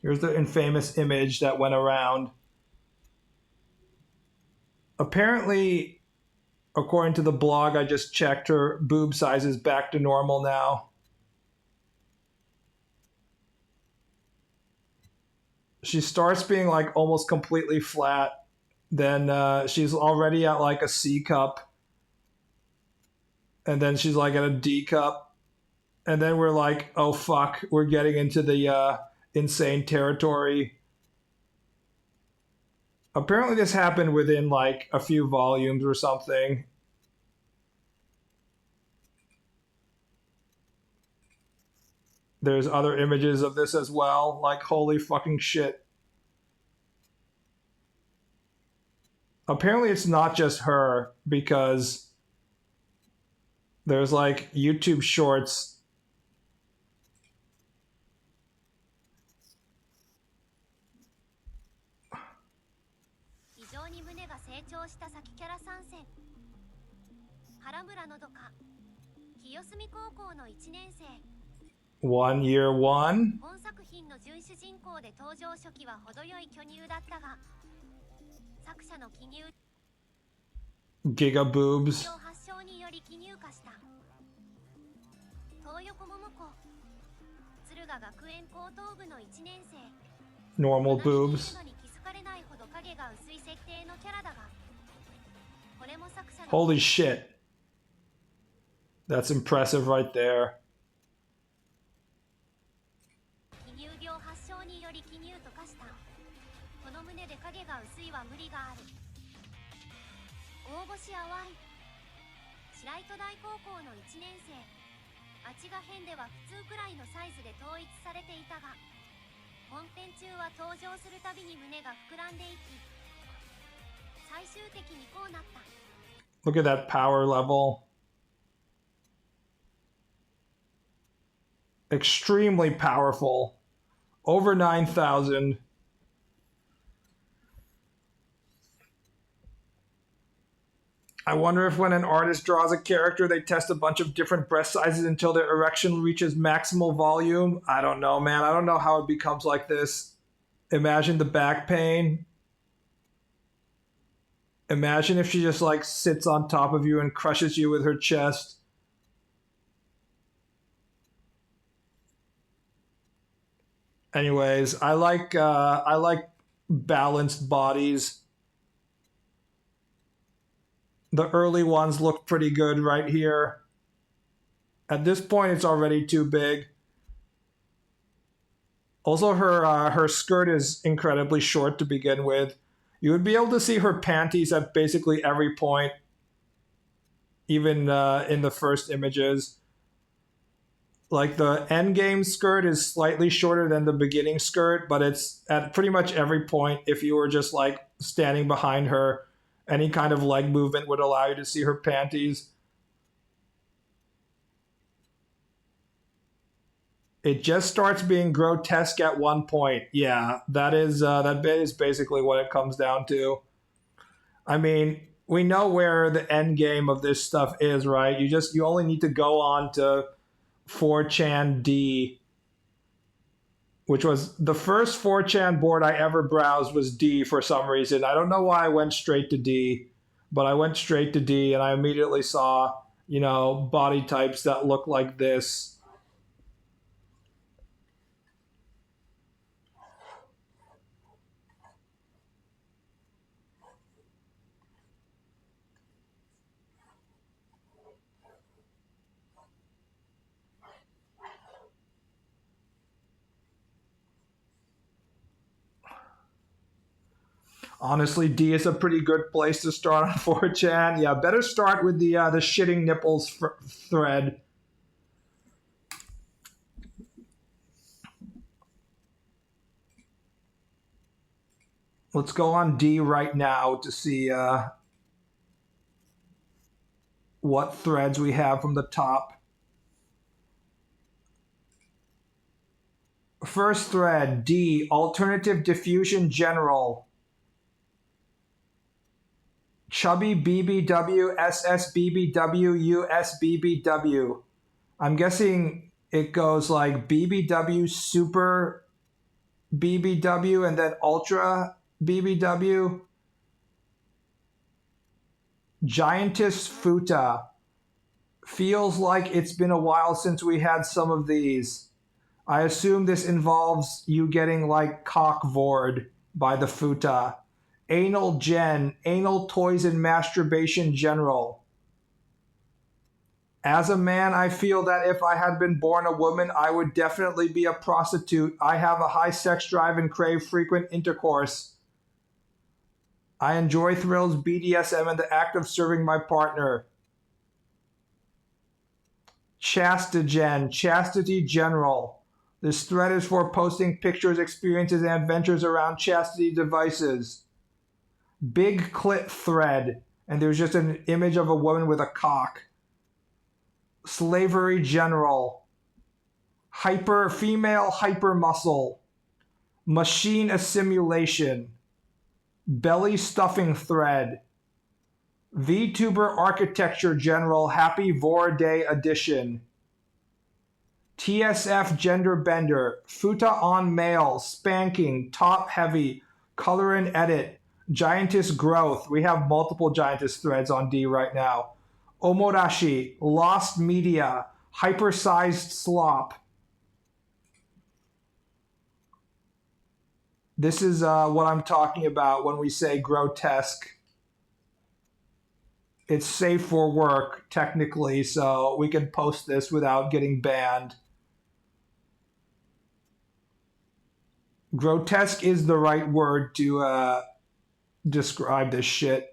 Here's the infamous image that went around. Apparently, according to the blog I just checked, her boob size is back to normal now. She starts being like almost completely flat. Then she's already at like a C cup. And then she's like at a D cup. And then we're like, oh fuck, we're getting into the insane territory. Apparently, this happened within like a few volumes or something. There's other images of this as well. Like, holy fucking shit. Apparently, it's not just her because there's like YouTube shorts 成長した先キャラ参戦。原村のどか清澄高校の1年生。 1 year 1. 本作品の準主人公で登場初期は程よい巨乳だったが、作者の記入 Giga boobs. 病発症により記入化した。東横桃子敦賀学園高等部の1年生。 Normal 同じ boobs. のに気づかれないほど影が薄い設定のキャラだが、これも作者の Holy shit. That's impressive right there. 記入病発症により記入と化した。この胸で影が薄いは無理がある。大越淡い白糸大高校の1年生。あちが編では普通くらいのサイズで統一されていたが、本編中は登場するたびに胸が膨らんでいき、最終的にこうなった。 Look at that power level. Extremely powerful. Over 9,000. I wonder if when an artist draws a character, they test a bunch of different breast sizes until their erection reaches maximal volume. I don't know, man. I don't know how it becomes like this. Imagine the back pain. Imagine if she just like sits on top of you and crushes you with her chest. Anyways, I like balanced bodies. The early ones look pretty good right here. At this point, it's already too big. Also, her skirt is incredibly short to begin with. You would be able to see her panties at basically every point, even in the first images. Like the end game skirt is slightly shorter than the beginning skirt, but it's at pretty much every point. If you were just like standing behind her, any kind of leg movement would allow you to see her panties. It just starts being grotesque at one point. Yeah, that is basically what it comes down to. I mean, we know where the end game of this stuff is, right? You only need to go on to 4chan D, which was the first 4chan board I ever browsed was D for some reason. I don't know why I went straight to D, but I went straight to D and I immediately saw, body types that look like this. Honestly, D is a pretty good place to start on 4chan. Yeah, better start with the shitting nipples thread. Let's go on D right now to see what threads we have from the top. First thread, D, Alternative Diffusion General. Chubby BBW, SSBBW, USBBW. I'm guessing it goes like BBW, Super BBW, and then Ultra BBW. Giantess Futa. Feels like it's been a while since we had some of these. I assume this involves you getting like cock-vored by the Futa. Anal Gen, Anal Toys and Masturbation General. As a man, I feel that if I had been born a woman, I would definitely be a prostitute. I have a high sex drive and crave frequent intercourse. I enjoy thrills, BDSM, and the act of serving my partner. Chastigen, Chastity General. This thread is for posting pictures, experiences, and adventures around chastity devices. Big clit thread, and there's just an image of a woman with a cock. Slavery General. Female hyper muscle. Machine assimilation. Belly stuffing thread. VTuber Architecture General Happy Vor Day Edition. TSF Gender Bender. Futa on Male. Spanking. Top Heavy. Color and Edit. Giantess Growth. We have multiple Giantess threads on D right now. Omorashi. Lost Media. Hypersized Slop. This is what I'm talking about when we say grotesque. It's safe for work, technically, so we can post this without getting banned. Grotesque is the right word to describe this shit.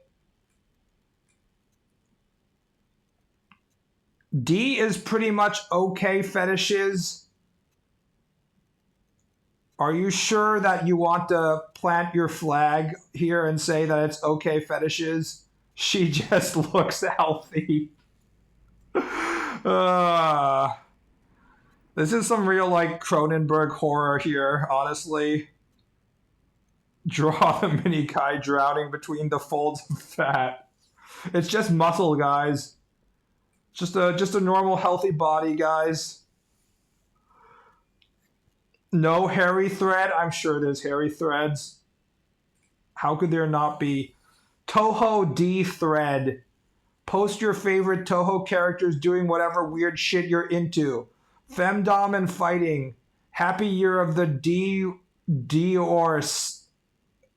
D is pretty much okay fetishes. Are you sure that you want to plant your flag here and say that it's okay fetishes? She just looks healthy. This is some real like Cronenberg horror here, honestly. Draw the mini Kai drowning between the folds of fat. It's just muscle, guys. Just a normal healthy body, guys. No hairy thread? I'm sure there's hairy threads. How could there not be? Toho D thread. Post your favorite Toho characters doing whatever weird shit you're into. Femdom and fighting. Happy year of the Diorse.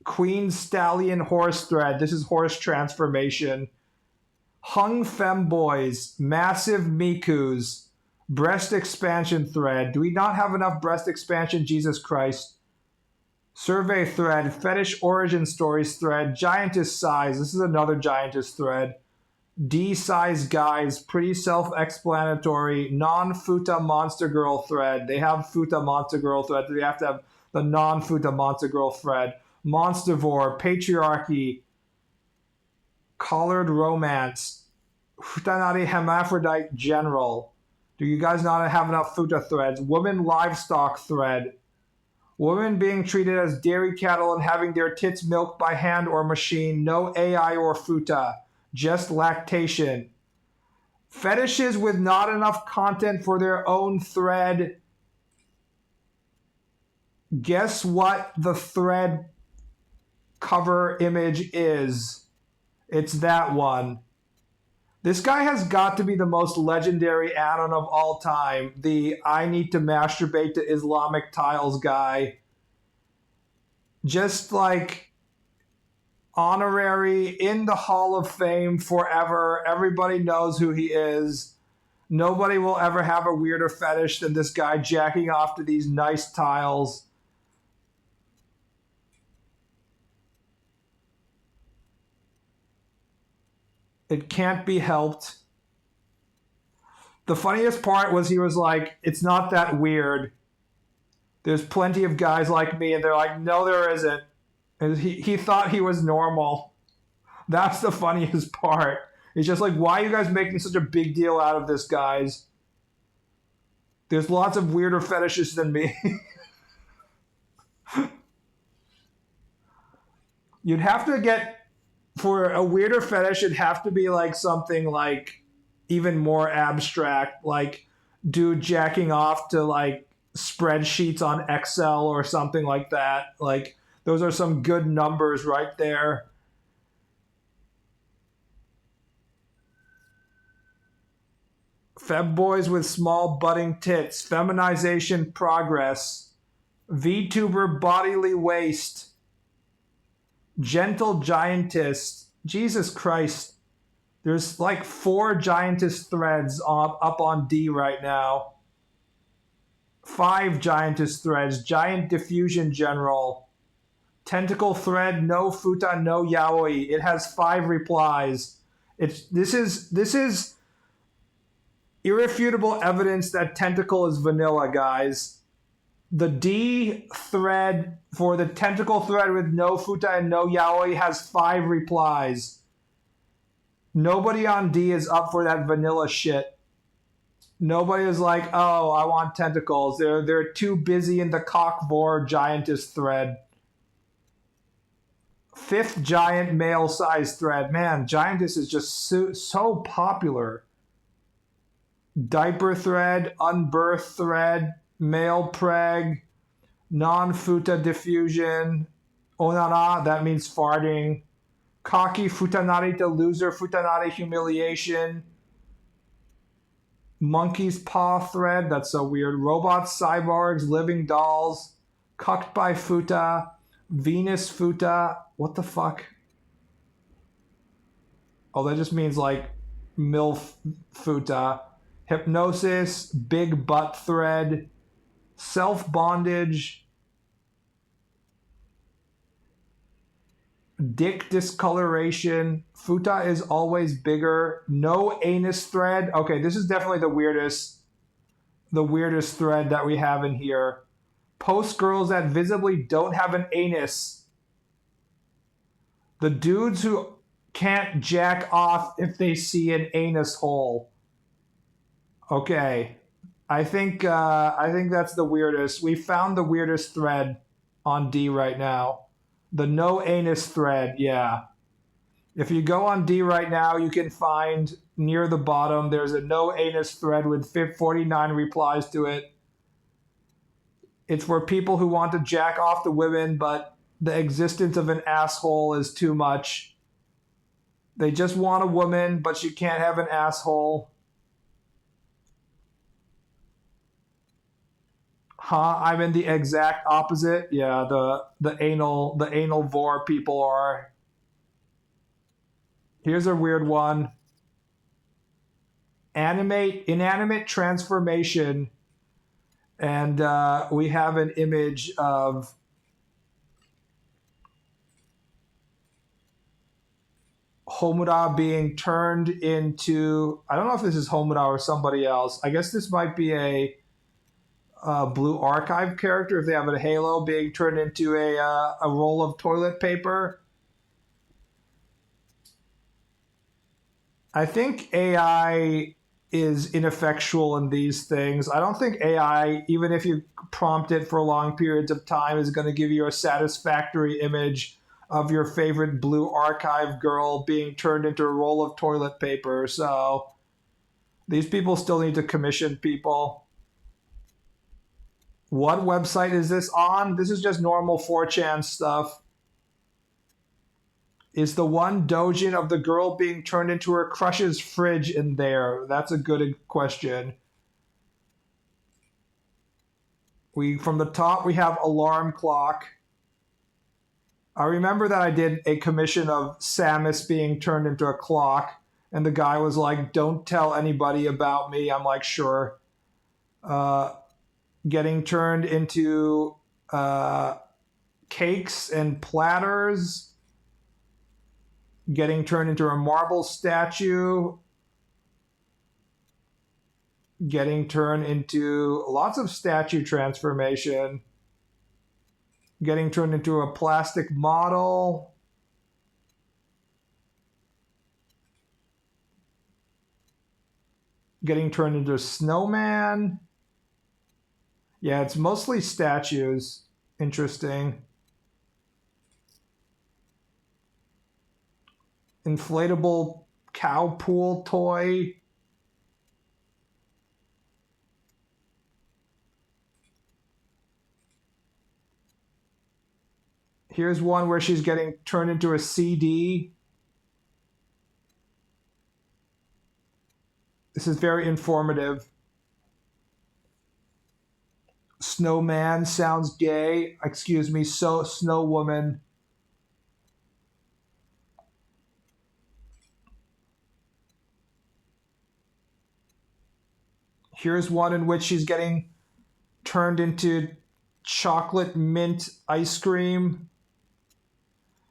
Queen Stallion horse thread. This is horse transformation. Hung femboys. Massive Mikus. Breast expansion thread. Do we not have enough breast expansion? Jesus Christ. Survey thread. Fetish origin stories thread. Giantess size. This is another giantess thread. D size guys. Pretty self-explanatory. Non-Futa Monster Girl thread. They have Futa Monster Girl thread. We have to have the non-Futa Monster Girl thread. Monstervore. Patriarchy. Collared romance. Futanari hermaphrodite general. Do you guys not have enough Futa threads? Woman livestock thread. Women being treated as dairy cattle and having their tits milked by hand or machine. No AI or Futa. Just lactation. Fetishes with not enough content for their own thread. Guess what the thread cover image is? It's that one. This guy has got to be the most legendary anon of all time. The I need to masturbate to Islamic tiles guy. Just like honorary in the Hall of Fame forever. Everybody knows who he is. Nobody will ever have a weirder fetish than this guy jacking off to these nice tiles. It can't be helped. The funniest part was he was like, it's not that weird. There's plenty of guys like me. And they're like, no, there isn't. And he thought he was normal. That's the funniest part. It's just like, why are you guys making such a big deal out of this, guys? There's lots of weirder fetishes than me. You'd have to get... For a weirder fetish, it'd have to be like something like even more abstract, like dude jacking off to like spreadsheets on Excel or something like that. Like those are some good numbers right there. Feb boys with small budding tits. Feminization progress. VTuber bodily waste. Gentle giantess. Jesus Christ. There's like 4 giantess threads up on D right now. 5 giantess threads. Giant diffusion general. Tentacle thread. No Futa, no yaoi. It has 5 replies. This is irrefutable evidence that tentacle is vanilla, guys. The D thread for the tentacle thread with no Futa and no yaoi has 5 replies. Nobody on D is up for that vanilla shit. Nobody is like, oh, I want tentacles. They're too busy in the cockvore giantess thread. Fifth giant male size thread. Man, giantess is just so popular. Diaper thread, unbirthed thread, male preg, non-futa diffusion, onana, that means farting, kaki futanari to loser futanari humiliation, monkey's paw thread, that's so weird, robots, cyborgs, living dolls, cucked by futa, Venus futa, what the fuck? Oh, that just means like MILF futa, hypnosis, big butt thread, self bondage, dick discoloration, futa is always bigger, no anus thread. Okay, this is definitely the weirdest thread that we have in here. Post girls that visibly don't have an anus. The dudes who can't jack off if they see an anus hole. Okay. I think that's the weirdest. We found the weirdest thread on D right now. The no anus thread, yeah. If you go on D right now, you can find near the bottom there's a no anus thread with 49 replies to it. It's for people who want to jack off the women, but the existence of an asshole is too much. They just want a woman, but she can't have an asshole. Huh? I'm in the exact opposite. Yeah, the anal vor people are. Here's a weird one. Inanimate transformation, and we have an image of Homura being turned into. I don't know if this is Homura or somebody else. I guess this might be a Blue Archive character if they have a halo being turned into a roll of toilet paper. I think AI is ineffectual in these things. I don't think AI, even if you prompt it for long periods of time, is going to give you a satisfactory image of your favorite Blue Archive girl being turned into a roll of toilet paper. So these people still need to commission people. What website is this on? This is just normal 4chan stuff. Is the one dojin of the girl being turned into her crush's fridge in there? That's a good question. From the top, we have alarm clock. I remember that I did a commission of Samus being turned into a clock, and the guy was like, "Don't tell anybody about me." I'm like, "Sure." Getting turned into cakes and platters. Getting turned into a marble statue. Getting turned into lots of statue transformation. Getting turned into a plastic model. Getting turned into a snowman. Yeah, it's mostly statues. Interesting. Inflatable cow pool toy. Here's one where she's getting turned into a CD. This is very informative. Snowman sounds gay. Excuse me, so snow woman. Here's one in which she's getting turned into chocolate mint ice cream.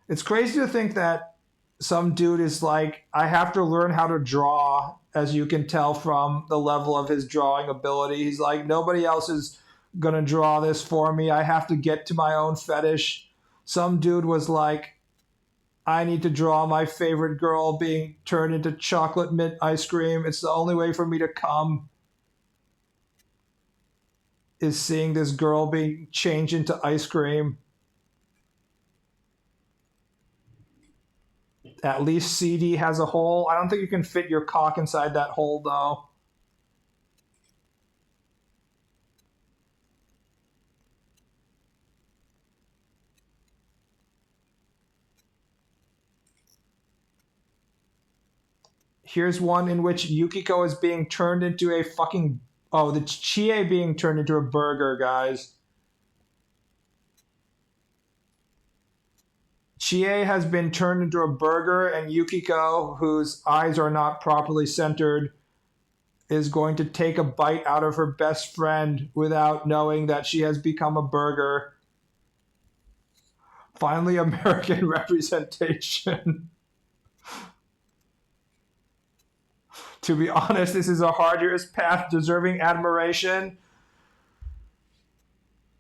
It's crazy to think that some dude is like, I have to learn how to draw, as you can tell from the level of his drawing ability. He's like, nobody else is going to draw this for me. I have to get to my own fetish. Some dude was like, I need to draw my favorite girl being turned into chocolate mint ice cream. It's the only way for me to come. Is seeing this girl being changed into ice cream. At least CD has a hole. I don't think you can fit your cock inside that hole, though. Here's one in which Yukiko is being turned into a fucking... Oh, the Chie being turned into a burger, guys. Chie has been turned into a burger, and Yukiko, whose eyes are not properly centered, is going to take a bite out of her best friend without knowing that she has become a burger. Finally, American representation. To be honest, this is a hard-years path deserving admiration.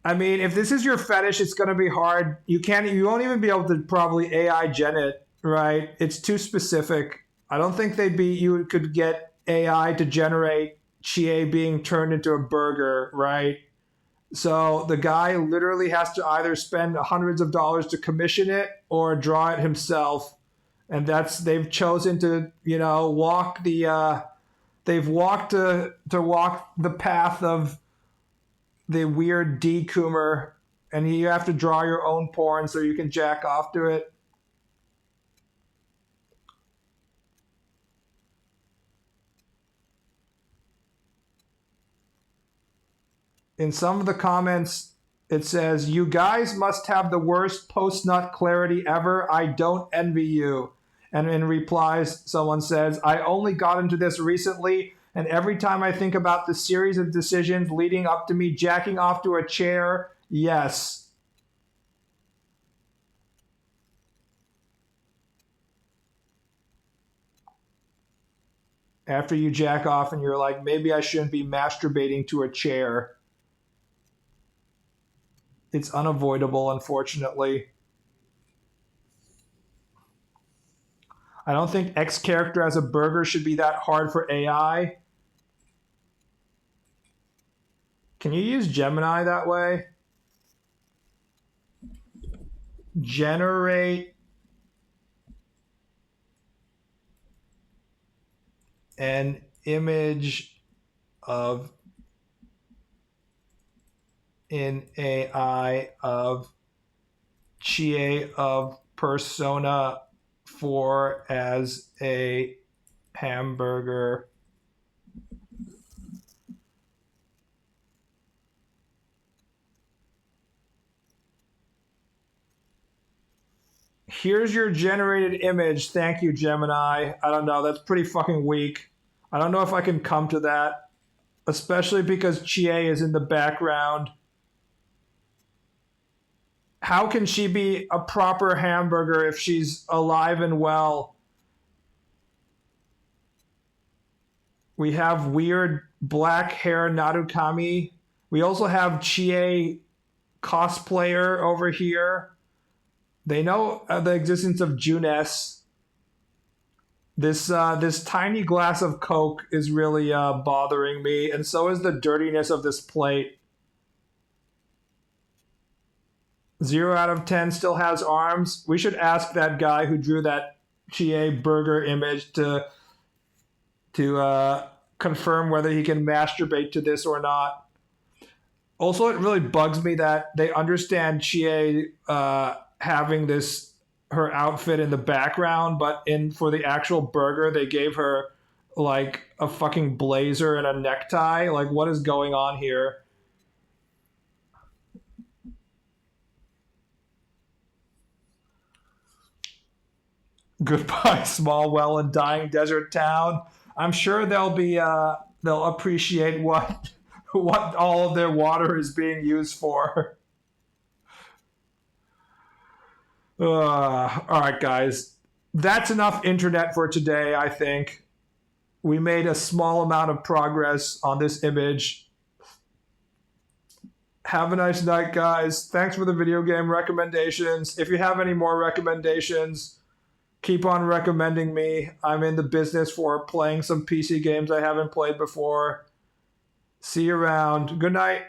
I mean, if this is your fetish, it's going to be hard. You won't even be able to probably AI gen it, right? It's too specific. I don't think you could get AI to generate Chie being turned into a burger, right? So the guy literally has to either spend hundreds of dollars to commission it or draw it himself. And they've chosen to, walk the path of the weird decoomer, and you have to draw your own porn so you can jack off to it. In some of the comments, it says, "You guys must have the worst post-nut clarity ever. I don't envy you." And in replies, someone says, "I only got into this recently, and every time I think about the series of decisions leading up to me jacking off to a chair, yes." After you jack off and you're like, maybe I shouldn't be masturbating to a chair. It's unavoidable, unfortunately. I don't think X character as a burger should be that hard for AI. Can you use Gemini that way? Generate an image of an AI of Chie of Persona 4 as a hamburger. Here's your generated image. Thank you, Gemini. I don't know. That's pretty fucking weak. I don't know if I can come to that, especially because Chie is in the background. How can she be a proper hamburger if she's alive and well? We have weird black hair Narukami. We also have Chie cosplayer over here. They know the existence of Junes. This tiny glass of Coke is really bothering me, and so is the dirtiness of this plate. 0 out of 10 still has arms. We should ask that guy who drew that Chie burger image to confirm whether he can masturbate to this or not. Also, it really bugs me that they understand Chie having her outfit in the background, but for the actual burger, they gave her like a fucking blazer and a necktie. Like, what is going on here? Goodbye, small well and dying desert town. I'm sure they'll appreciate what all of their water is being used for. All right, guys. That's enough internet for today, I think. We made a small amount of progress on this image. Have a nice night, guys. Thanks for the video game recommendations. If you have any more recommendations, keep on recommending me. I'm in the business for playing some PC games I haven't played before. See you around. Good night.